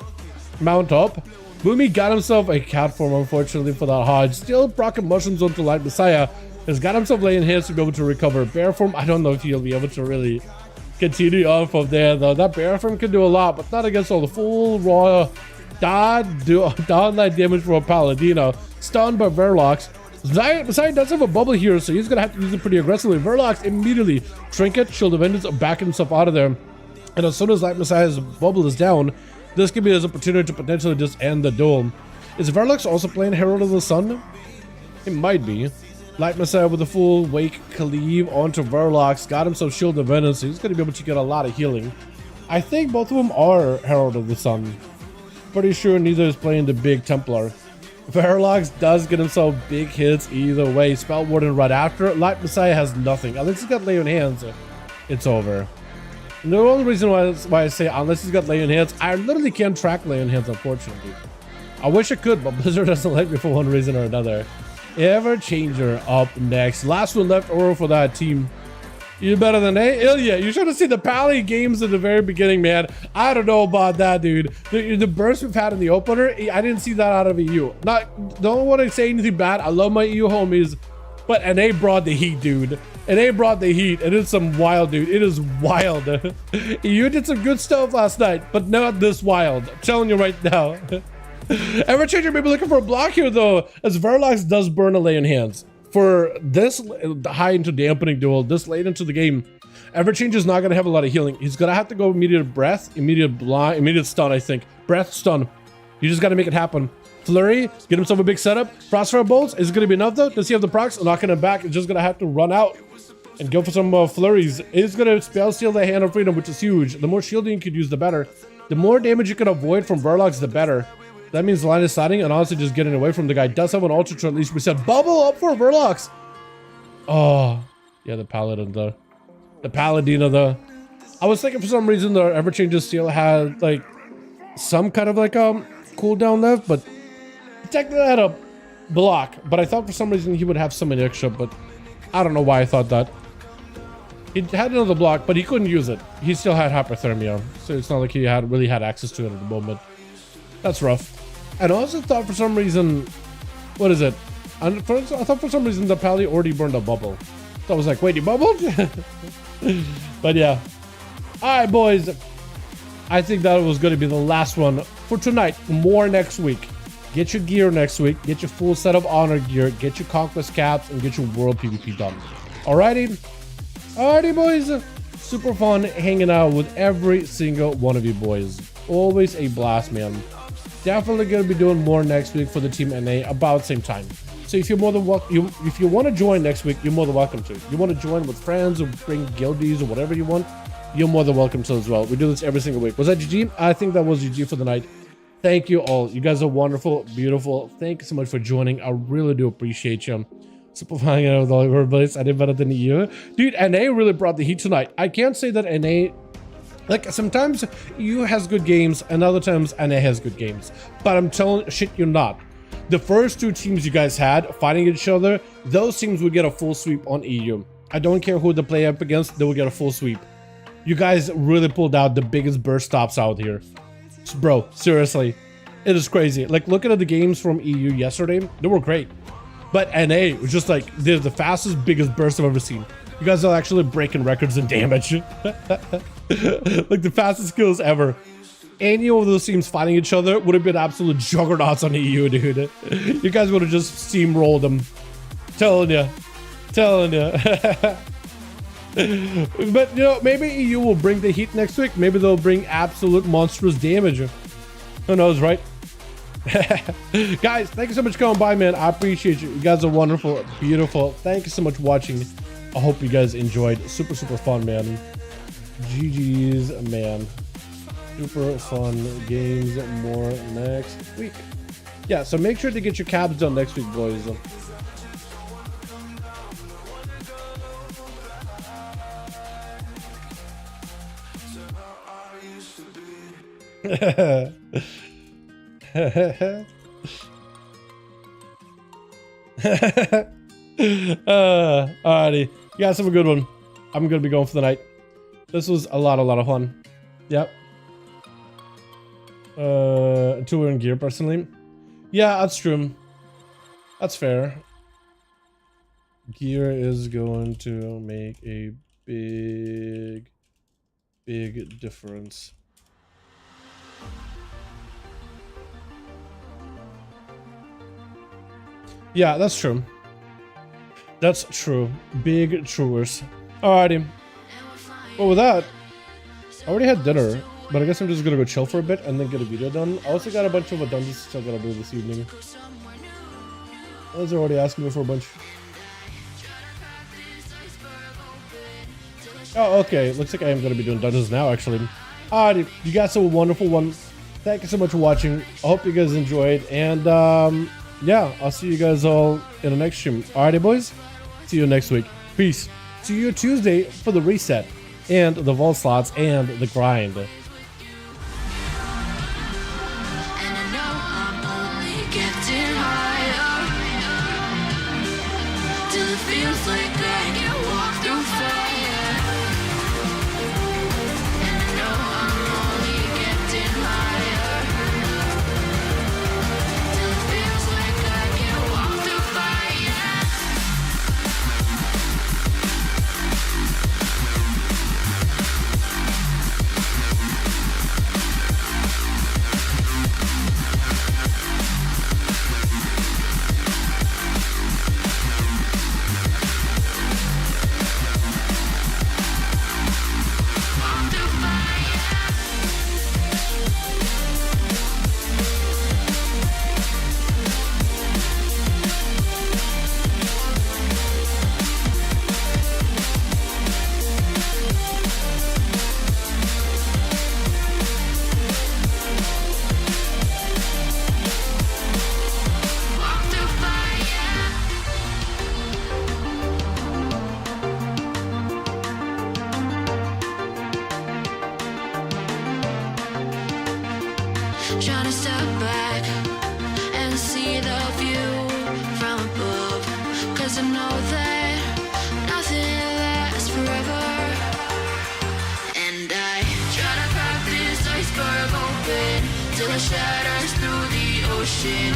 Mount up. Boomy got himself a cat form, unfortunately, for that Hodge. Still rocking mushrooms onto Light Messiah. Has got himself laying hands to be able to recover. Bear form, I don't know if he'll be able to really continue on from there, though. That bear form can do a lot, but not against all the full raw Dawn Light damage from a Paladino. Stunned by Verlox. Messiah does have a bubble here, so he's gonna have to use it pretty aggressively. Verlox immediately trinket, Shield of Vengeance, back himself out of there. And as soon as Light Messiah's bubble is down, this could be his opportunity to potentially just end the duel. Is Verlox also playing Herald of the Sun? It might be. Light Messiah with a full Wake Cleave onto Verlox, got himself Shield of Vengeance, so he's gonna be able to get a lot of healing. I think both of them are Herald of the Sun. Pretty sure neither is playing the big Templar. Verlox does get himself big hits either way. Spell Warden right after. Light Messiah has nothing. Unless he's got Lay on Hands, it's over. And the only reason why I say unless he's got Lay on Hands, I literally can't track Lay on Hands, unfortunately. I wish I could, but Blizzard doesn't let me for one reason or another. Ever Changer up next. Last one left over for that team. You better than Ilya. You should have seen the Pally games at the very beginning, man. I don't know about that, dude. The burst we've had in the opener, I didn't see that out of EU. Don't want to say anything bad. I love my EU homies, but NA brought the heat, dude. NA brought the heat. It is some wild, dude. It is wild. EU did some good stuff last night, but not this wild. I'm telling you right now. Everchanger may be looking for a block here, though, as Verlox does burn a Lay on Hands. For this high into dampening duel, this late into the game, Everchange is not going to have a lot of healing. He's going to have to go immediate breath, immediate blind, immediate stun, I think. Breath, stun. You just got to make it happen. Flurry, get himself a big setup. Frostfire Bolts, is it going to be enough though? Does he have the procs? Knocking him back, it's just going to have to run out and go for some flurries. It's going to spell steal the Hand of Freedom, which is huge. The more shielding you could use, the better. The more damage you can avoid from Verlox, the better. That means the line is sliding and honestly just getting away from the guy. Does have an ultra to at least reset. Bubble up for Verlox. Oh, yeah, the Paladin though. The Paladino though. I was thinking for some reason the Everchange still had like some kind of like cooldown left, but he technically had a block. But I thought for some reason he would have some extra, but I don't know why I thought that. He had another block, but he couldn't use it. He still had hyperthermia, so it's not like he really had access to it at the moment. That's rough. And I also thought for some reason, what is it? I thought for some reason the Pally already burned a bubble. So I was like, wait, he bubbled? But yeah. Alright, boys. I think that was going to be the last one for tonight. More next week. Get your gear next week. Get your full set of honor gear. Get your conquest caps and get your world PvP done. Alrighty. Alrighty, boys. Super fun hanging out with every single one of you boys. Always a blast, man. Definitely gonna be doing more next week for the team NA about the same time. So if you're more than welcome, if you want to join next week, you're more than welcome to. You want to join with friends or bring guildies or whatever you want, you're more than welcome to as well. We do this every single week. Was that GG? I think that was GG for the night. Thank you all. You guys are wonderful, beautiful. Thank you so much for joining. I really do appreciate you. Super fun hanging out with all your place. I did better than you. Dude, NA really brought the heat tonight. I can't say that NA... Like, sometimes EU has good games, and other times NA has good games. But I'm telling shit, you're not. The first two teams you guys had fighting each other, those teams would get a full sweep on EU. I don't care who they play up against, they will get a full sweep. You guys really pulled out the biggest burst stops out here. Bro, seriously. It is crazy. Like, looking at the games from EU yesterday, they were great. But NA was just like, they're the fastest, biggest burst I've ever seen. You guys are actually breaking records in damage. Like the fastest kills ever. Any of those teams fighting each other would have been absolute juggernauts on EU, dude. You guys would have just steamrolled them. Telling you. But, you know, maybe EU will bring the heat next week. Maybe they'll bring absolute monstrous damage. Who knows, right? Guys, thank you so much for coming by, man. I appreciate you. You guys are wonderful, beautiful. Thank you so much for watching. I hope you guys enjoyed. Super fun, man. GG's, man. Super fun games. More next week. Yeah, so make sure to get your cabs done next week, boys. Alrighty, you guys have a good one. I'm gonna be going for the night. This was a lot of fun. Yep. Until we're in gear, personally. Yeah, that's true. That's fair. Gear is going to make a big difference. Yeah, that's true. That's true. Big truers. Alrighty. Well, with that, I already had dinner, but I guess I'm just gonna go chill for a bit and then get a video done. I also got a bunch of addons still gotta do this evening. Those are already asking me for a bunch. Oh, okay. Looks like I am gonna be doing dungeons now, actually. Alrighty, you guys have a wonderful one. Thank you so much for watching. I hope you guys enjoyed, and yeah, I'll see you guys all in the next stream. Alrighty, boys. See you next week. Peace. See you Tuesday for the reset and the vault slots and the grind. And I know I'm only getting higher till it feels like I can walk through fire. And I know I'm only getting higher till it feels like I can walk through fire. Trying to step back and see the view from above, 'cause I know that nothing lasts forever. And I try to crack this iceberg open till it shatters through the ocean.